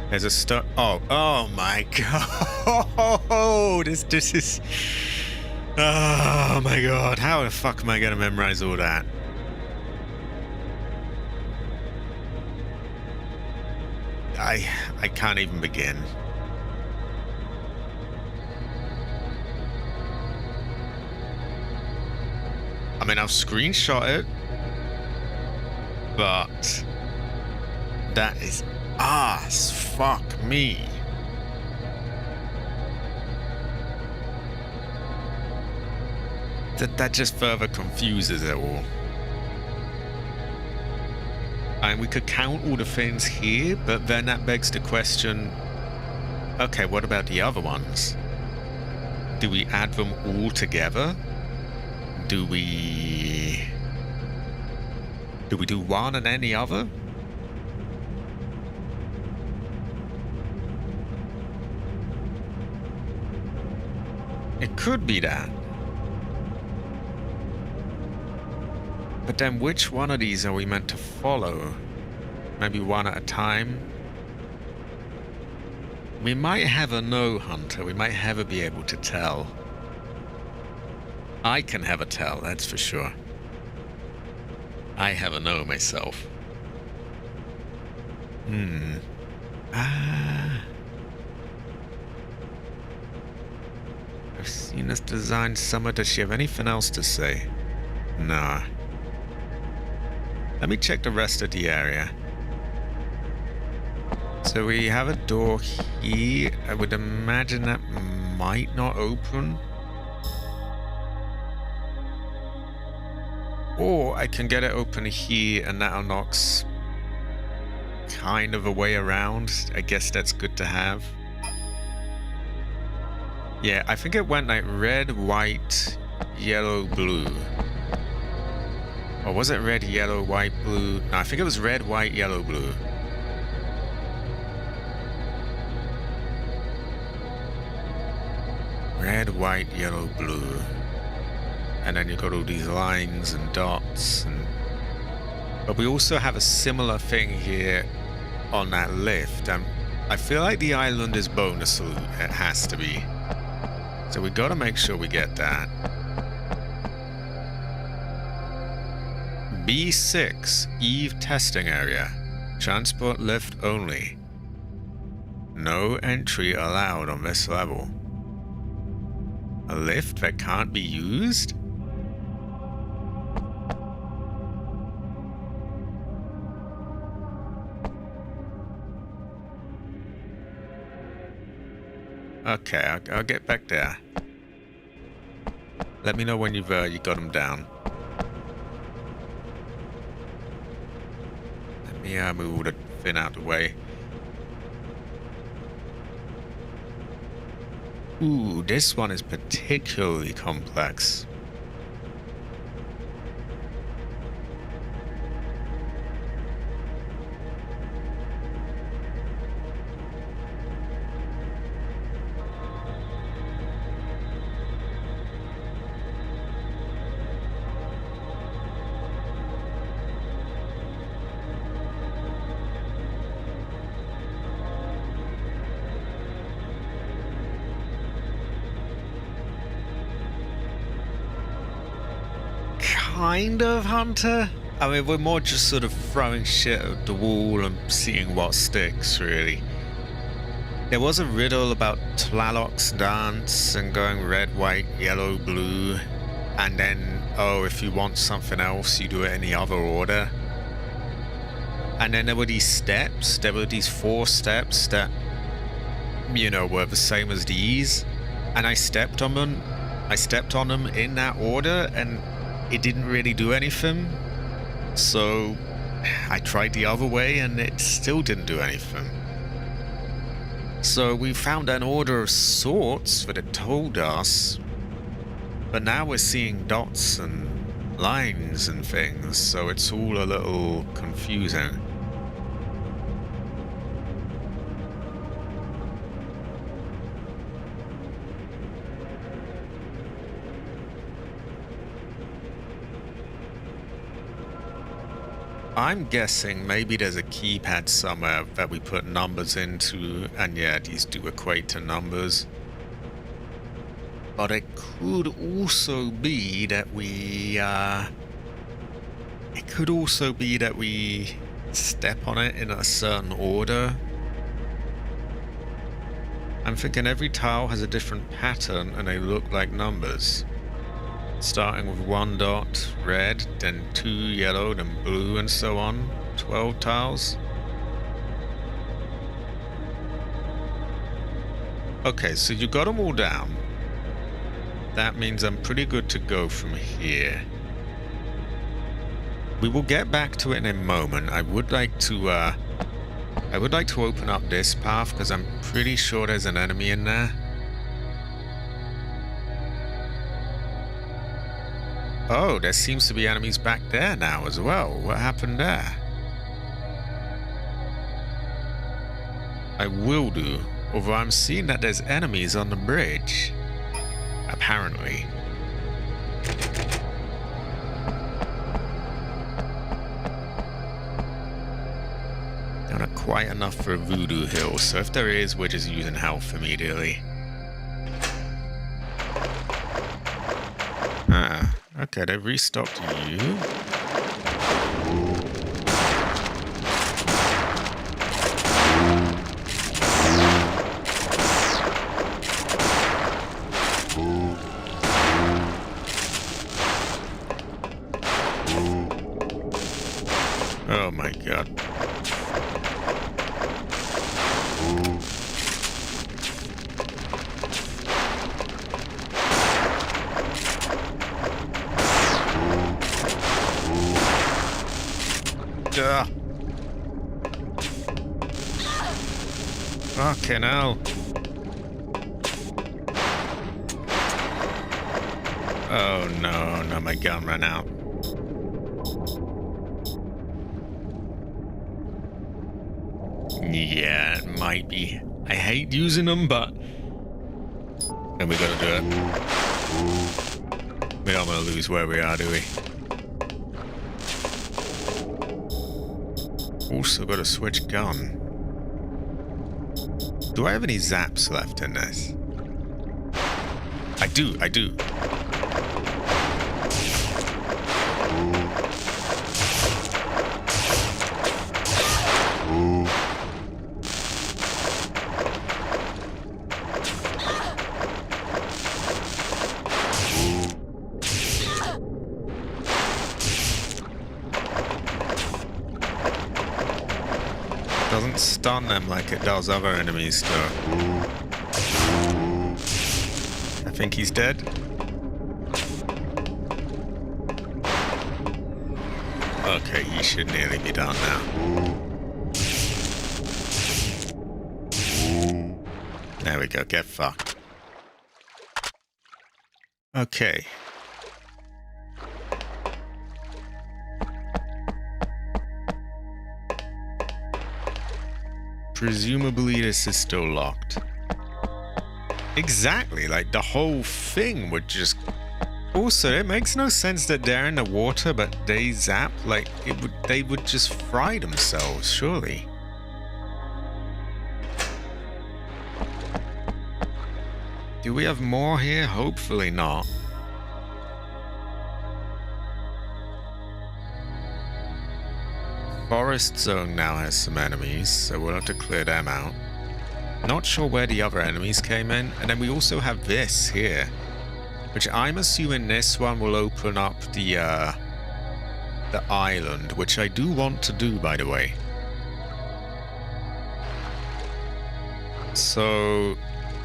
There's a stone. Oh my god! This is. Oh my god! How the fuck am I gonna memorize all that? I can't even begin. I mean, I'll screenshot it, but that is ass. Fuck me. That just further confuses it all. And we could count all the things here, but then that begs the question, okay, what about the other ones? Do we add them all together? Do we do one and then the other? It could be that. But then which one of these are we meant to follow? Maybe one at a time? We might have a no, Hunter. We might never be able to tell. I can have a tell, that's for sure. I have a no myself. I've seen this design somewhere. Does she have anything else to say? Nah. Let me check the rest of the area. So we have a door here. I would imagine that might not open. Or I can get it open here and that unlocks kind of a way around. I guess that's good to have. Yeah, I think it went like red, white, yellow, blue. Or was it red, yellow, white, blue? No, I think it was red, white, yellow, blue. Red, white, yellow, blue. And then you've got all these lines and dots. But we also have a similar thing here on that lift. I feel like the island is bonus loot. It has to be. So we gotta make sure we get that. B6, Eve testing area. Transport lift only. No entry allowed on this level. A lift that can't be used? Okay, I'll get back there. Let me know when you got them down. Let me move all the fin out the way. Ooh, this one is particularly complex. Kind of, Hunter. I mean, we're more just sort of throwing shit at the wall and seeing what sticks, really. There was a riddle about Tlaloc's dance and going red, white, yellow, blue, and then, oh, if you want something else, you do it in the other order. And then there were these steps. There were these 4 steps that, you know, were the same as these, and I stepped on them. I stepped on them in that order, and it didn't really do anything. So I tried the other way and it still didn't do anything. So we found an order of sorts that it told us, but now we're seeing dots and lines and things, so it's all a little confusing. I'm guessing maybe there's a keypad somewhere that we put numbers into, and yeah, these do equate to numbers. But it could also be that we, step on it in a certain order. I'm thinking every tile has a different pattern and they look like numbers. Starting with 1 dot, red, then 2 yellow, then blue, and so on. 12 tiles. Okay, so you got them all down. That means I'm pretty good to go from here. We will get back to it in a moment. I would like to open up this path because I'm pretty sure there's an enemy in there. Oh, there seems to be enemies back there now as well. What happened there? I will do, although I'm seeing that there's enemies on the bridge. Apparently. Not quite enough for a voodoo hill, so if there is, we're just using health immediately. Ah. Okay, they restocked you. Oh my god. Fucking hell. Oh no, no, my gun ran out. Yeah, it might be. I hate using them, but then we gotta do it. We don't want to lose where we are, do we? Also got to switch gun. Do I have any zaps left in this? I do. Doesn't stun them like it does other enemies though. I think he's dead. Okay, he should nearly be done now. There we go, get fucked. Okay. Presumably this is still locked. Exactly, like the whole thing would just... Also, it makes no sense that they're in the water, but they zap, like, they would just fry themselves, surely. Do we have more here? Hopefully not. Forest zone now has some enemies, so we'll have to clear them out. Not sure where the other enemies came in, and then we also have this here, which I'm assuming this one will open up the island, which I do want to do, by the way. So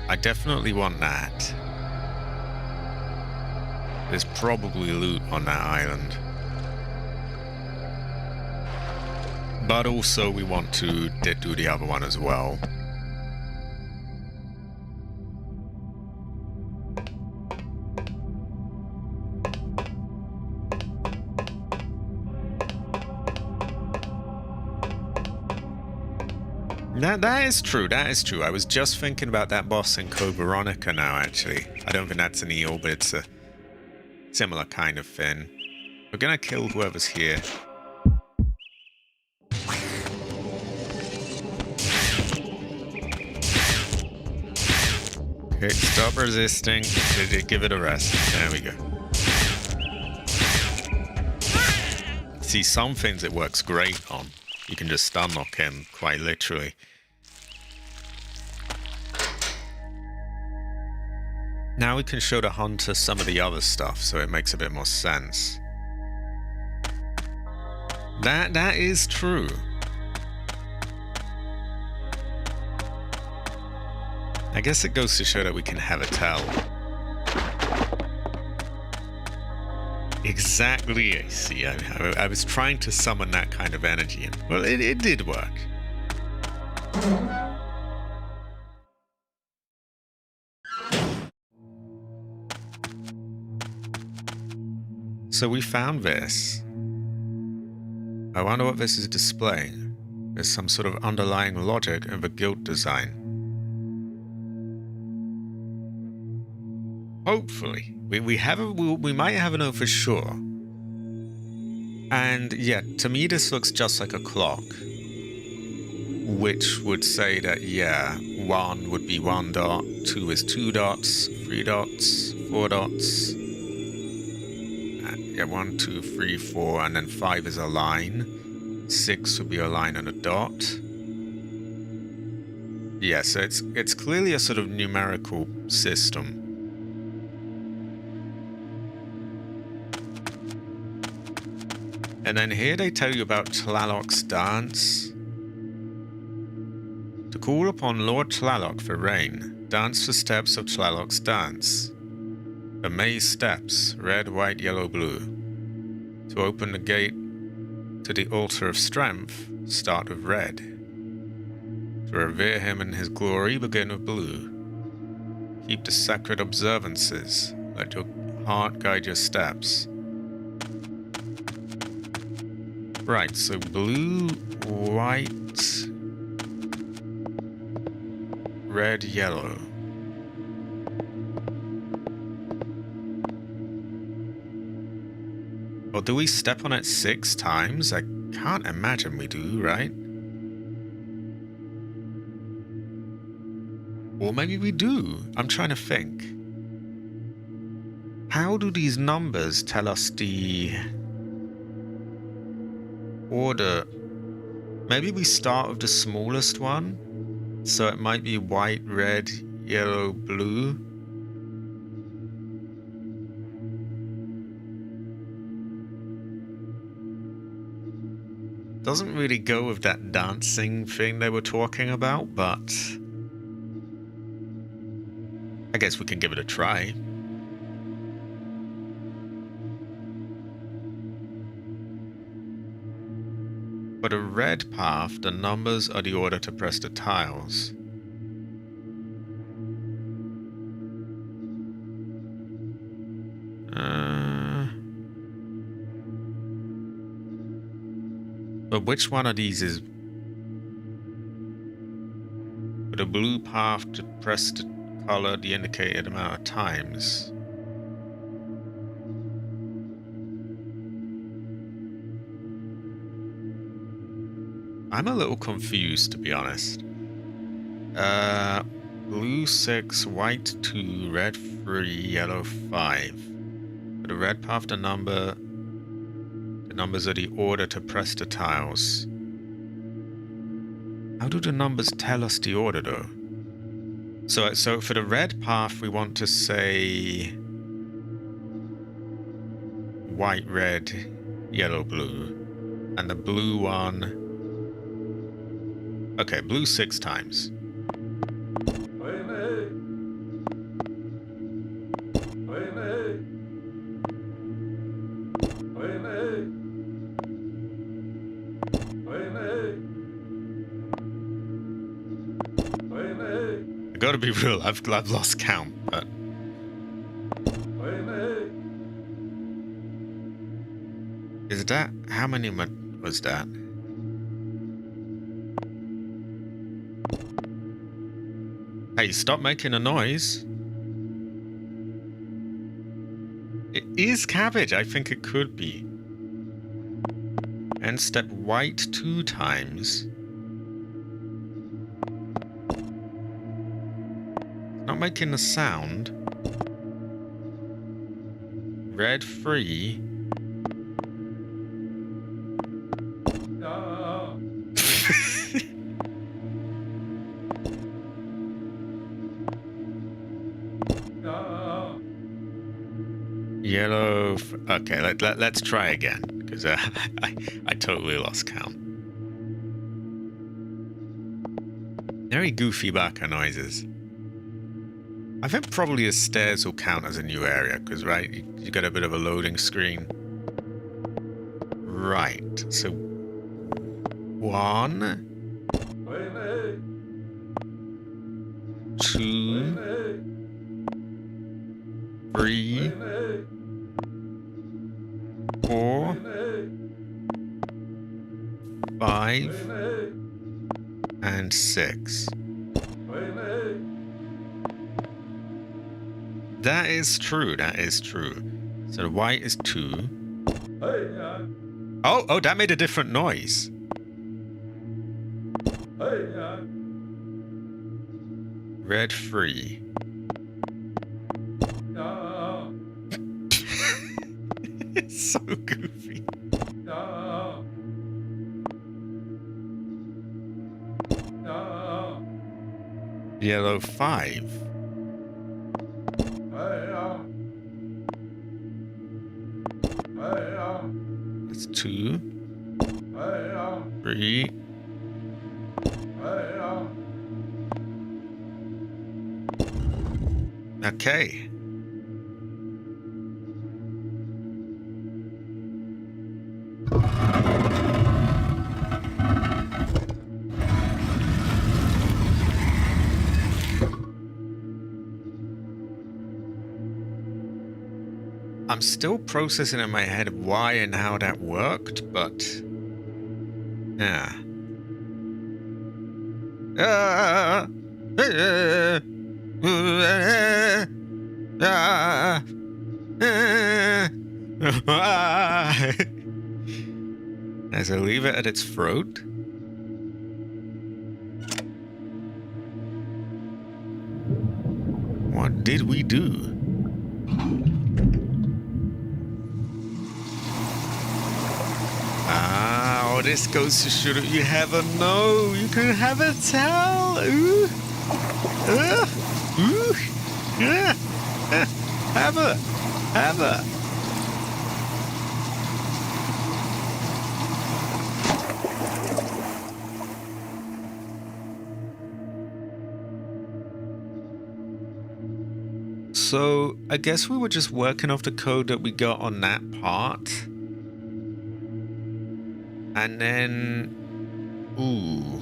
I definitely want that. There's probably loot on that island. But also we want to do the other one as well. That is true, that is true. I was just thinking about that boss in Code Veronica now, actually. I don't think that's an eel, but it's a similar kind of thing. We're gonna kill whoever's here. Okay, stop resisting. Give it a rest. There we go. See, some things it works great on. You can just stun lock him, quite literally. Now we can show the hunter some of the other stuff, so it makes a bit more sense. That is true. I guess it goes to show that we can have a tell. Exactly, I see. I was trying to summon that kind of energy, and well, it did work. So we found this. I wonder what this is displaying. There's some sort of underlying logic of a guild design. Hopefully. We might have know for sure. And yeah, to me this looks just like a clock. Which would say that, yeah, 1 would be 1 dot, 2 is 2 dots, 3 dots, 4 dots. Yeah, 1, 2, 3, 4, and then 5 is a line. 6 would be a line and a dot. Yeah, so it's clearly a sort of numerical system. And then here they tell you about Tlaloc's dance. To call upon Lord Tlaloc for rain, dance the steps of Tlaloc's dance. The maze steps, red, white, yellow, blue. To open the gate to the altar of strength, start with red. To revere him in his glory, begin with blue. Keep the sacred observances, let your heart guide your steps. Right, so blue, white, red, yellow. Or do we step on it 6 times? I can't imagine we do, right? Or maybe we do. I'm trying to think. How do these numbers tell us the order? Maybe we start with the smallest one. So it might be white, red, yellow, blue. Doesn't really go with that dancing thing they were talking about, but I guess we can give it a try. For the red path, the numbers are the order to press the tiles. But which one of these is... For the blue path, to press the color the indicated amount of times. I'm a little confused, to be honest. Blue 6, white 2, red 3, yellow 5. For the red path, the numbers are the order to press the tiles. How do the numbers tell us the order, though? So for the red path, we want to say white, red, yellow, blue. And the blue one... Okay, blue 6 times. I gotta be real, I've lost count, but... Is that... How many was that? Hey, stop making a noise. It is cabbage. I think it could be. And step white 2 times. Not making a sound. Red 3. No. No. Yellow... Okay, let's try again. Because I totally lost count. Very goofy backer noises. I think probably the stairs will count as a new area, because, right, you get a bit of a loading screen. Right, so... 1... 2... 3... 4... 5... and 6. That is true, that is true. So the white is 2. Oh, that made a different noise. Red 3. No. It's so goofy. No. No. Yellow 5. That's 2. 3. Okay. I'm still processing in my head why and how that worked, but... Yeah. As I leave it at its throat. did we do? Ah, oh, this goes to show that you have a no. You can have a tell. Ooh. Ooh. Yeah. Have a. Have a. So, I guess we were just working off the code that we got on that part. And then... Ooh.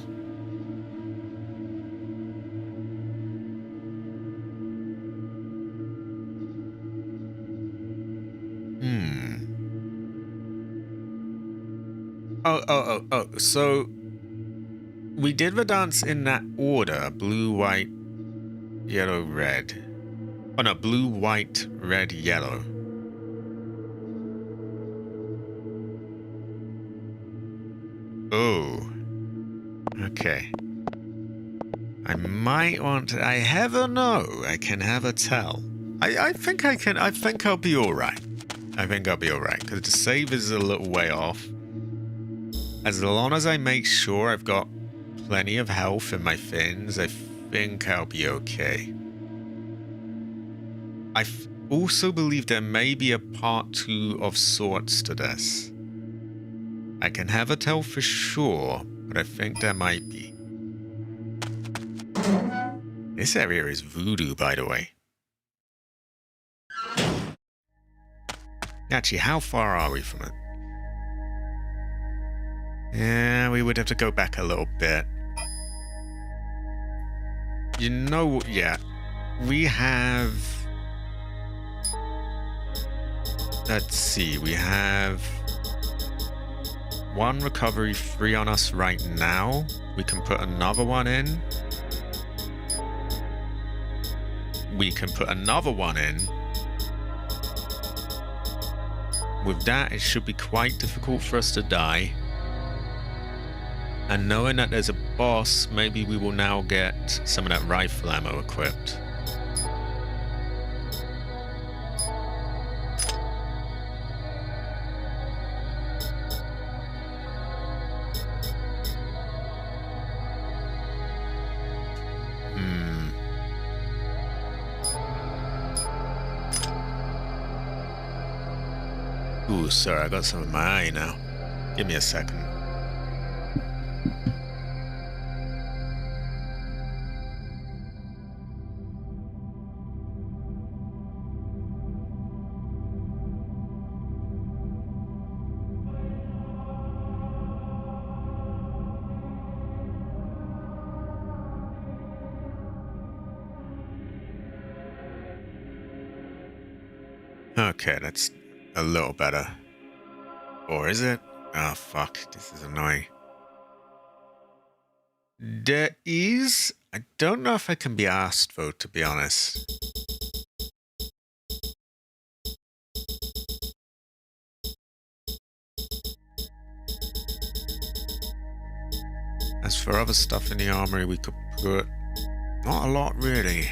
Oh. So, we did the dance in that order. Blue, white, yellow, red. Oh no, blue, white, red, yellow. Oh. Okay. I might want to... I have a no. I can have a tell. I think I can... I think I'll be alright. I think I'll be alright. Because the save is a little way off. As long as I make sure I've got plenty of health in my fins, I think I'll be okay. I also believe there may be a part 2 of sorts to this. I can have a tell for sure, but I think there might be. This area is voodoo, by the way. Actually, how far are we from it? Yeah, we would have to go back a little bit. You know, yeah. We have... Let's see, we have... 1 recovery free on us right now. We can put another one in. We can put another one in. With that, it should be quite difficult for us to die. And knowing that there's a boss, maybe we will now get some of that rifle ammo equipped. Ooh, sorry, I got some in my eye now. Give me a second. Okay, that's a little better. Or is it? Oh, fuck. This is annoying. There is... I don't know if I can be asked, though, to be honest. As for other stuff in the armory, we could put... Not a lot, really.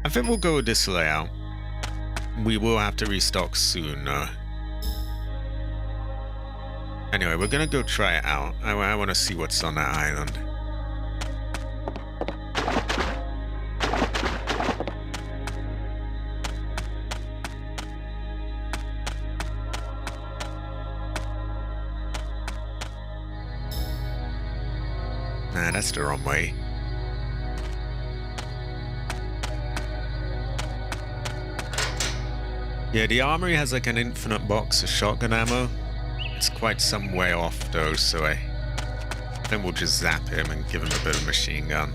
I think we'll go with this layout. We will have to restock soon, though. Anyway, we're gonna go try it out. I want to see what's on that island. Nah, that's the wrong way. Yeah, the armory has like an infinite box of shotgun ammo. It's quite some way off though, so I think we'll just zap him and give him a bit of machine gun.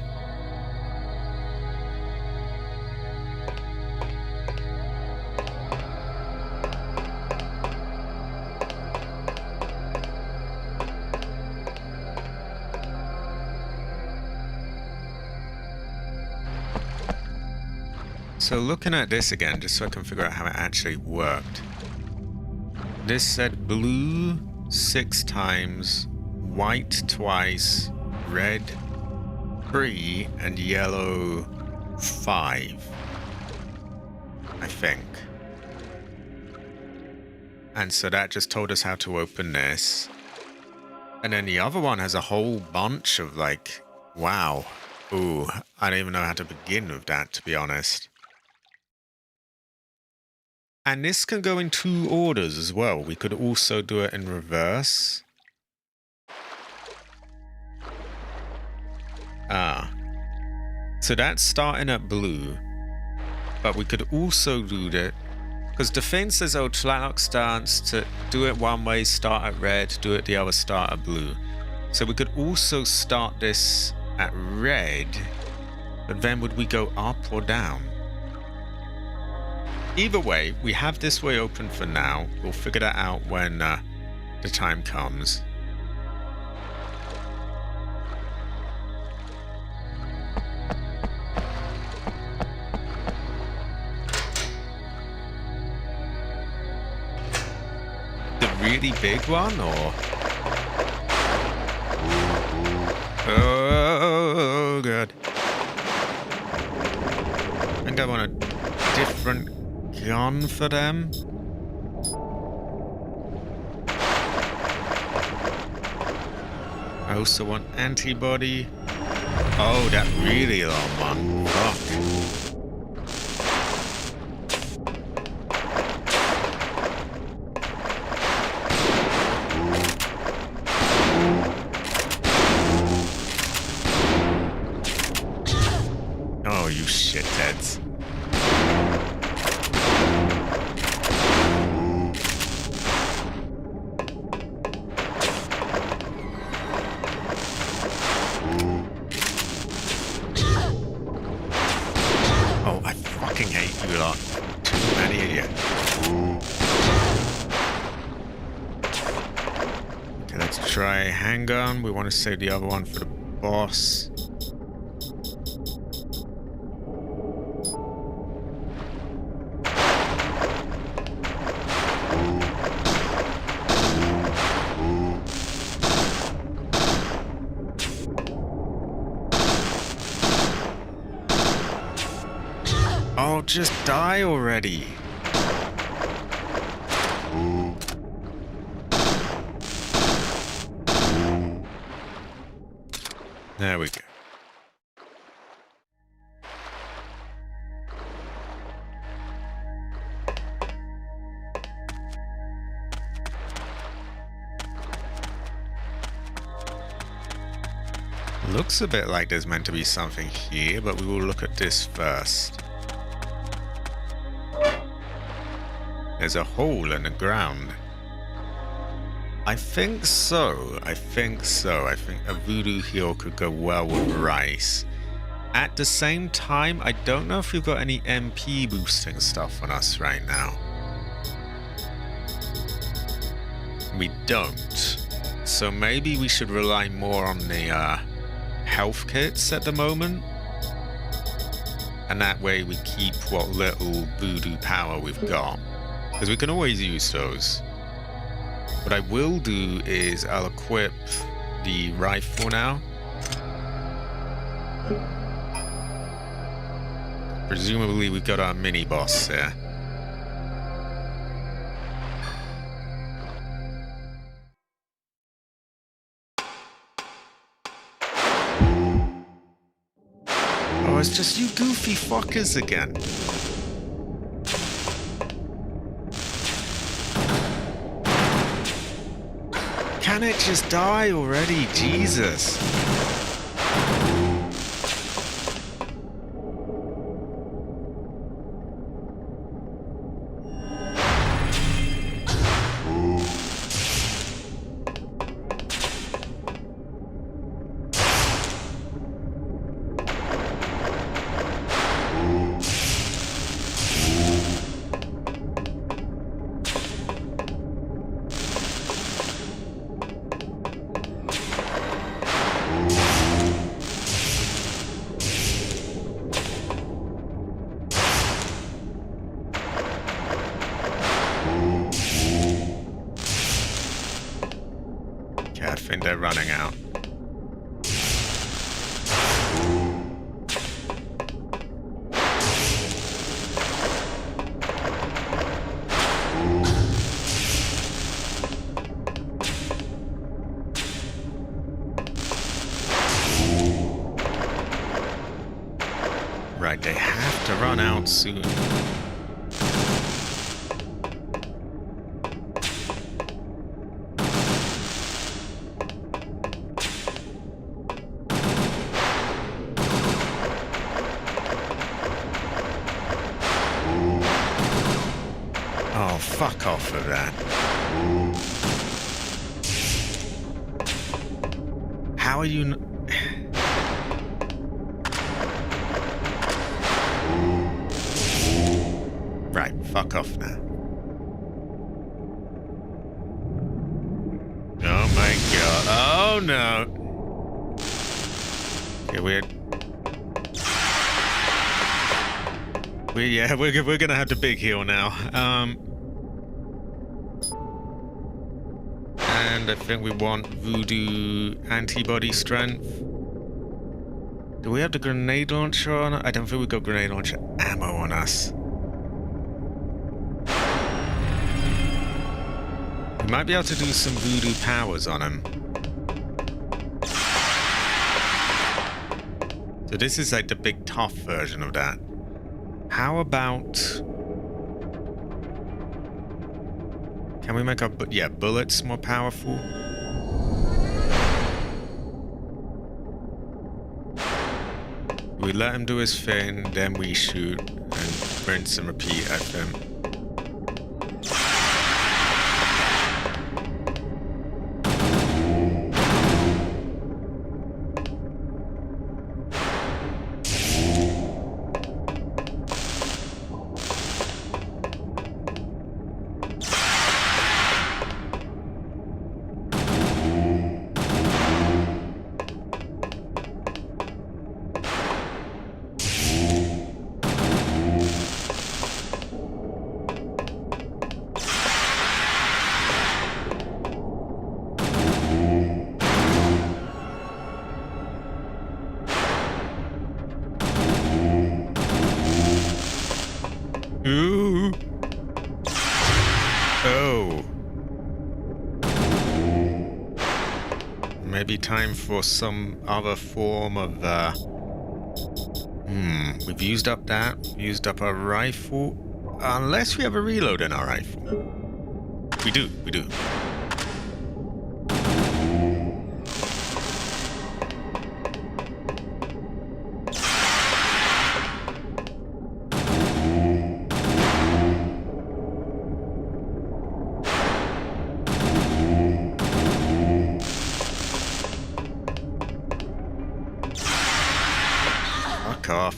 So looking at this again, just so I can figure out how it actually worked. This said blue 6 times, white twice, red 3, and yellow 5, I think. And so that just told us how to open this. And then the other one has a whole bunch of like, wow. Ooh, I don't even know how to begin with that, to be honest. And this can go in 2 orders as well. We could also do it in reverse. So that's starting at blue. But we could also do that. Because the thing says, oh, Tlaloc stance, to do it one way, start at red, do it the other, start at blue. So we could also start this at red. But then would we go up or down? Either way, we have this way open for now. We'll figure that out when the time comes. The really big one, or? Oh, good. I think I want a different gun for them. I also want antibody. Oh, that really long one. Fuck. Oh, you shitheads. Oh, I fucking hate you lot. Too many of you. Okay, let's try handgun. We want to save the other one for the boss. Oh, just die already. There we go. Looks a bit like there's meant to be something here, but we will look at this first. There's a hole in the ground. I think so. I think a voodoo heal could go well with rice. At the same time, I don't know if we've got any MP boosting stuff on us right now. We don't. So maybe we should rely more on the health kits at the moment. And that way we keep what little voodoo power we've got. Because we can always use those. What I will do is I'll equip the rifle now. Presumably we've got our mini-boss there. Oh, it's just you goofy fuckers again. Can it just die already? Jesus. I think they're running out. run out soon. Oh, fuck off with that. How are you... Right, fuck off now. Oh my god. Oh no. Okay, we're gonna have to big heal now. And I think we want voodoo antibody strength. Do we have the grenade launcher on? I don't think we got grenade launcher ammo on us. We might be able to do some voodoo powers on him. So this is like the big tough version of that. How about... Can we make our bullets more powerful? We let him do his thing, then we shoot and rinse and repeat at them. Ooh. Oh. Maybe time for some other form of, we've used up that. Used up our rifle. Unless we have a reload in our rifle. We do. Fuck off.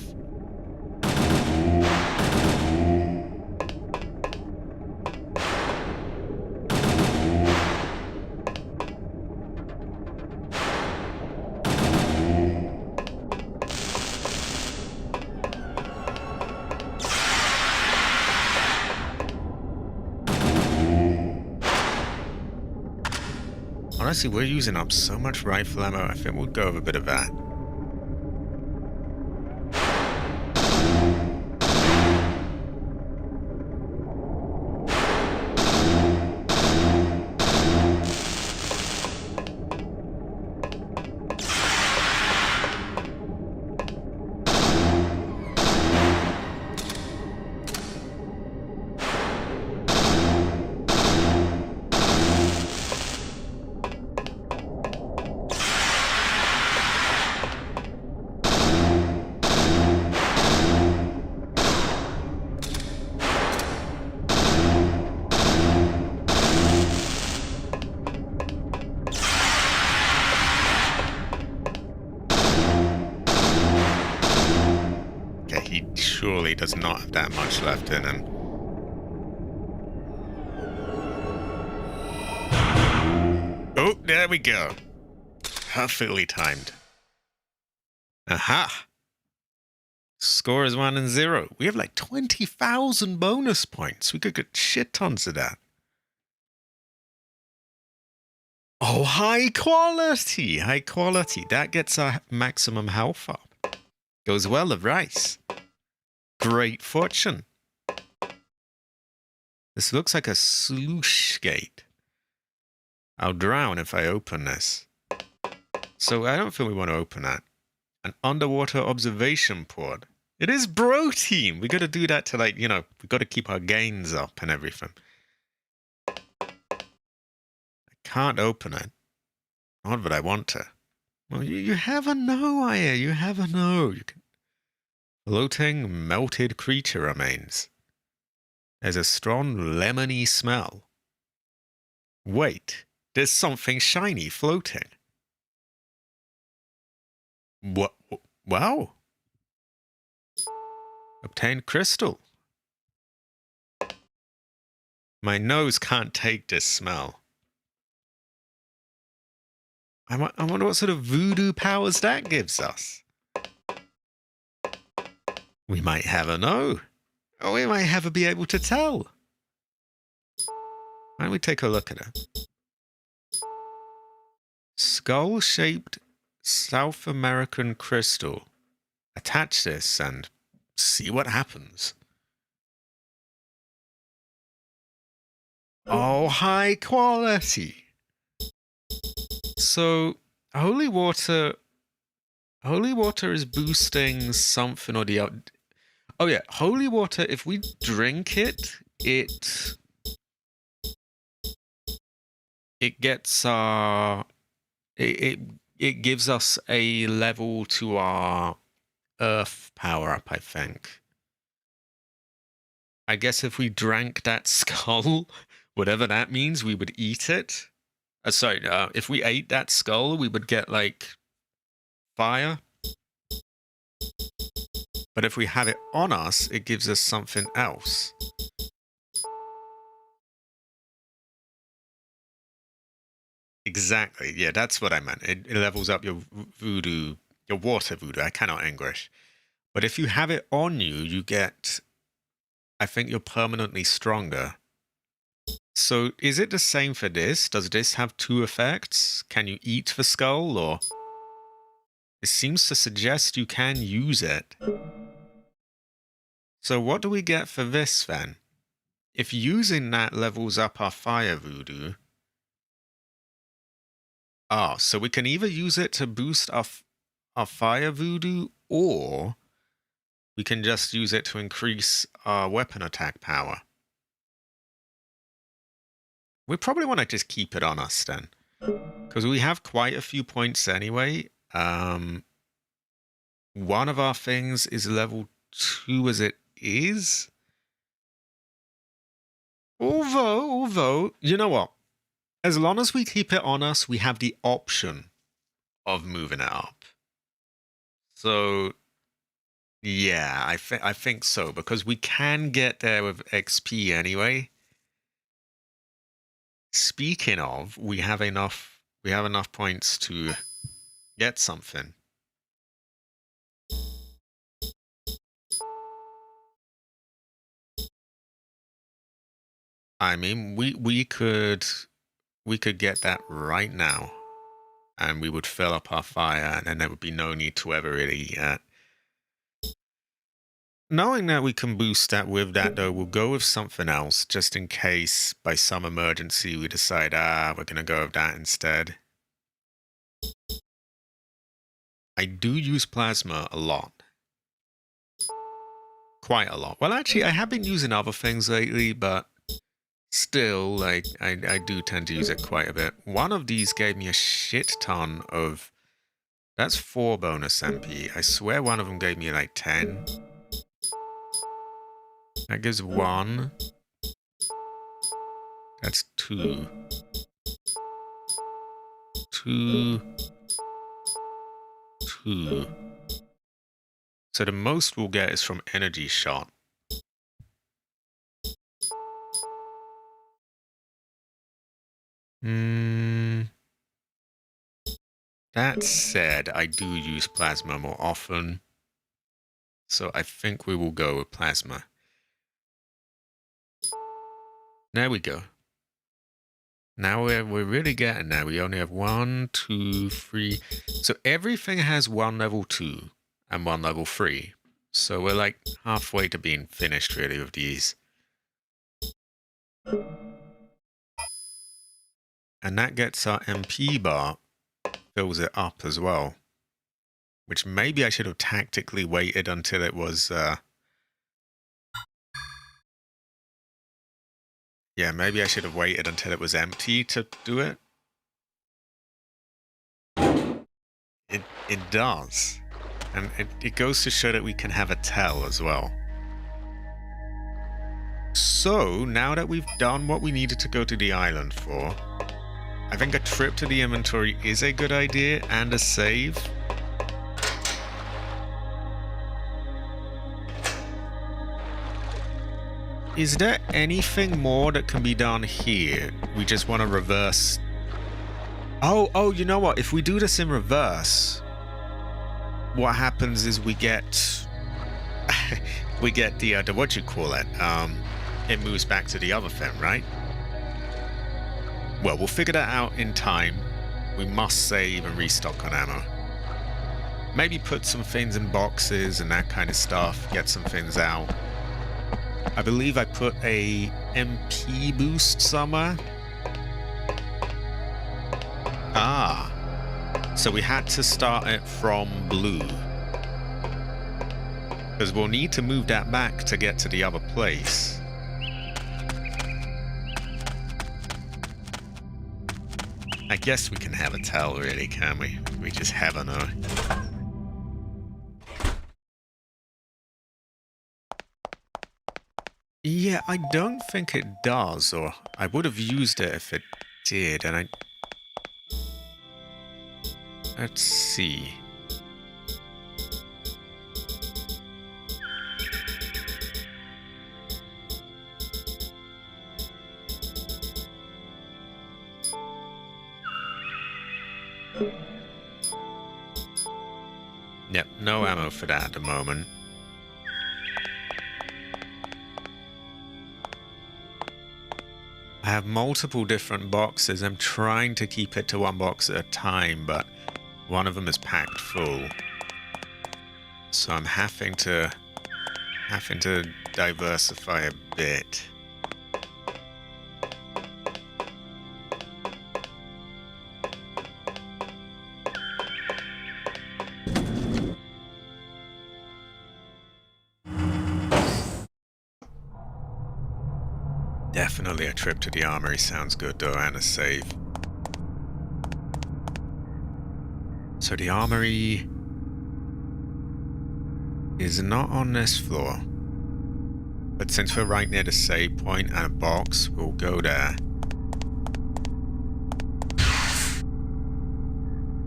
Honestly, we're using up so much rifle ammo, I think we'll go with a bit of that. He surely does not have that much left in him. Oh, there we go. Perfectly timed. Aha! Score is 1-0. We have like 20,000 bonus points. We could get shit tons of that. Oh, high quality! High quality. That gets our maximum health up. Goes well with rice. Great fortune. This looks like a sluice gate. I'll drown if I open this. So I don't think we want to open that. An underwater observation port. It is bro team. We got to do that to, like, we got to keep our gains up and everything. I can't open it. Not that I want to. Well, you have a no, Aya. You have a no. You can... Floating melted creature remains. There's a strong lemony smell. Wait, there's something shiny floating. What? Wow. Obtained crystal. My nose can't take this smell. I wonder what sort of voodoo powers that gives us. We might have a no. Or we might have a be able to tell. Why don't we take a look at it? Skull-shaped South American crystal. Attach this and see what happens. Oh, high quality. So, holy water is boosting something or the other. Oh yeah, holy water, if we drink it, it gets it gives us a level to our earth power up, I think. I guess if we drank that skull, whatever that means, we would eat it. If we ate that skull, we would get, like, fire. But if we have it on us, it gives us something else. Exactly. Yeah, that's what I meant. It levels up your voodoo, your water voodoo. I cannot English. But if you have it on you, you get... I think you're permanently stronger. So is it the same for this? Does this have two effects? Can you eat the skull, or... It seems to suggest you can use it. So what do we get for this, then? If using that levels up our fire voodoo... Oh, so we can either use it to boost our fire voodoo, or we can just use it to increase our weapon attack power. We probably want to just keep it on us, then. Because we have quite a few points anyway. One of our things is level 2 as it is. Although, you know what? As long as we keep it on us, we have the option of moving it up. So, yeah, I think so, because we can get there with XP anyway. Speaking of, we have enough points to get something. I mean, we could get that right now, and we would fill up our fire, and then there would be no need to ever really... Knowing that we can boost that with that, though, we'll go with something else, just in case by some emergency we decide, we're going to go with that instead. I do use plasma a lot. Quite a lot. Well, actually, I have been using other things lately, but still, like, I do tend to use it quite a bit. One of these gave me a shit ton of... That's 4 bonus MP. I swear one of them gave me, like, 10. That gives 1. That's 2. 2. 2. So the most we'll get is from energy shot. That said, I do use plasma more often. So I think we will go with plasma. There we go. Now we're really getting there. We only have 1, 2, 3. So everything has 1 level 2 and 1 level 3. So we're like halfway to being finished really with these. And that gets our MP bar, fills it up as well. Which maybe I should have tactically waited until it was, yeah, maybe I should have waited until it was empty to do it. It does. And it goes to show that we can have a tell as well. So, now that we've done what we needed to go to the island for, I think a trip to the inventory is a good idea and a save. Is there anything more that can be done here? We just want to reverse. Oh, you know what? If we do this in reverse, what happens is we get the what you call it? It moves back to the other thing, right? Well, we'll figure that out in time. We must save and restock on ammo. Maybe put some things in boxes and that kind of stuff. Get some things out. I believe I put a MP boost somewhere. Ah. So we had to start it from blue. Because we'll need to move that back to get to the other place. I guess we can have a tell, really, can we? We just have a know. Yeah, I don't think it does, or I would have used it if it did, and I... Let's see. Yep, no ammo for that at the moment. I have multiple different boxes. I'm trying to keep it to one box at a time, but one of them is packed full. So I'm having to diversify a bit. Definitely a trip to the armory sounds good though, and a save. So the armory is not on this floor. But since we're right near the save point and a box, we'll go there.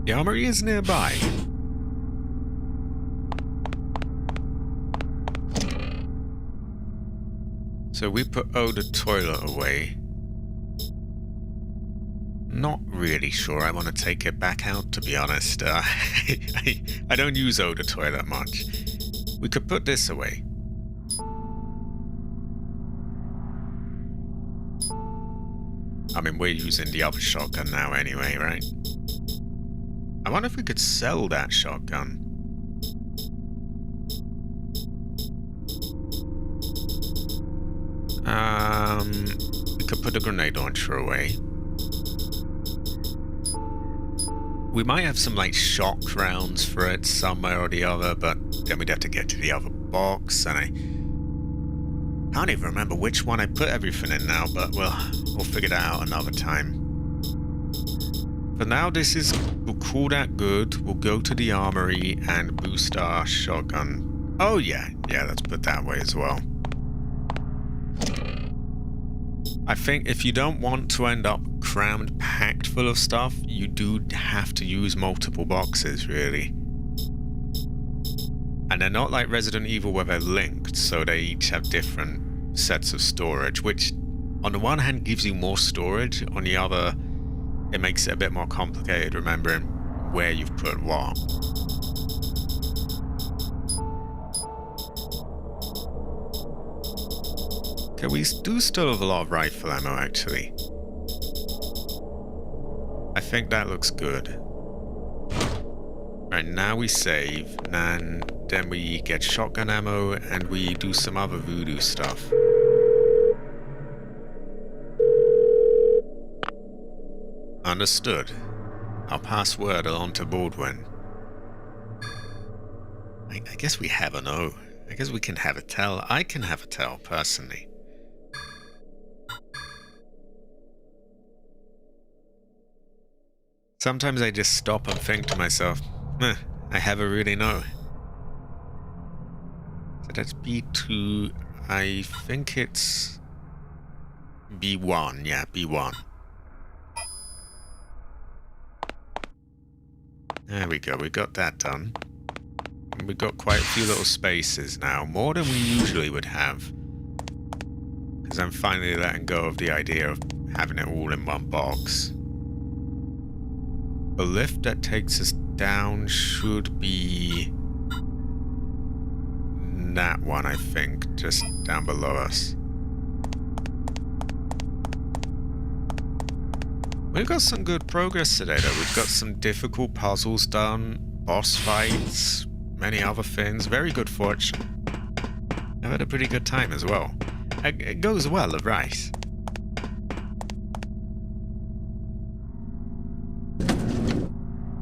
The armory is nearby. So we put the toilet away. Not really sure I want to take it back out, to be honest. I don't use the toilet much. We could put this away. I mean, we're using the other shotgun now anyway, right? I wonder if we could sell that shotgun. We could put the grenade launcher away. We might have some, like, shock rounds for it somewhere or the other, but then we'd have to get to the other box, and I can't even remember which one I put everything in now, but we'll figure that out another time. For now, we'll call that good. We'll go to the armory and boost our shotgun. Oh, yeah, let's put that way as well. I think if you don't want to end up crammed, packed full of stuff, you do have to use multiple boxes, really. And they're not like Resident Evil where they're linked, so they each have different sets of storage, which on the one hand gives you more storage, on the other it makes it a bit more complicated remembering where you've put what. Okay, we do still have a lot of rifle ammo, actually. I think that looks good. Right, now we save, and then we get shotgun ammo, and we do some other voodoo stuff. Understood. I'll pass word along to Baldwin. I guess we have a no. I guess we can have a tell. I can have a tell, personally. Sometimes I just stop and think to myself, I have a really no. So that's B2. I think it's B1. Yeah, B1. There we go. We got that done. We've got quite a few little spaces now. More than we usually would have. Because I'm finally letting go of the idea of having it all in one box. The lift that takes us down should be that one, I think, just down below us. We've got some good progress today, though. We've got some difficult puzzles done, boss fights, many other things. Very good fortune. I've had a pretty good time as well. It goes well, right?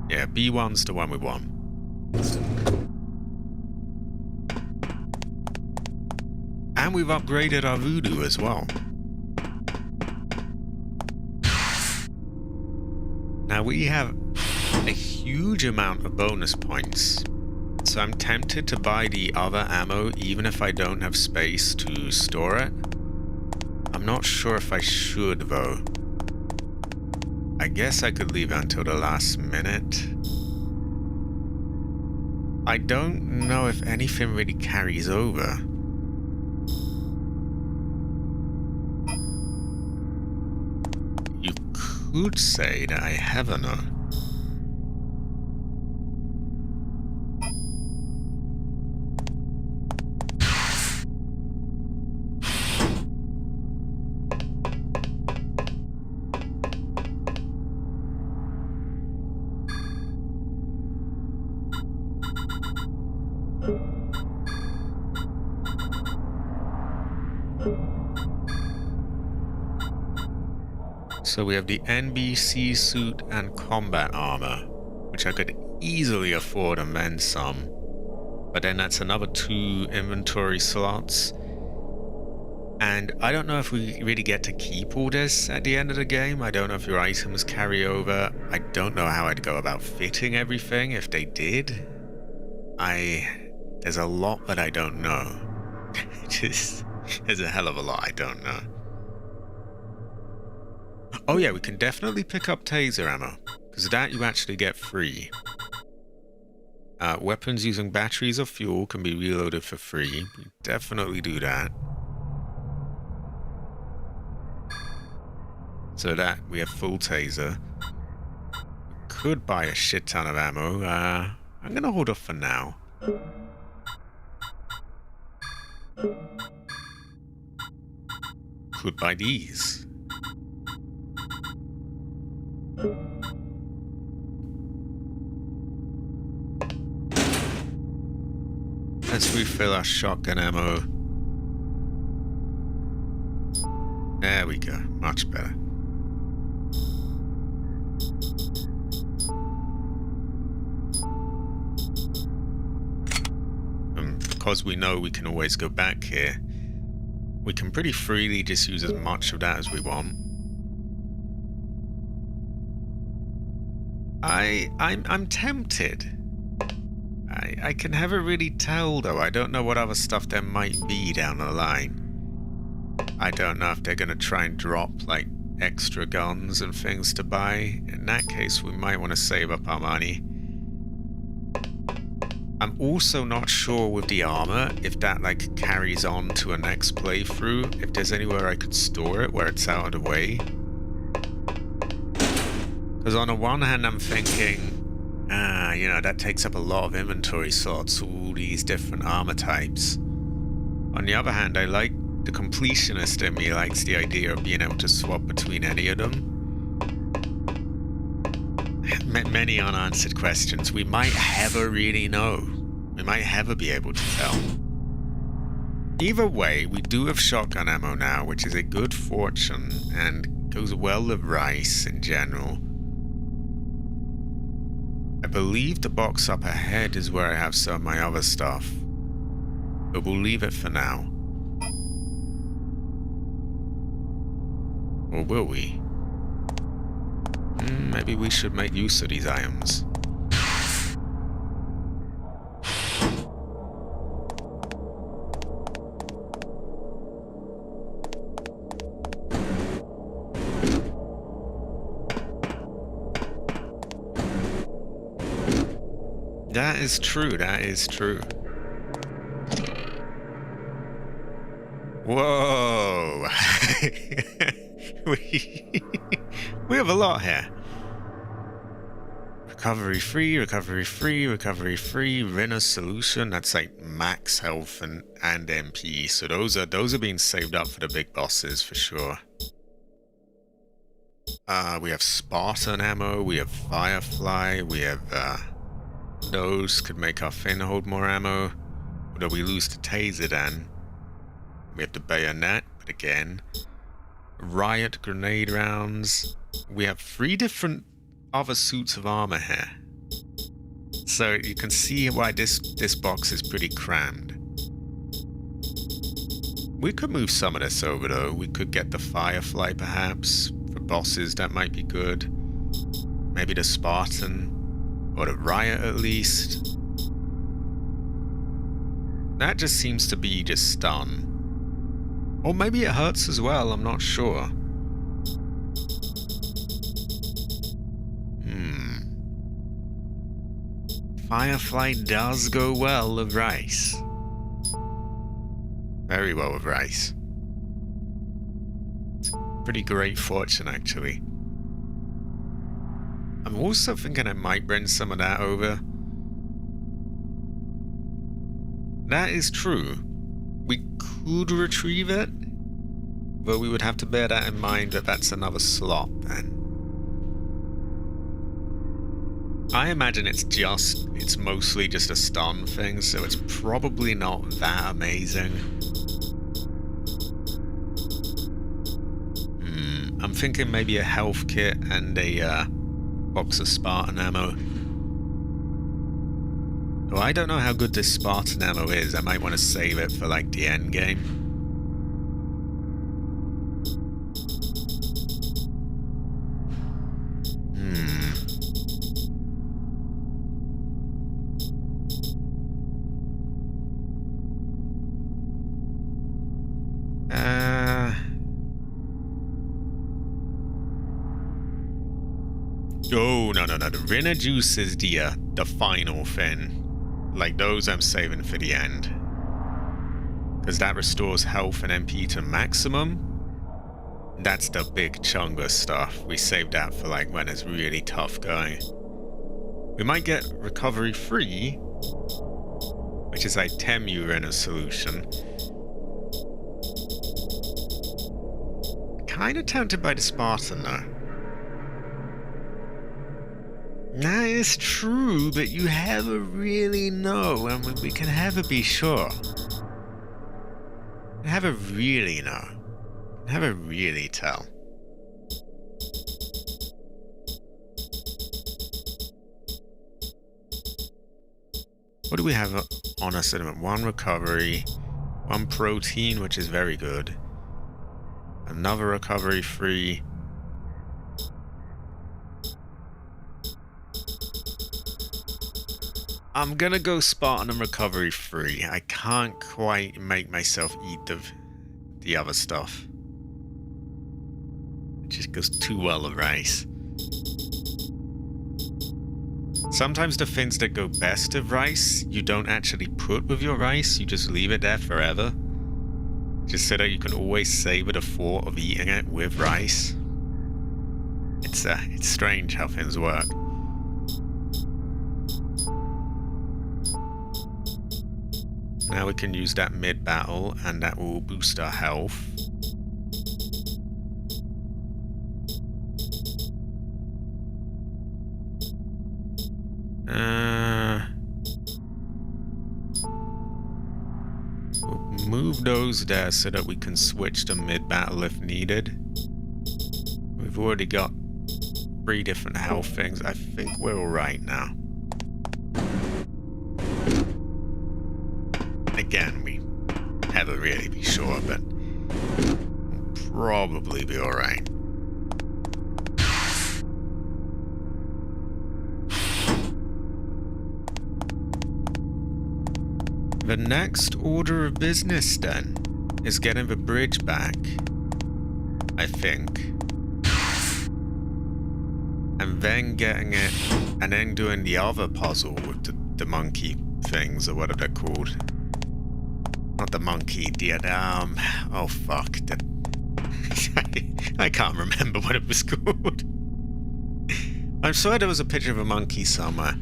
Yeah, B1's the one we want. And we've upgraded our voodoo as well. Now we have a huge amount of bonus points, so I'm tempted to buy the other ammo even if I don't have space to store it. I'm not sure if I should though. I guess I could leave it until the last minute. I don't know if anything really carries over. You could say that I have a no. So we have the NBC suit and combat armor, which I could easily afford and then some. But then that's another 2 inventory slots. And I don't know if we really get to keep all this at the end of the game. I don't know if your items carry over. I don't know how I'd go about fitting everything if they did. There's a lot that I don't know. There's a hell of a lot I don't know. Oh yeah, we can definitely pick up taser ammo, because that you actually get free. Weapons using batteries or fuel can be reloaded for free. We definitely do that. So that, we have full taser. Could buy a shit ton of ammo. I'm gonna hold off for now. Could buy these. Let's refill our shotgun ammo. There we go, much better. And because we know we can always go back here, we can pretty freely just use as much of that as we want. I'm tempted. I can never really tell though. I don't know what other stuff there might be down the line. I don't know if they're gonna try and drop like extra guns and things to buy. In that case, we might want to save up our money. I'm also not sure with the armor if that like carries on to a next playthrough. If there's anywhere I could store it where it's out of the way. Because on the one hand, I'm thinking, you know, that takes up a lot of inventory slots, all these different armor types. On the other hand, I like the completionist in me, likes the idea of being able to swap between any of them. Many unanswered questions. We might never really know. We might never be able to tell. Either way, we do have shotgun ammo now, which is a good fortune and goes well with rice in general. believe the box up ahead is where I have some of my other stuff. But we'll leave it for now. Or will we? Maybe we should make use of these items. That is true, that is true. Whoa! we have a lot here. Recovery free, recovery free, recovery free, Renner solution, that's like max health and MP. So those are being saved up for the big bosses for sure. We have Spartan ammo, we have Firefly, we have those could make our Fin hold more ammo. Although we lose the taser then. We have the bayonet, but again. Riot grenade rounds. We have 3 different other suits of armor here. So you can see why this box is pretty crammed. We could move some of this over though. We could get the Firefly perhaps. For bosses that might be good. Maybe the Spartan. Or the Riot at least. That just seems to be just stun. Or maybe it hurts as well, I'm not sure. Firefly does go well with Rice. Very well with Rice. Pretty great fortune actually. I'm also thinking I might bring some of that over. That is true. We could retrieve it, but we would have to bear that in mind that that's another slot then. I imagine it's mostly just a stun thing, so it's probably not that amazing. I'm thinking maybe a health kit and a box of Spartan ammo. Oh, I don't know how good this Spartan ammo is. I might want to save it for like the end game. Oh, no. The Rinna juice is the final thing. Like, those I'm saving for the end. Because that restores health and MP to maximum. That's the big chunga stuff. We save that for, like, when it's really tough going. We might get recovery free, which is like Temu Rinna solution. Kinda tempted by the Spartan, though. That is true, but you never really know, and we can never be sure. Never really know. Never really tell. What do we have on us at the moment? 1 recovery, 1 protein, which is very good. Another recovery free. I'm gonna go Spartan and recovery free. I can't quite make myself eat the other stuff. It just goes too well with rice. Sometimes the things that go best with rice, you don't actually put with your rice, you just leave it there forever. Just so that you can always savor the thought of eating it with rice. It's strange how things work. Now we can use that mid-battle, and that will boost our health. We'll move those there so that we can switch to mid-battle if needed. We've already got 3 different health things. I think we're alright now. again, we never really be sure, but we'll probably be alright. The next order of business, then, is getting the bridge back, I think. And then getting it, and then doing the other puzzle with the monkey things, or whatever they're called. Not the monkey, oh fuck. I can't remember what it was called. I'm sure there was a picture of a monkey somewhere.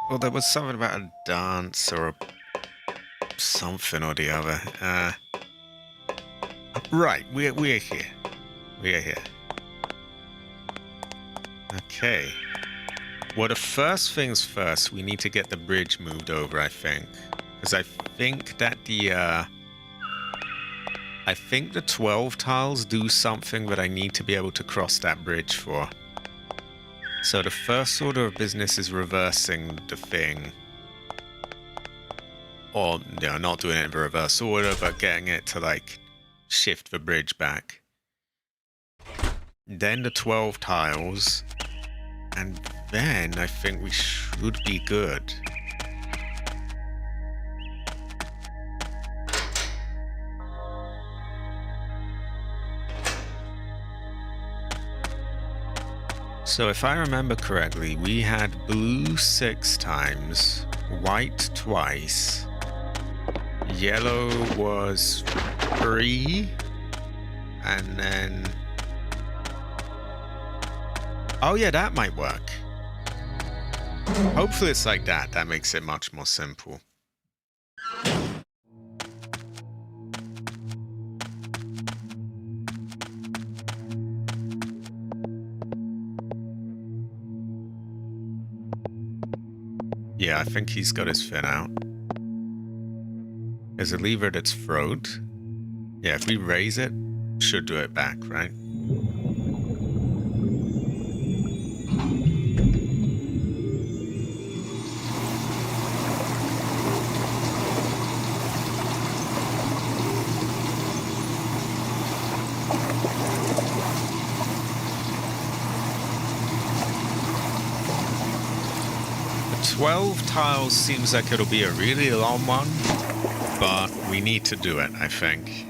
Well, there was something about a dance or something or the other. Right, we're here. We are here. Okay. Well, the first things first, we need to get the bridge moved over, I think. Because I think that I think the 12 tiles do something that I need to be able to cross that bridge for. So the first order of business is reversing the thing. Or, not doing it in the reverse order, but getting it to, like, shift the bridge back. Then the 12 tiles. And then I think we should be good. So if I remember correctly, we had blue 6 times, white twice, yellow was 3, and then... Oh yeah, that might work. Hopefully it's like that. That makes it much more simple. Yeah, I think he's got his fin out. There's a lever at its throat. Yeah, if we raise it, should do it back, right? The 12 tiles seems like it'll be a really long one, but we need to do it, I think.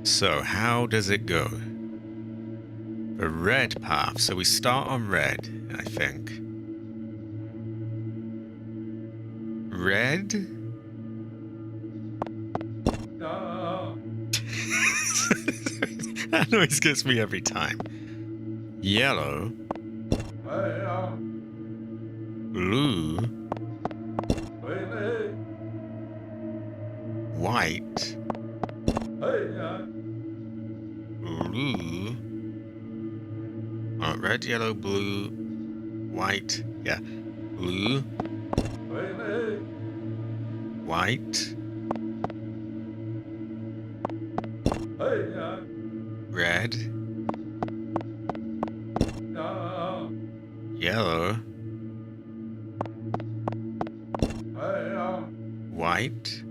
So, how does it go? The red path. So we start on red, I think. Red? No. That noise gets me every time. Yellow. Hey, Blue. hey, White. hey, Blue. Oh, red, yellow, blue, white. Yeah. Blue, hey, white, hey, red, no. yellow, Hey, white,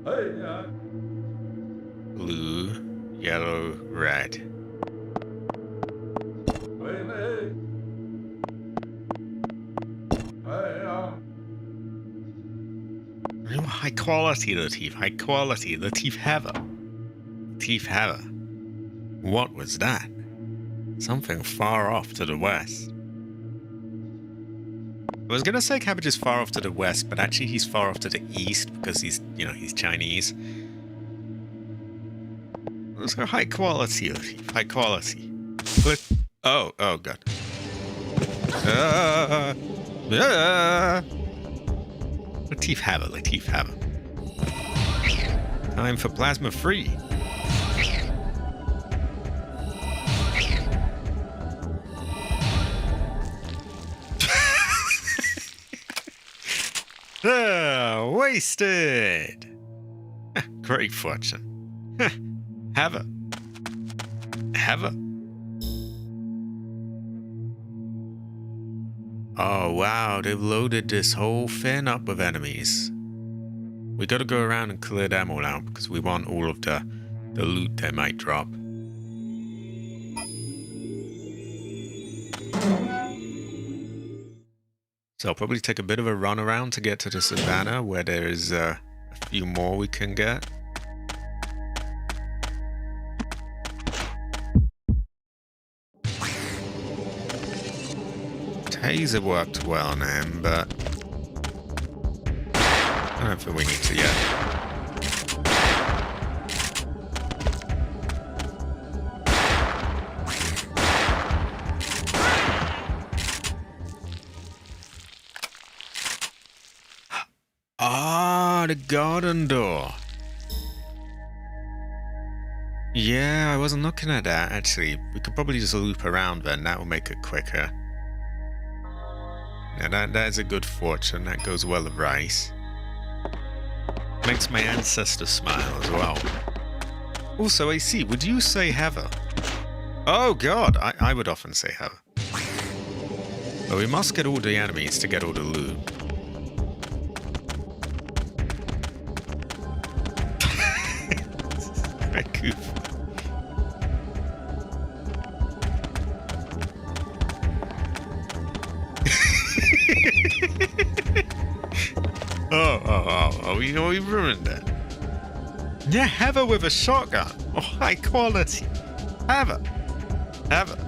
hey, blue, yellow, red. hey, Real high quality, Latif. High quality. Latif Heather. Latif Heather. What was that? Something far off to the west. I was gonna say Cabbage is far off to the west, but actually he's far off to the east because he's, he's Chinese. Let's go high quality, Latif. High quality. Click. Oh, oh, God. Latif have it, Latif have it. Time for plasma free. Wasted. Great fortune. Have a. Have a. Oh wow, they've loaded this whole thing up with enemies. We gotta go around and clear them all out because we want all of the loot they might drop. So I'll probably take a bit of a run around to get to the savannah where there is a few more we can get. Taser worked well on him, but I don't think we need to yet. Ah, the garden door. Yeah, I wasn't looking at that, actually. We could probably just loop around then. That will make it quicker. Yeah, that is a good fortune. That goes well with rice. Makes my ancestors smile as well. Also, AC, would you say Heather? Oh, God, I would often say Heather. But we must get all the enemies to get all the loot. Goof. Oh, we ruined it. Yeah, have her with a shotgun. Oh, high quality. Have her. Have her.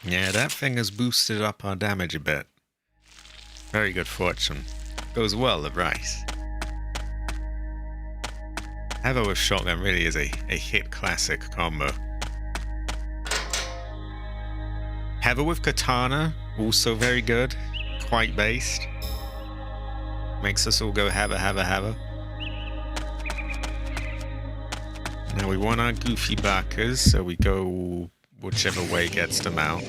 Yeah, that thing has boosted up our damage a bit. Very good fortune. Goes well with rice. Heather with shotgun really is a hit classic combo. Heather with katana, also very good. Quite based. Makes us all go Heather, Heather, Heather. Now we want our goofy backers, so we go whichever way gets them out.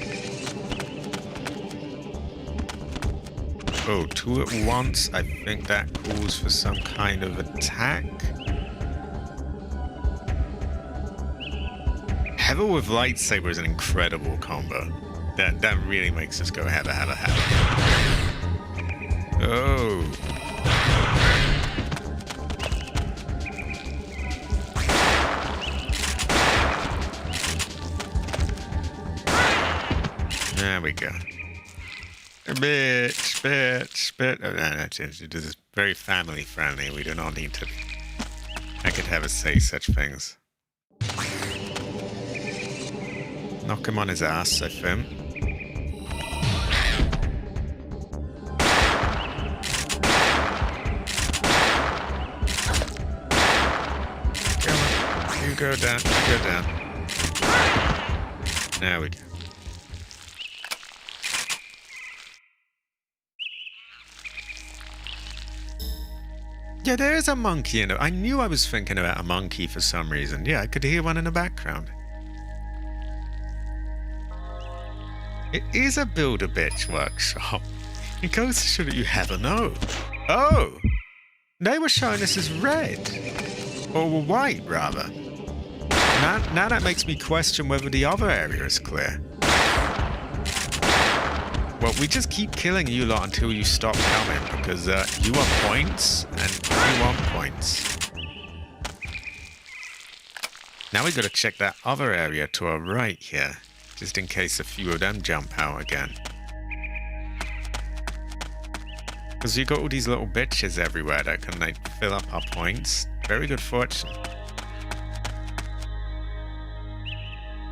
Oh, two at once. I think that calls for some kind of attack. Heather with lightsaber is an incredible combo. That really makes us go Heather, Heather, Heather. Oh. There we go. Bitch. Oh, no, this is very family friendly. We do not need to. I could have us say such things. Knock him on his ass, I think. Come on. You go down. You go down. There we go. Yeah, there is a monkey in it. I knew I was thinking about a monkey for some reason. Yeah, I could hear one in the background. It is a Build-A-Bitch workshop. It goes to show that you never know. Oh! They were showing us as red. Or white, rather. Now that makes me question whether the other area is clear. Well, we just keep killing you lot until you stop coming, because you want points, and we want points. Now we gotta check that other area to our right here, just in case a few of them jump out again. Because you got all these little bitches everywhere that can like fill up our points. Very good fortune.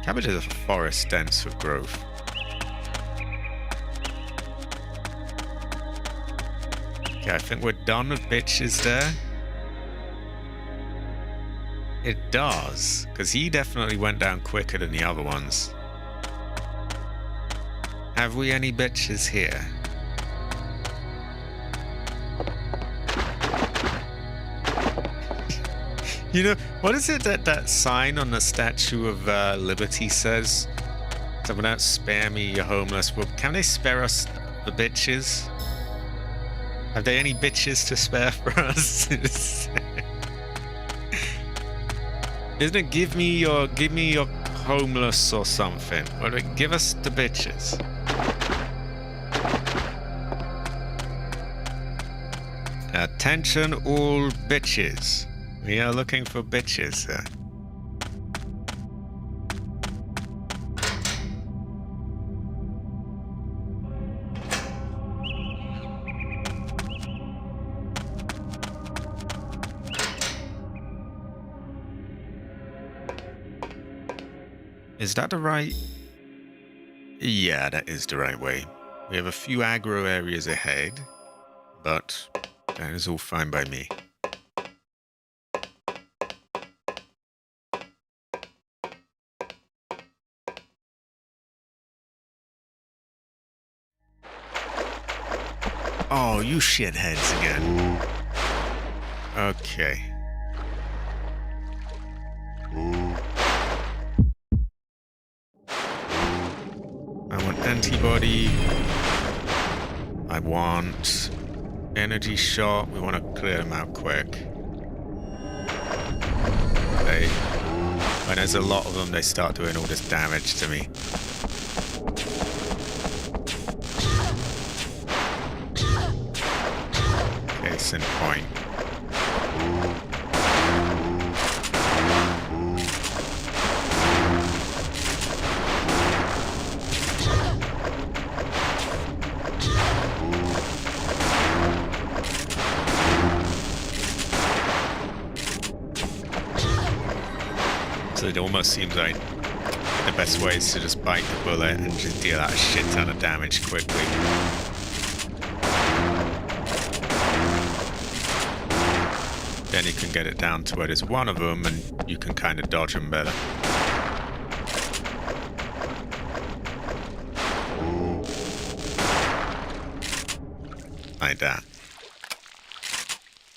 Cabbage is a forest dense with growth. Okay, I think we're done with bitches there. It does, because he definitely went down quicker than the other ones. Have we any bitches here? You know, what is it that that sign on the Statue of Liberty says? Something about spare me, you're homeless. Well, can they spare us the bitches? Have they any bitches to spare for us? Isn't it give me your homeless or something? Well, give us the bitches. Attention all bitches. We are looking for bitches. Is that the right? Yeah, that is the right way. We have a few aggro areas ahead, but that is all fine by me. Oh, you shitheads again. Okay. I want antibody. I want energy shot. We want to clear them out quick. Okay. When there's a lot of them, they start doing all this damage to me. Case in point. So it almost seems like the best way is to just bite the bullet and just deal out a shit ton of damage quickly. Then you can get it down to where there's one of them and you can kind of dodge them better. Like that.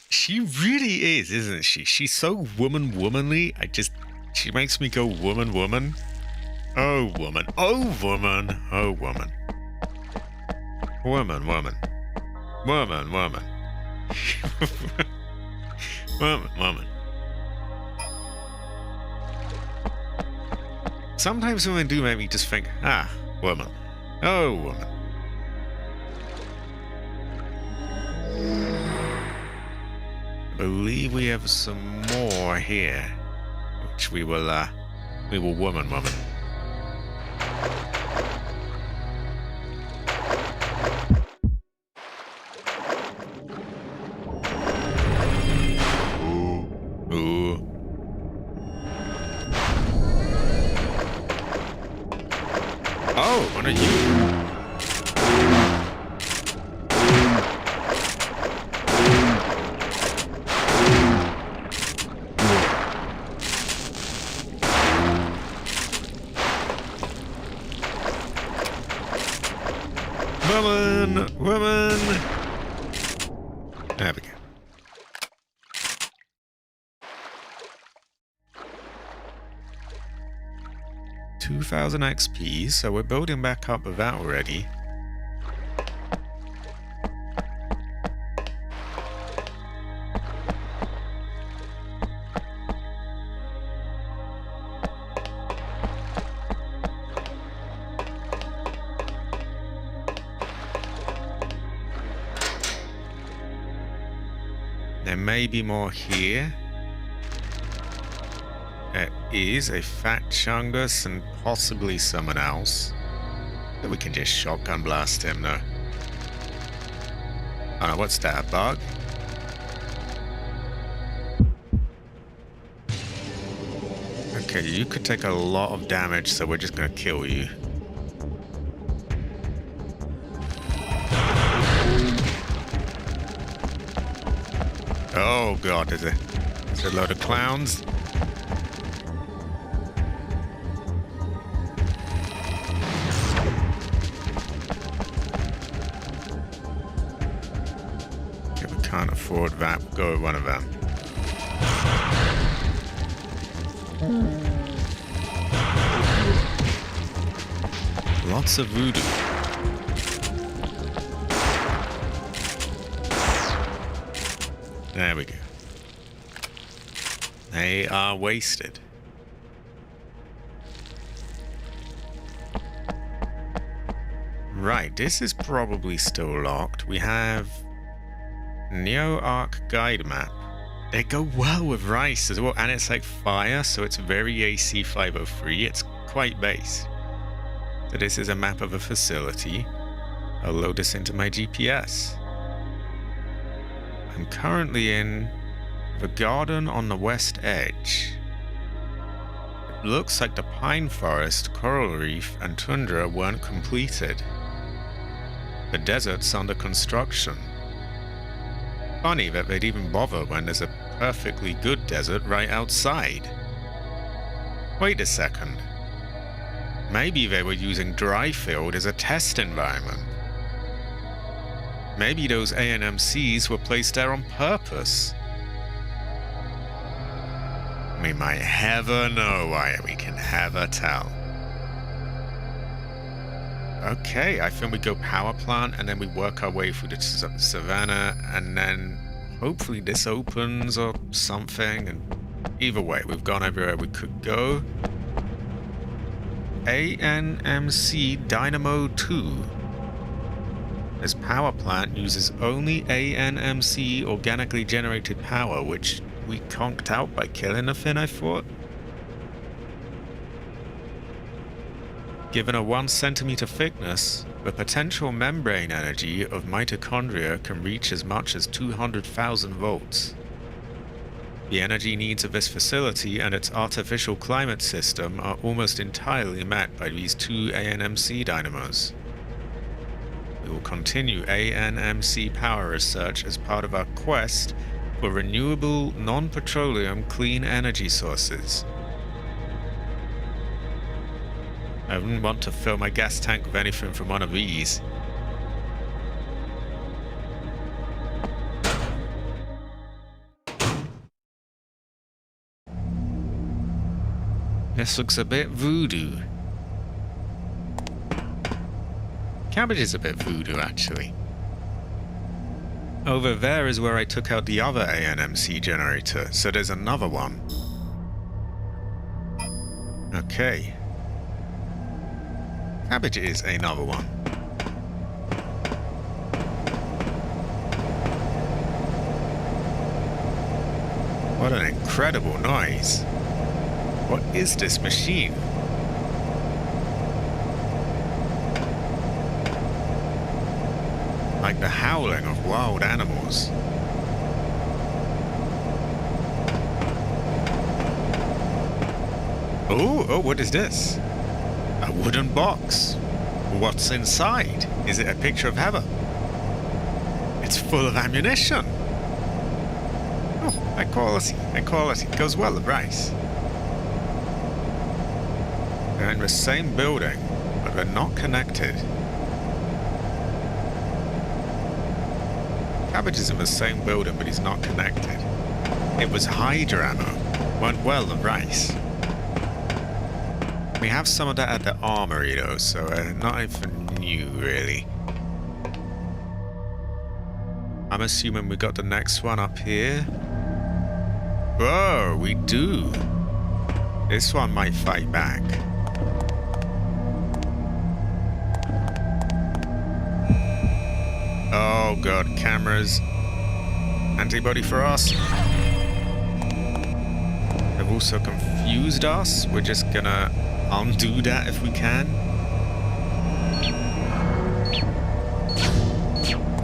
She really is, isn't she? She's so womanly. She makes me go woman. Oh, woman. Oh, woman. Oh, woman. Woman. Woman. Woman. Sometimes women do make me just think, ah, woman. Oh, woman. I believe we have some more here, which we will woman. Ooh. Oh, what are you? Woman! There we go. 2,000 XP, so we're building back up with that already. There may be more here. There is a fat chungus and possibly someone else. But we can just shotgun blast him though. Oh no, what's that, a bug? Okay, you could take a lot of damage, so we're just gonna kill you. Oh god, there's a load of clowns. Okay, we can't afford that. We'll go with one of them. Lots of voodoo. There we go. They are wasted. Right, this is probably still locked. We have Neo-Arc Guide Map. They go well with rice as well, and it's like fire, so it's very AC 503. It's quite base. So this is a map of a facility. I'll load this into my GPS. I'm currently in the garden on the west edge. It looks like the pine forest, coral reef, and tundra weren't completed. The desert's under construction. Funny that they'd even bother when there's a perfectly good desert right outside. Wait a second. Maybe they were using Dryfield as a test environment. Maybe those ANMCs were placed there on purpose. We might never know why we can never tell. Okay, I think we go power plant and then we work our way through the savannah and then hopefully this opens or something. And either way, we've gone everywhere we could go. ANMC Dynamo 2. This power plant uses only ANMC organically generated power, which we conked out by killing the thing, I thought. Given a 1 centimeter thickness, the potential membrane energy of mitochondria can reach as much as 200,000 volts. The energy needs of this facility and its artificial climate system are almost entirely met by these two ANMC dynamos. We will continue ANMC power research as part of our quest for renewable, non-petroleum clean energy sources. I wouldn't want to fill my gas tank with anything from one of these. This looks a bit voodoo. Cabbage is a bit voodoo, actually. Over there is where I took out the other ANMC generator, so there's another one. Okay. Cabbage is another one. What an incredible noise. What is this machine? Like the howling of wild animals. Oh, what is this? A wooden box. What's inside? Is it a picture of Heather? It's full of ammunition. Oh, high quality. High quality. Goes well with rice. They're in the same building, but they're not connected. Cabbage is in the same building, but he's not connected. It was Hydra ammo. Went well with rice. We have some of that at the armory though, so not even new really. I'm assuming we got the next one up here. Whoa, we do. This one might fight back. Oh god, cameras. Antibody for us. They've also confused us. We're just gonna undo that if we can.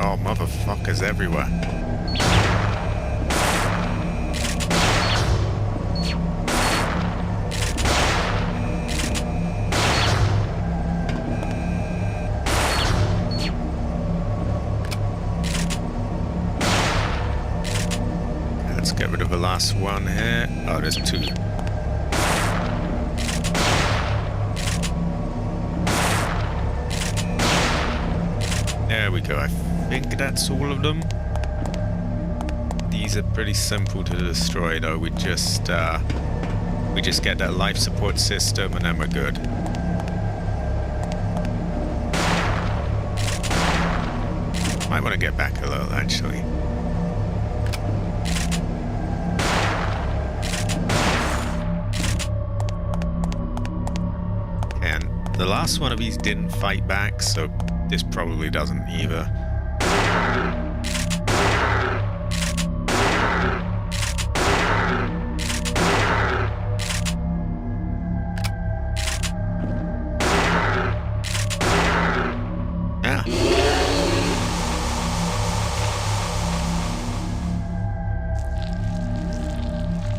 Oh, motherfuckers everywhere. Let's get rid of the last one here. Oh, there's two. There we go. I think that's all of them. These are pretty simple to destroy, though. We just get that life support system, and then we're good. Might want to get back a little, actually. And the last one of these didn't fight back, so this probably doesn't either.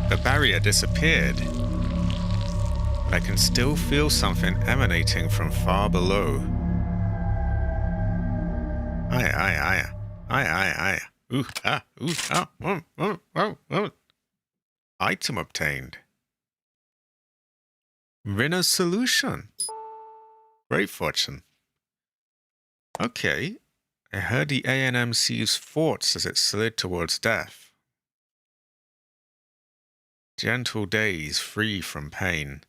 The barrier disappeared, but I can still feel something emanating from far below. Aye. Ooh, oh. Item obtained. Rinner's solution. Great fortune. Okay. I heard the ANMC's thoughts as it slid towards death. Gentle days free from pain.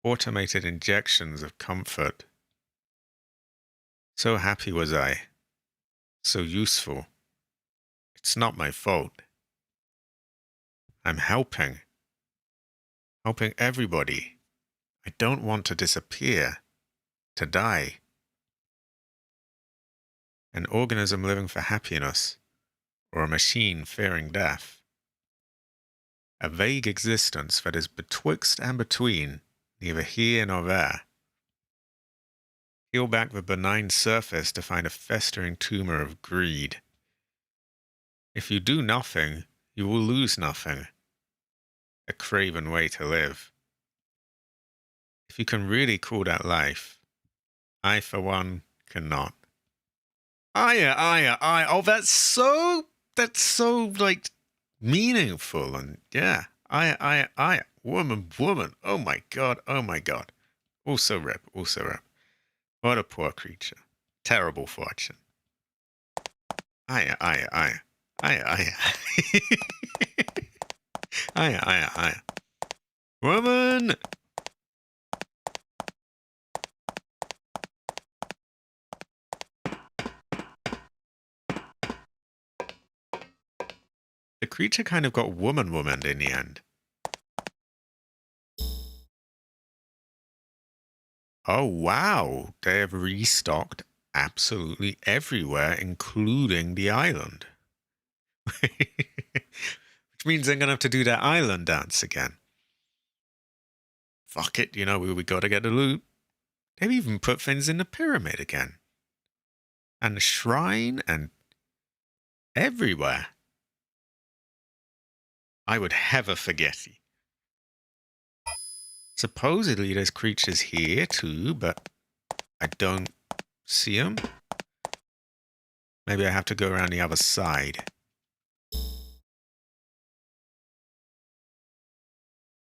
Automated injections of comfort. So happy was I. So useful. It's not my fault. I'm helping. Helping everybody. I don't want to disappear. To die. An organism living for happiness. Or a machine fearing death. A vague existence that is betwixt and between, neither here nor there. Peel back the benign surface to find a festering tumor of greed. If you do nothing, you will lose nothing. A craven way to live. If you can really call that life, I, for one, cannot. Aye. Oh, that's so, like, meaningful, and yeah, I, woman, oh my god, also rip, what a poor creature, terrible fortune, aye, woman. The creature kind of got woman-womaned in the end. Oh, wow. They have restocked absolutely everywhere, including the island. Which means they're going to have to do their island dance again. Fuck it, we got to get the loot. They've even put things in the pyramid again. And the shrine and everywhere. I would ever forget it. Supposedly there's creatures here too, but I don't see them. Maybe I have to go around the other side.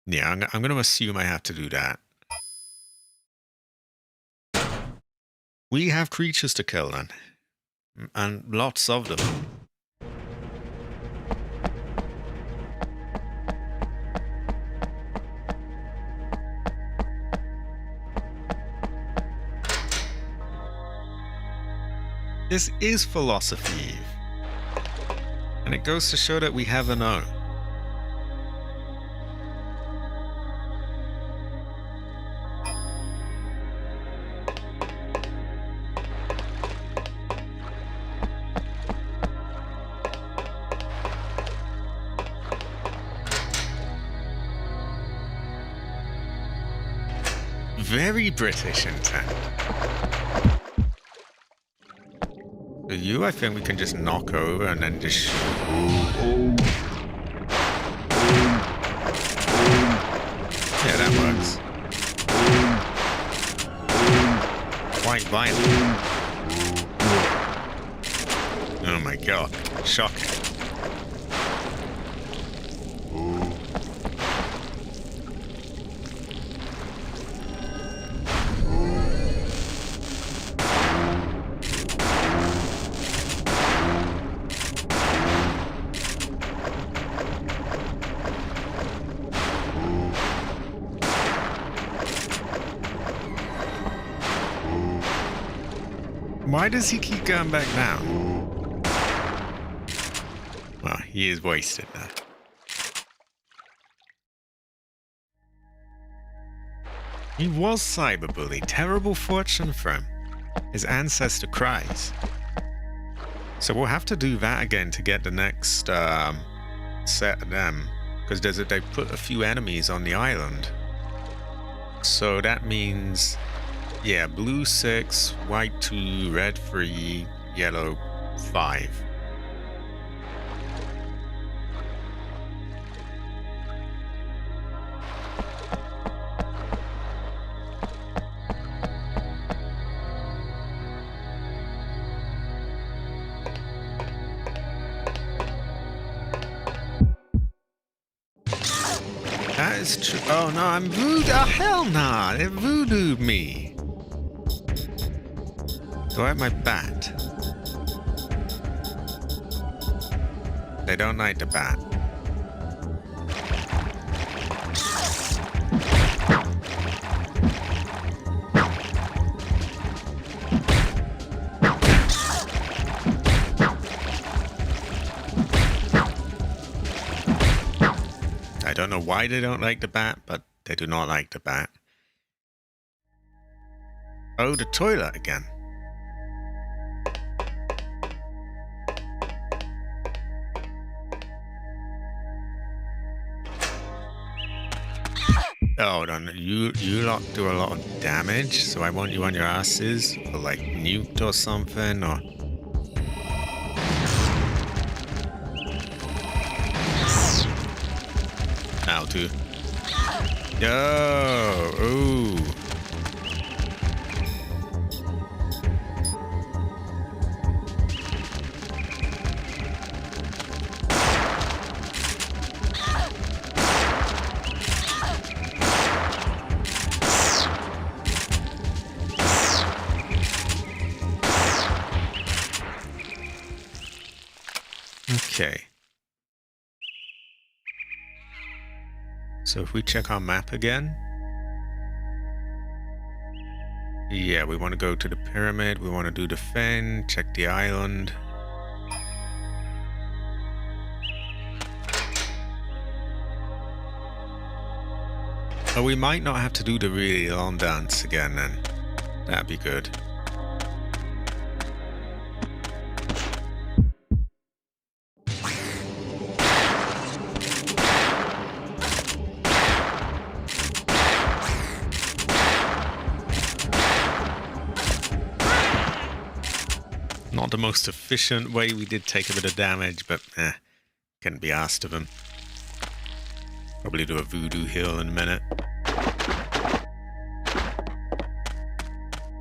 Yeah, I'm going to assume I have to do that. We have creatures to kill then. And lots of them. This is Philosophy Eve. And it goes to show that we have a no. Very British intent. For you, I think we can just knock over and then just shoot. Yeah, that works. Quite violent. Oh my god. Shocking. Why does he keep going back down? Well, he is wasted now. He was cyberbullied. Terrible fortune for him. His ancestor cries. So we'll have to do that again to get the next set of them. Because they put a few enemies on the island. So that means, yeah, blue 6, white 2, red 3, yellow 5. That is true. Oh no, I'm voodoo. Oh, hell nah. It voodooed me. Do I have my bat? They don't like the bat. I don't know why they don't like the bat, but they do not like the bat. Oh, the toilet again. Oh, no, you lot do a lot of damage, so I want you on your asses for like nuked or something, or... How to? Yo, ooh. Okay. So if we check our map again. Yeah, we want to go to the pyramid. We want to do the fen, check the island. Oh, we might not have to do the really long dance again then. That'd be good. Not the most efficient way. We did take a bit of damage, but couldn't be asked of him. Probably do a voodoo heal in a minute.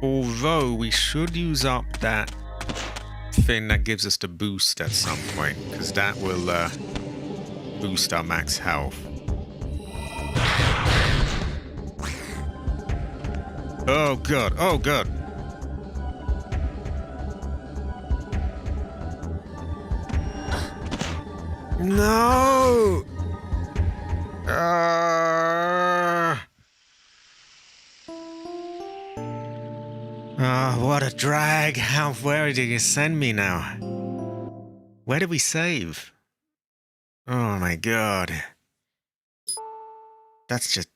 Although we should use up that thing that gives us the boost at some point, because that will boost our max health. Oh god, oh god. No! Oh, what a drag. Where did you send me now? Where did we save? Oh my god. That's just...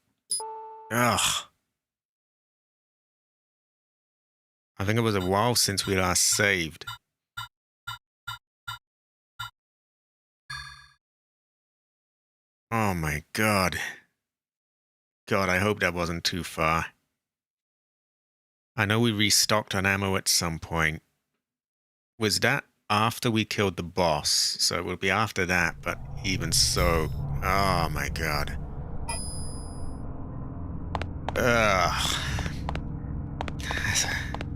Ugh. I think it was a while since we last saved. Oh my god. God, I hope that wasn't too far. I know we restocked on ammo at some point. Was that after we killed the boss? So it will be after that, but even so... Oh my god. Ugh.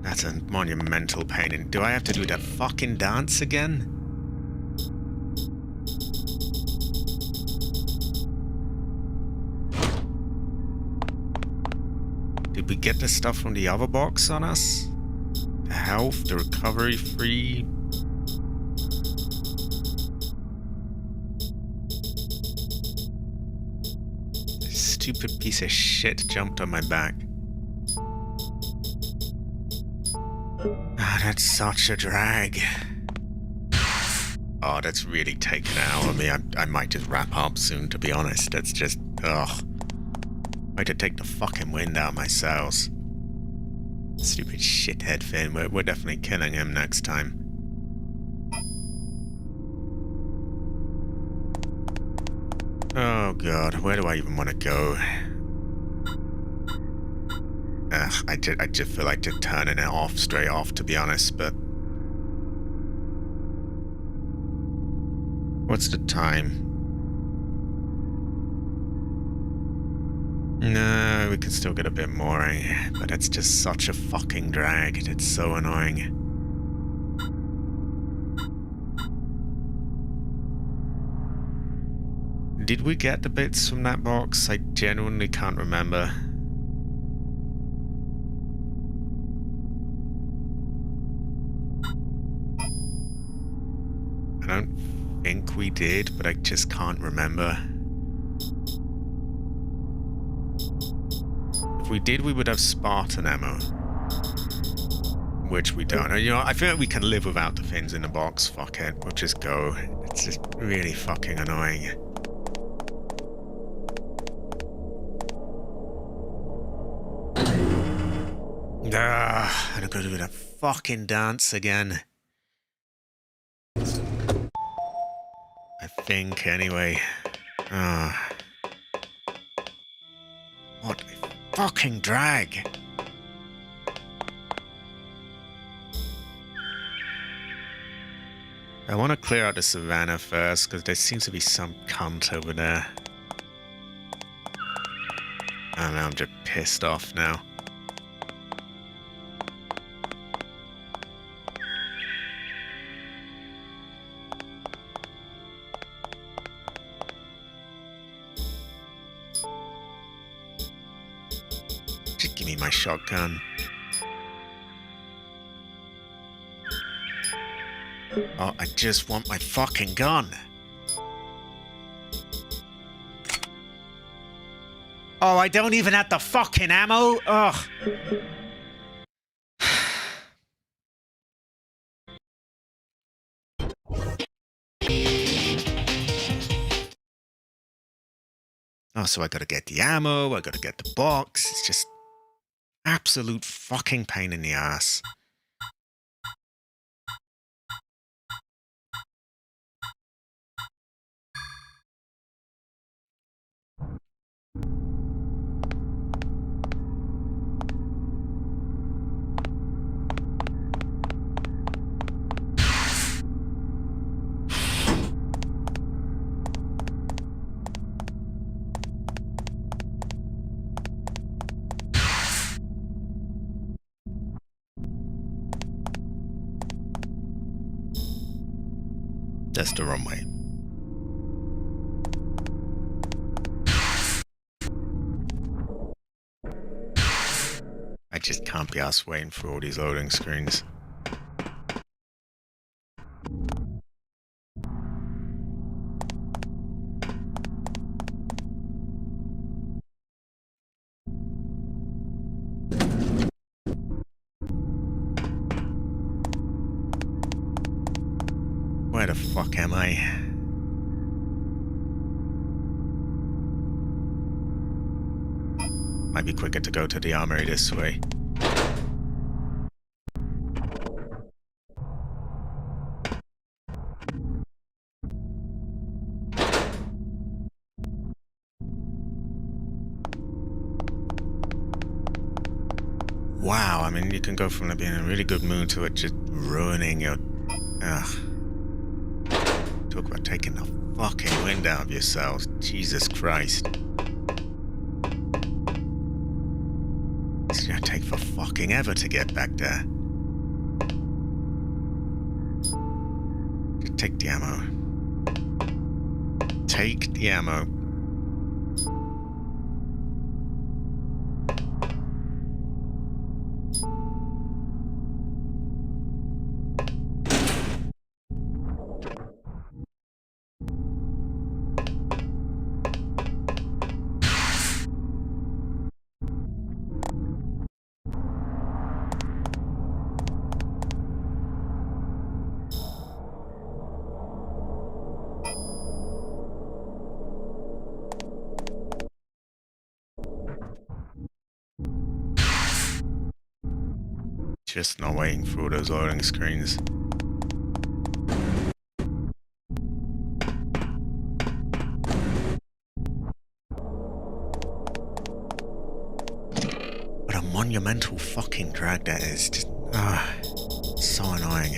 That's a monumental pain. And do I have to do that fucking dance again? Did we get the stuff from the other box on us? The health, the recovery free. Stupid piece of shit jumped on my back. That's such a drag. Oh, that's really taken out of me. I might just wrap up soon, to be honest. That's just, ugh. I had to take the fucking wind out of my sails. Stupid shithead Finn. We're definitely killing him next time. Oh god, where do I even want to go? Ugh, I just feel like just turning it off straight off, to be honest, but... What's the time? No, we can still get a bit more, but it's just such a fucking drag. It's so annoying. Did we get the bits from that box? I genuinely can't remember. I don't think we did, but I just can't remember. If we did, we would have Spartan ammo. Which we don't. You know, I feel like we can live without the fins in the box. Fuck it. We'll just go. It's just really fucking annoying. Ah, I'm gonna do that fucking dance again. I think, anyway. Ah. What a fucking drag. I want to clear out the savannah first, because there seems to be some cunt over there. I don't know, I'm just pissed off now. Just give me my shotgun. Oh, I just want my fucking gun. Oh, I don't even have the fucking ammo? Ugh. Oh, so I gotta get the ammo, I gotta get the box. It's just absolute fucking pain in the ass. That's the wrong way. I just can't be arsed waiting for all these loading screens. Where the fuck am I? Might be quicker to go to the armory this way. Wow, I mean, you can go from being in a really good mood to it just ruining your... Ugh. Talk about taking the fucking wind out of yourselves. Jesus Christ. It's gonna take for fucking ever to get back there. Just take the ammo. Take the ammo. Just not waiting for all those loading screens. What a monumental fucking drag that is. Just, so annoying.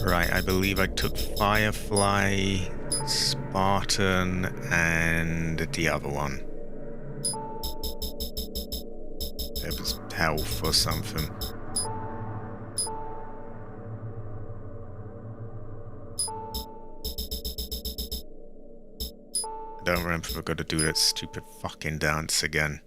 Right, I believe I took Firefly, Spartan, and the other one. It was Health or something. I don't remember if I've got to do that stupid fucking dance again.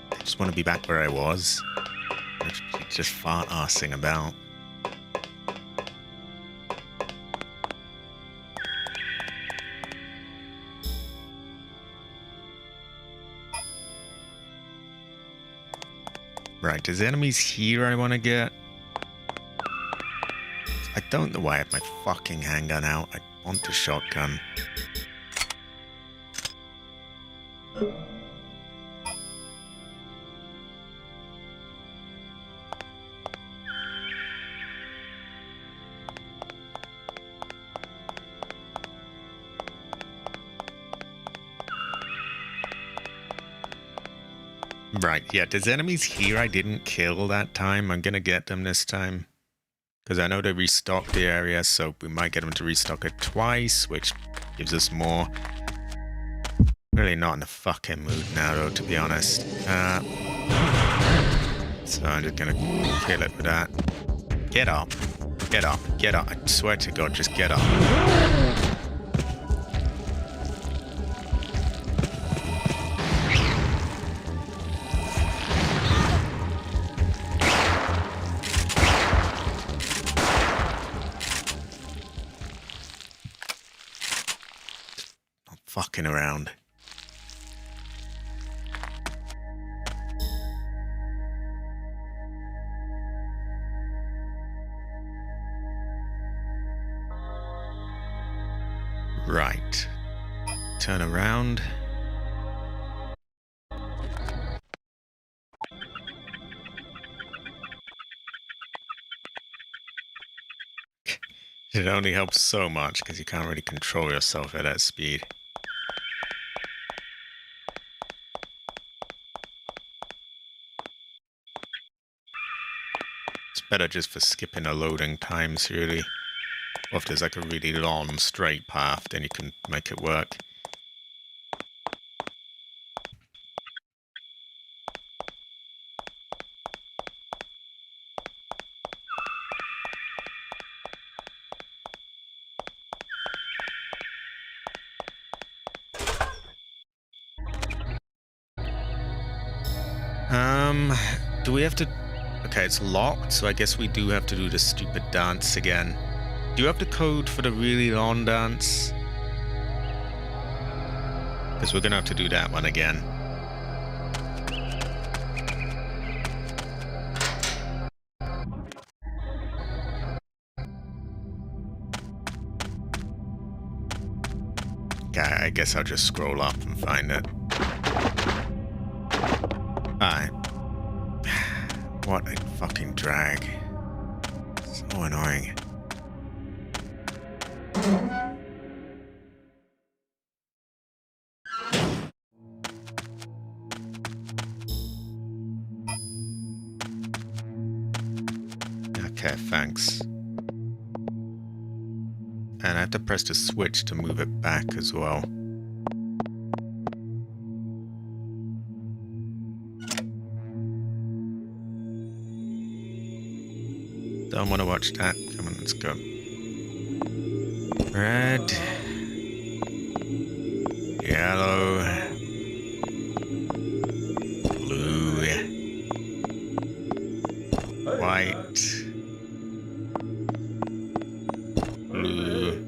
I just want to be back where I was. Just fart-arsing about. Right, there's enemies here I want to get. I don't know why I have my fucking handgun out. I want the shotgun. Right, yeah, there's enemies here I didn't kill that time. I'm gonna get them this time. Because I know they restocked the area, so we might get them to restock it twice, which gives us more. Really not in the fucking mood now, though, to be honest. So I'm just gonna kill it with that. Get up. Get up. Get up. I swear to God, just get up. Not fucking around. Right. Turn around. It only helps so much because you can't really control yourself at that speed. It's better just for skipping the loading times, really. Or if there's like a really long straight path, then you can make it work. Do we have to... Okay, it's locked, so I guess we do have to do the stupid dance again. Do you have the code for the really long dance? Because we're gonna have to do that one again. Okay, I guess I'll just scroll up and find it. Alright. What a fucking drag. So annoying. Okay, thanks. And I have to press the switch to move it back as well. Don't want to watch that. Come on, let's go. Red. Yellow. Blue. White. Blue.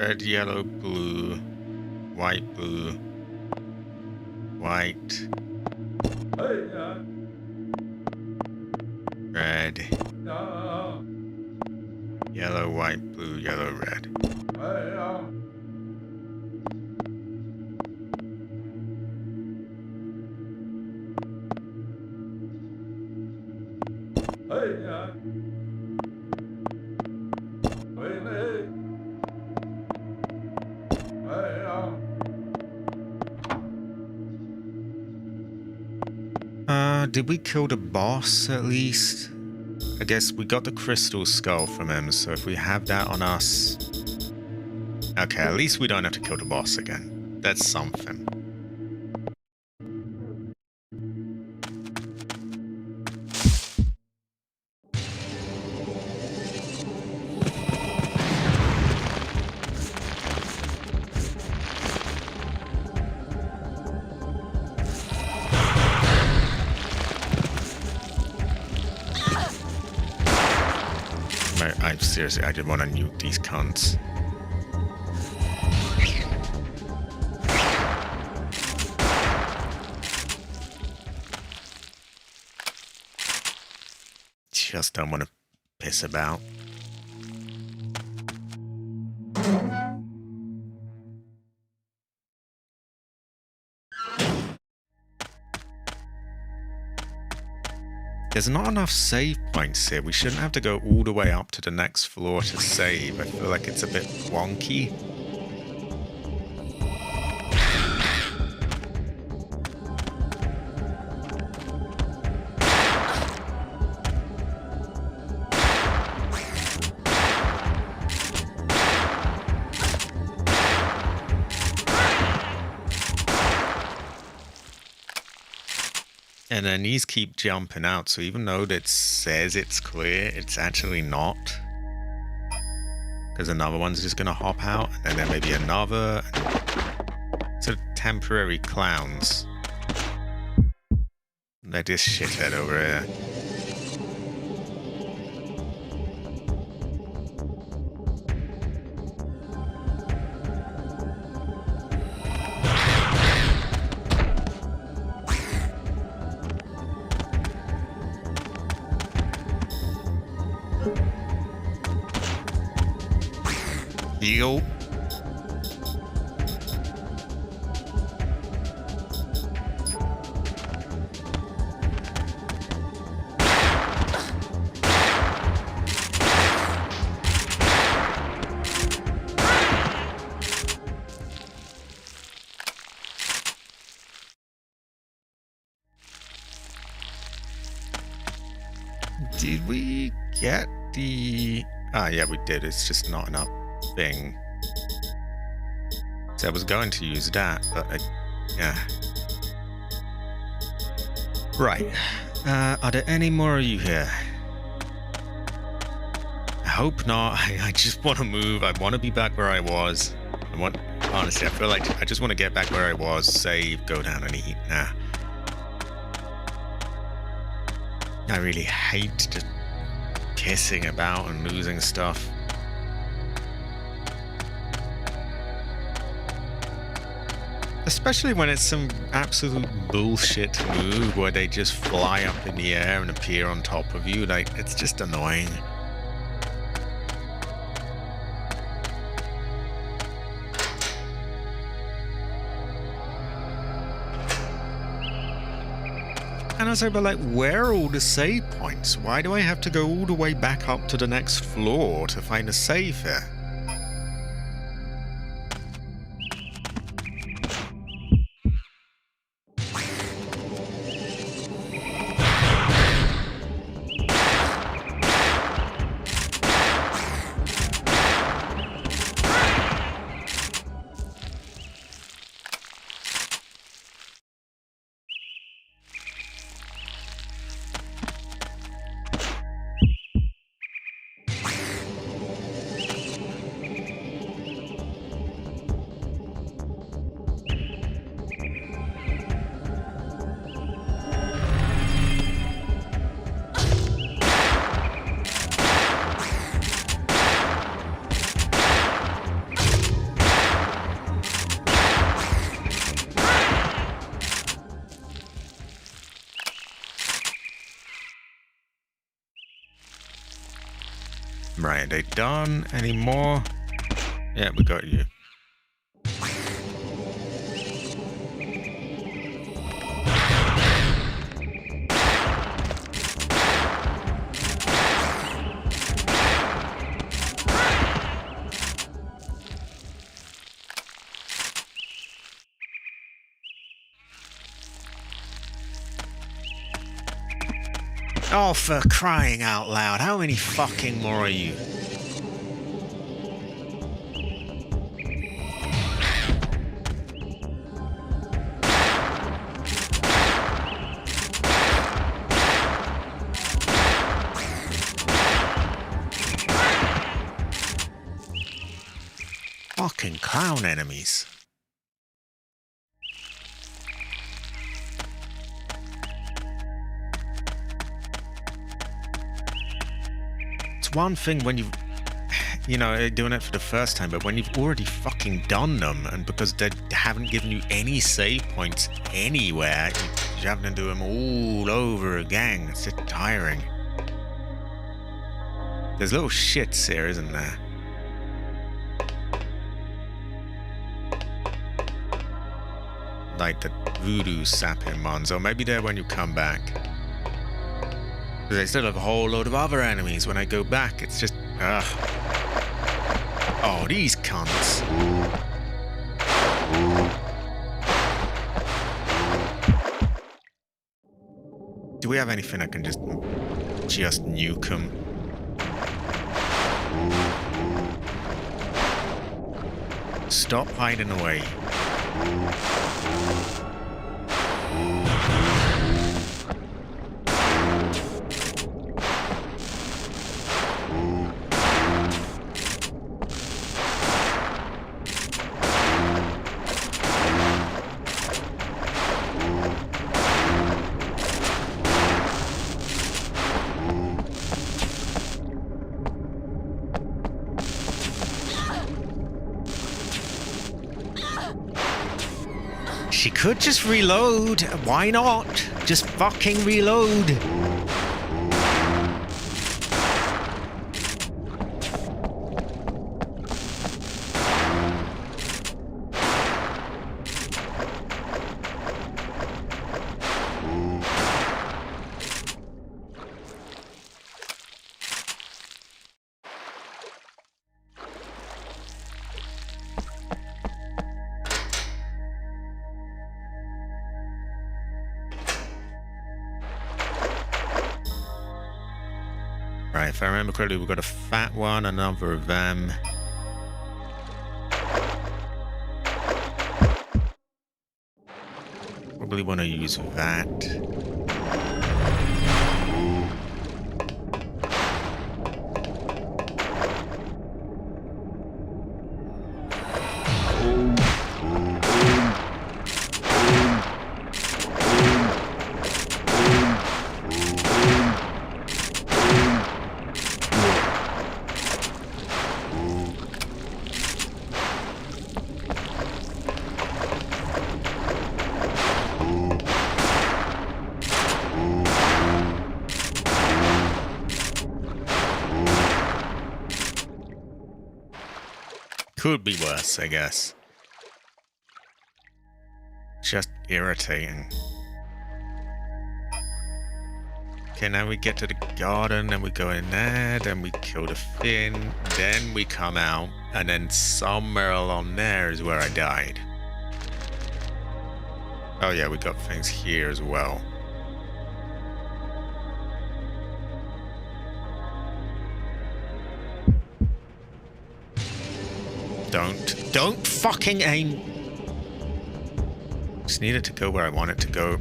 Red, yellow, blue. White, blue. White. Red. Yellow, white, blue, yellow, red. Did we kill the boss at least? I guess we got the crystal skull from him, so if we have that on us... Okay, at least we don't have to kill the boss again. That's something. Seriously, I just want to nuke these cunts. Just don't want to piss about. There's not enough save points here. We shouldn't have to go all the way up to the next floor to save. I feel like it's a bit wonky. And then these keep jumping out, so even though it says it's clear, it's actually not. Because another one's just going to hop out, and then maybe another. Sort of temporary clowns. Like this shithead over here. Yo. Did we get the... Ah, yeah, we did. It's just not enough thing. So I was going to use that, but yeah. Right. Are there any more of you here? I hope not. I just want to move. I want to be back where I was. Honestly, I feel like I just want to get back where I was, save, go down and eat. Nah. I really hate just pissing about and losing stuff. Especially when it's some absolute bullshit move where they just fly up in the air and appear on top of you. Like, it's just annoying. And I was like, but like, where are all the save points? Why do I have to go all the way back up to the next floor to find a save here? Right, they done any more? Yeah, we got you. Oh, for crying out loud, how many fucking more are you? Fucking clown enemies. It's one thing when you know, doing it for the first time, but when you've already fucking done them, and because they haven't given you any save points anywhere, you're having to do them all over again. It's just tiring. There's little shits here, isn't there? Like the voodoo sapping ones, or maybe they're when you come back. Because I still have a whole load of other enemies when I go back. It's just, ugh. Oh, these cunts. Do we have anything I can just nuke them? Stop hiding away. She could just reload. Why not? Just fucking reload. Right, if I remember correctly, we've got a fat one, another of them. Probably want to use that. Could be worse, I guess. Just irritating. Okay, now we get to the garden, and we go in there, then we kill the Finn, then we come out, and then somewhere along there is where I died. Oh yeah, we got things here as well. Don't fucking aim. Just need it to go where I want it to go.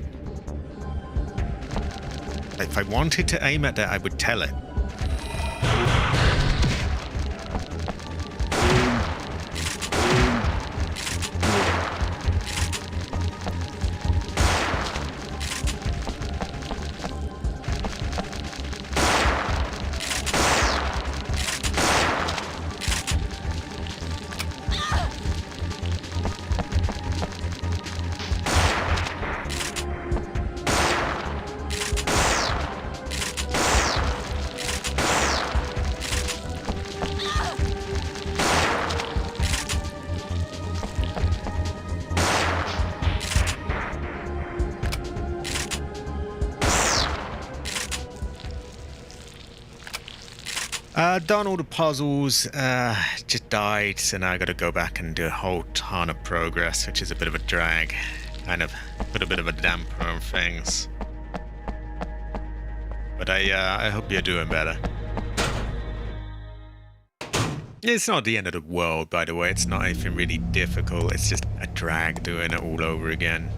If I wanted to aim at that, I would tell it. Done all the puzzles, just died, so now I gotta go back and do a whole ton of progress, which is a bit of a drag. Kind of put a bit of a damper on things. But I hope you're doing better. It's not the end of the world, by the way. It's not anything really difficult. It's just a drag doing it all over again.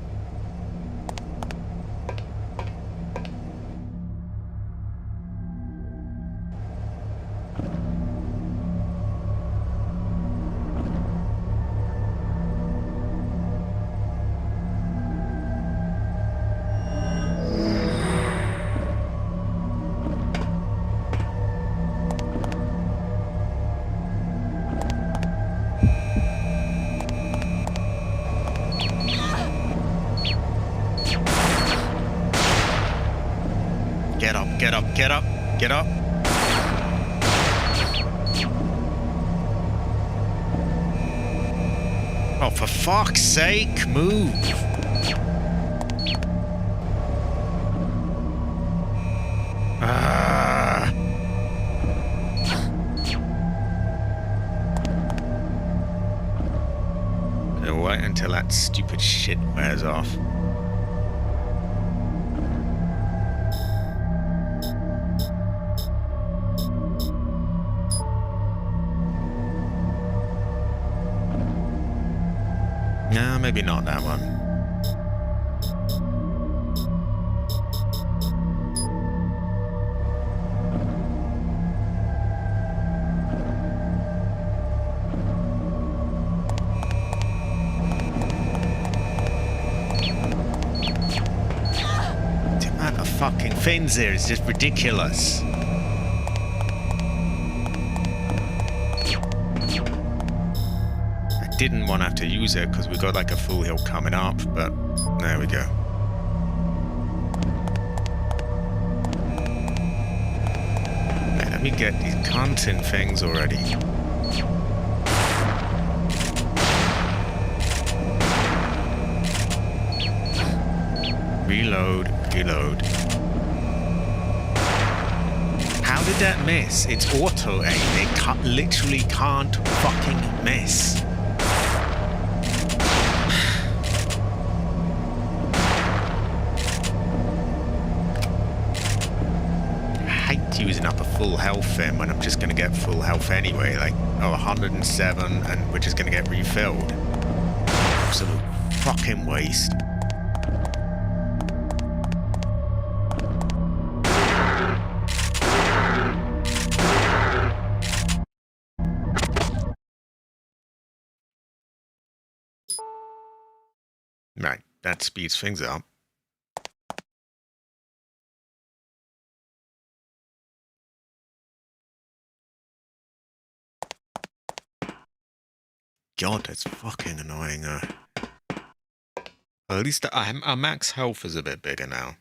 Get up, get up, get up, get up. Oh, for fuck's sake, move. Ah. I'll wait until that stupid shit wears off. No, maybe not that one. The amount of fucking fins there is just ridiculous. Didn't want to have to use it because we got like a full hill coming up, but there we go. Right, let me get these content things already. Reload, reload. How did that miss? It's auto aim. It literally can't fucking miss. Using up a full health thing when I'm just going to get full health anyway, like 107, and we're just going to get refilled. Absolute fucking waste. Right, that speeds things up. God, that's fucking annoying. At least our max health is a bit bigger now.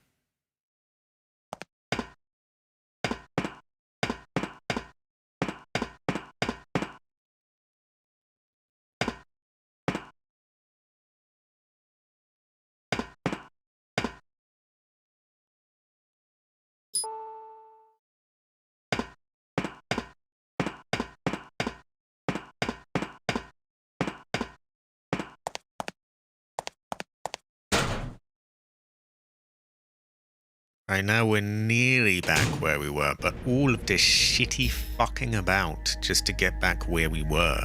Right now we're nearly back where we were, but all of this shitty fucking about just to get back where we were.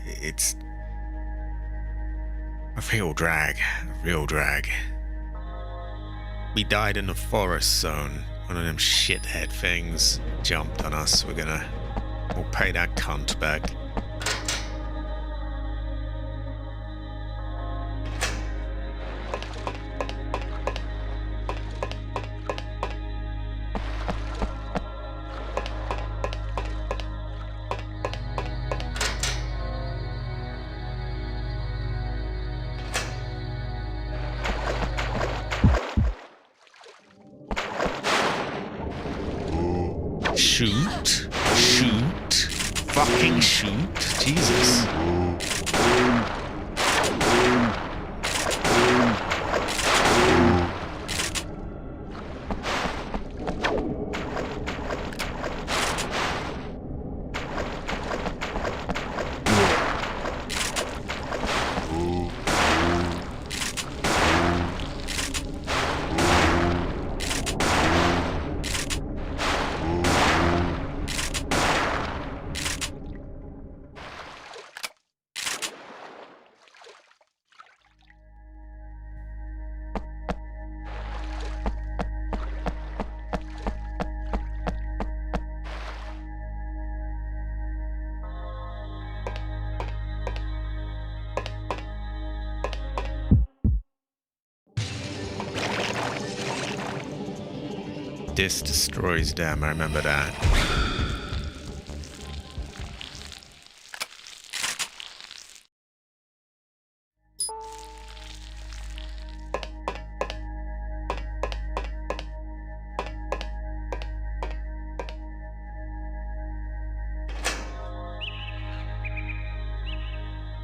It's a real drag, a real drag. We died in the forest zone. One of them shithead things jumped on us. We'll pay that cunt back. Shoot. Shoot. Fucking shoot. Jesus. This destroys them, I remember that.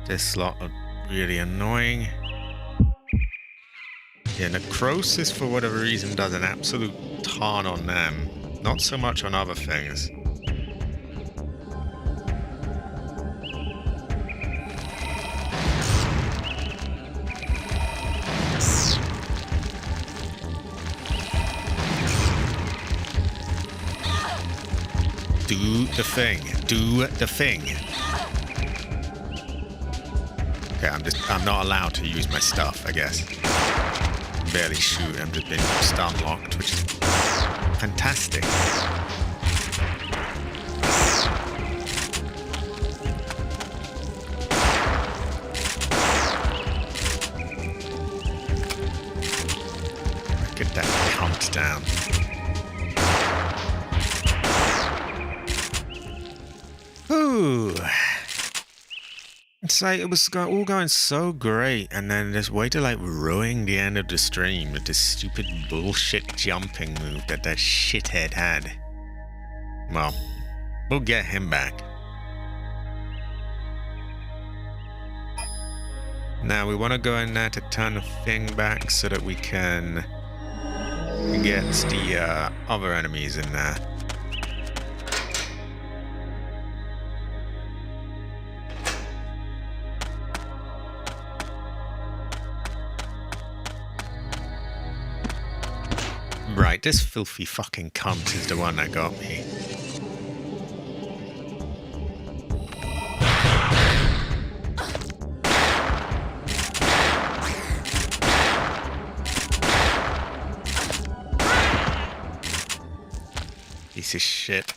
This lot are really annoying. Yeah, necrosis for whatever reason does an absolute ton on them. Not so much on other things. Do the thing. Do the thing. Okay, I'm not allowed to use my stuff, I guess. Barely shoot, I'm just being stun locked, which is fantastic. Get that cunt down. Ooh. It's like it was all going so great, and then this way to like ruin the end of the stream with this stupid bullshit jumping move that shithead had. Well, we'll get him back. Now we want to go in there to turn the thing back so that we can get the other enemies in there. Right, this filthy fucking cunt is the one that got me. Piece of shit.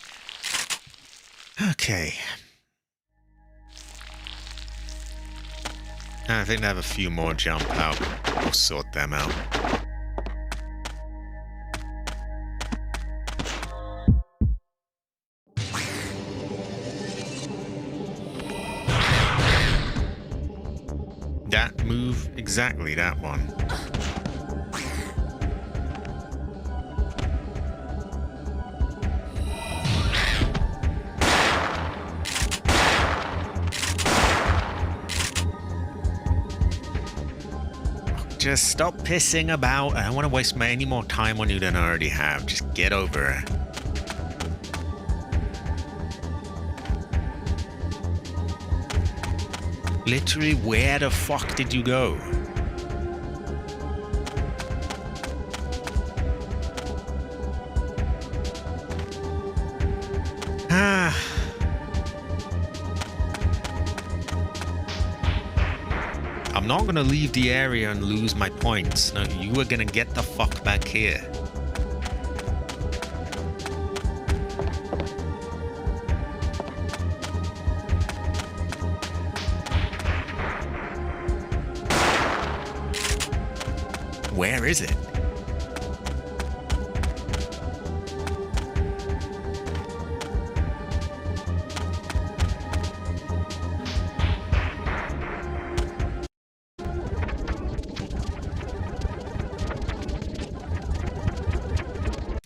Okay. I think they have a few more jump out. We'll sort them out. That move, exactly that one. Just stop pissing about. I don't want to waste any more time on you than I already have. Just get over it. Literally, where the fuck did you go? I'm not gonna leave the area and lose my points. No, you are gonna get the fuck back here. Where is it?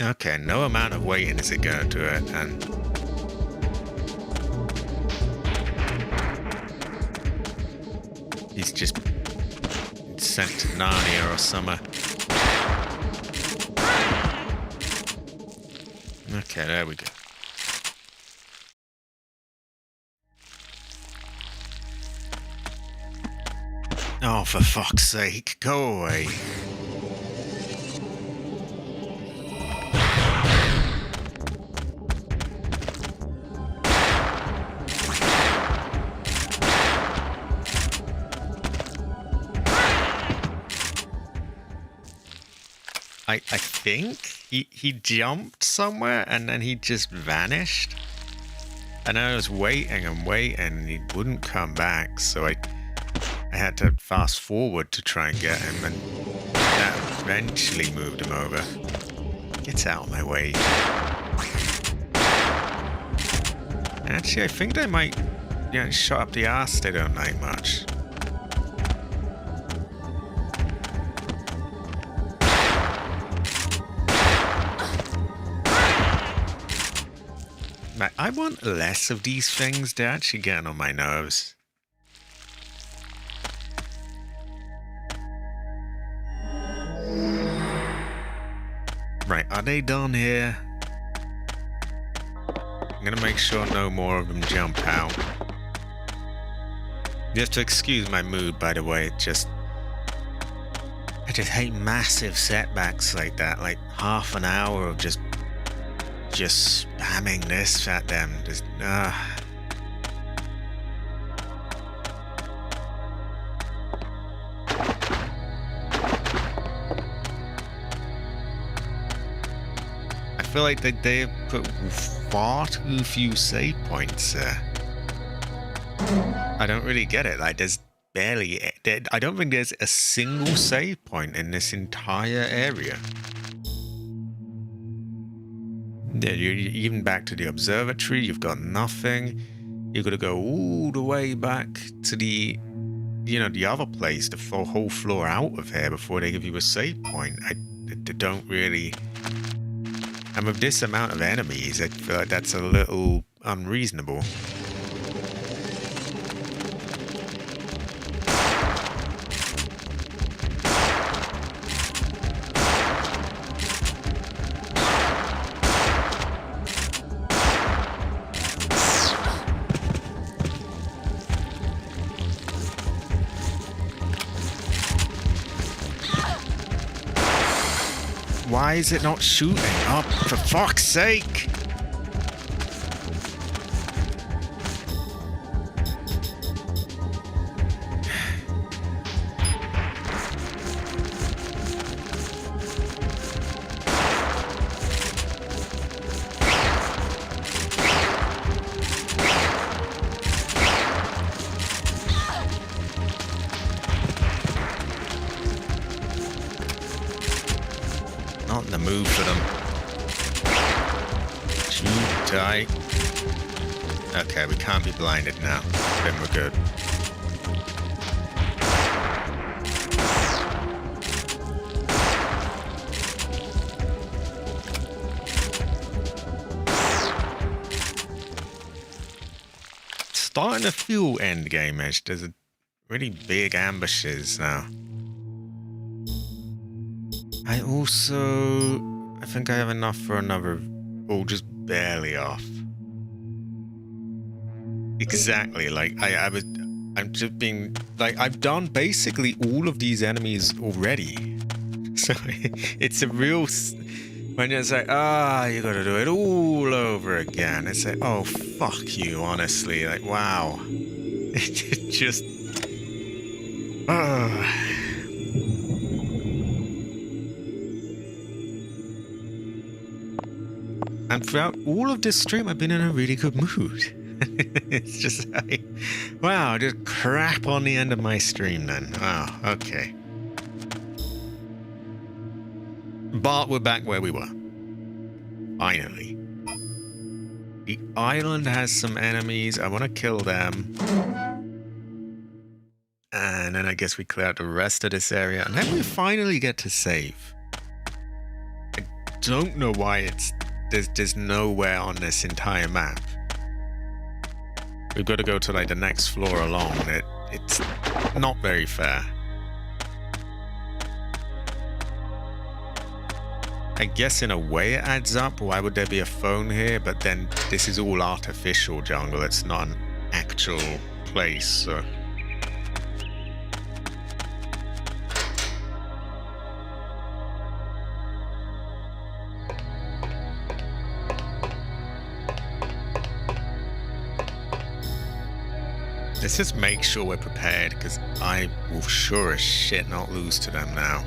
Okay, no amount of waiting is it going to do it, and he's just sent to Narnia or somewhere. Okay, there we go. Oh, for fuck's sake, go away. I think he jumped somewhere and then he just vanished. And I was waiting and waiting and he wouldn't come back, so I had to fast forward to try and get him, and that eventually moved him over. Get out of my way. Actually, I think they might... Yeah, shot up the ass, they don't like much. I want less of these things. They're actually getting on my nerves. Right, are they done here? I'm gonna make sure no more of them jump out. You have to excuse my mood, by the way. I just hate massive setbacks like that. Like half an hour of just spamming this at them. Just I feel like they have put far too few save points there. I don't really get it. Like, there's barely... I don't think there's a single save point in this entire area. Yeah, even back to the observatory, you've got nothing. You've got to go all the way back to the... You know, the other place, the whole floor out of here before they give you a save point. I don't really... And with this amount of enemies, I feel like that's a little unreasonable. Why is it not shooting? Oh, for fuck's sake! Not in the mood for them. Too tight. Okay, we can't be blinded now. Then we're good. Starting to feel endgame-ish. There's a really big ambushes now. I think I have enough for another, oh, just barely off. Exactly, like, I'm just being, like, I've done basically all of these enemies already. So, it's a real, when it's like, you gotta do it all over again. It's like, oh, fuck you, honestly, like, wow. It just, And throughout all of this stream, I've been in a really good mood. It's just like, wow, just crap on the end of my stream then. Wow, okay. But we're back where we were. Finally. The island has some enemies. I want to kill them. And then I guess we clear out the rest of this area. And then we finally get to save. I don't know why there's nowhere on this entire map. We've got to go to like the next floor along. It's not very fair. I guess in a way it adds up. Why would there be a phone here? But then this is all artificial jungle. It's not an actual place. So. Let's just make sure we're prepared, because I will sure as shit not lose to them now.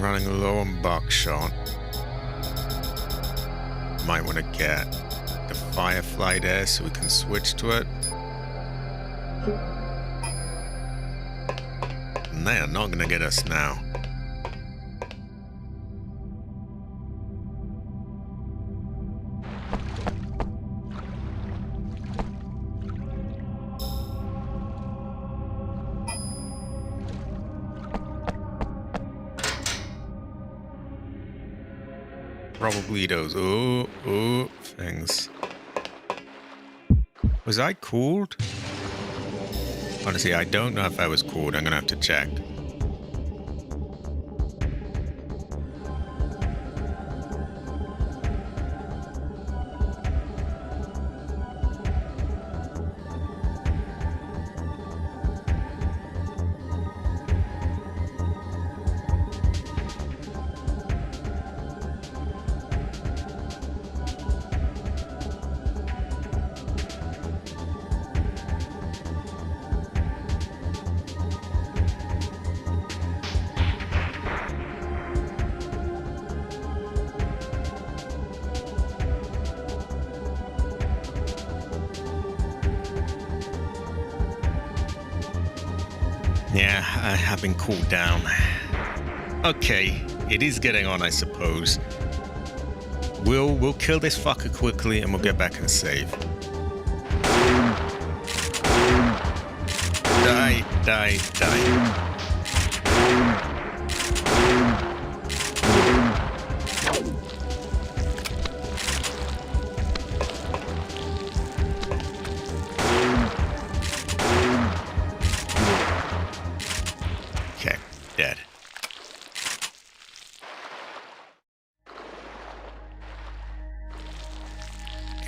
Running low on buckshot. Might want to get the Firefly there so we can switch to it. And they are not gonna get us now. Probably those things. Was I called? Honestly, I don't know if I was called. I'm gonna have to check. Yeah, I have been cooled down. Okay, it is getting on, I suppose. We'll kill this fucker quickly and we'll get back and save. Die, die, die. Okay, dead.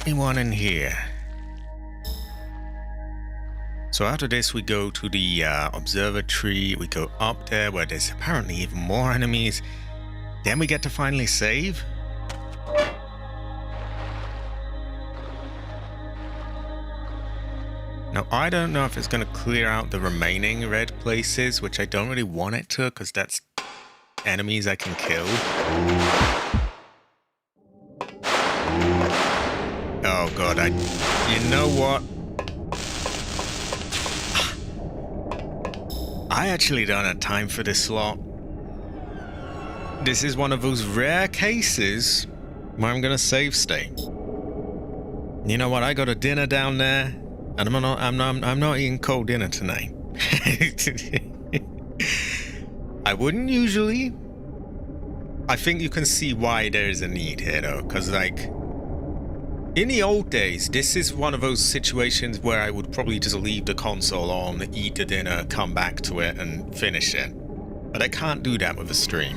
Anyone in here? So after this we go to the observatory, we go up there where there's apparently even more enemies. Then we get to finally save. Now I don't know if it's going to clear out the remaining red places, which I don't really want it to, because that's enemies I can kill. Oh god, you know what? I actually don't have time for this slot. This is one of those rare cases where I'm gonna save state. You know what? I got a dinner down there, and I'm not eating cold dinner tonight. I wouldn't usually. I think you can see why there is a need here, though, because like in the old days, this is one of those situations where I would probably just leave the console on, eat the dinner, come back to it, and finish it. But I can't do that with a stream.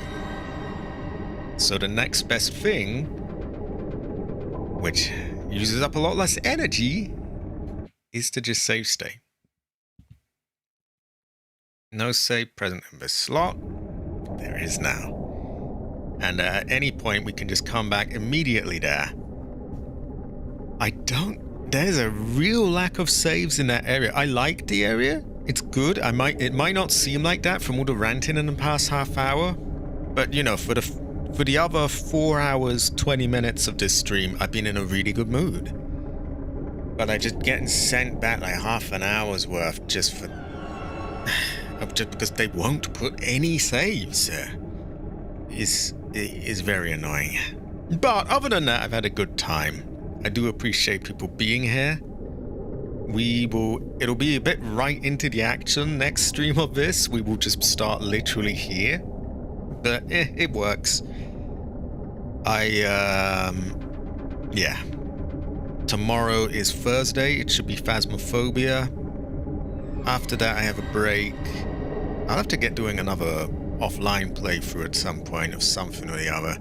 So the next best thing, which uses up a lot less energy, is to just save state. No save present in this slot. There is now. And at any point, we can just come back immediately there. There's a real lack of saves in that area. I like the area. It's good. It might not seem like that from all the ranting in the past half hour. But, you know, for the other 4 hours, 20 minutes of this stream, I've been in a really good mood. But I just getting sent back like half an hour's worth just because they won't put any saves there. Is very annoying. But other than that, I've had a good time. I do appreciate people being here. It'll be a bit right into the action next stream of this. We will just start literally here. But it works. Yeah. Tomorrow is Thursday. It should be Phasmophobia. After that, I have a break. I'll have to get doing another offline playthrough at some point of something or the other.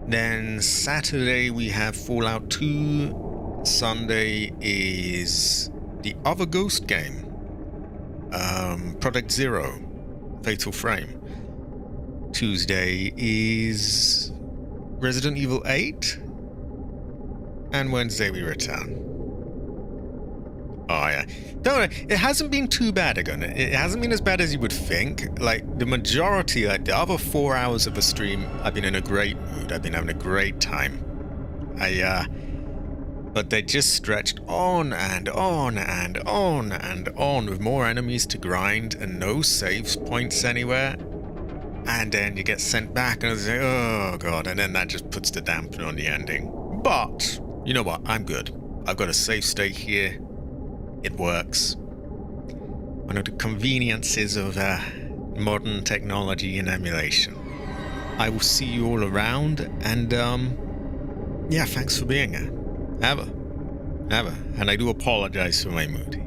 Then Saturday we have Fallout 2. Sunday is the other Ghost game. Project Zero. Fatal Frame. Tuesday is Resident Evil 8. And Wednesday we return. Oh yeah. Don't worry, it hasn't been too bad again. It hasn't been as bad as you would think. Like the majority, like the other 4 hours of the stream, I've been in a great mood. I've been having a great time. But they just stretched on and on and on and on with more enemies to grind and no saves points anywhere. And then you get sent back and it's like, oh god, and then that just puts the dampener on the ending. But, you know what, I'm good. I've got a save state here. It works. One of the conveniences of modern technology and emulation. I will see you all around, and yeah, thanks for being here. Ever. And I do apologize for my mood.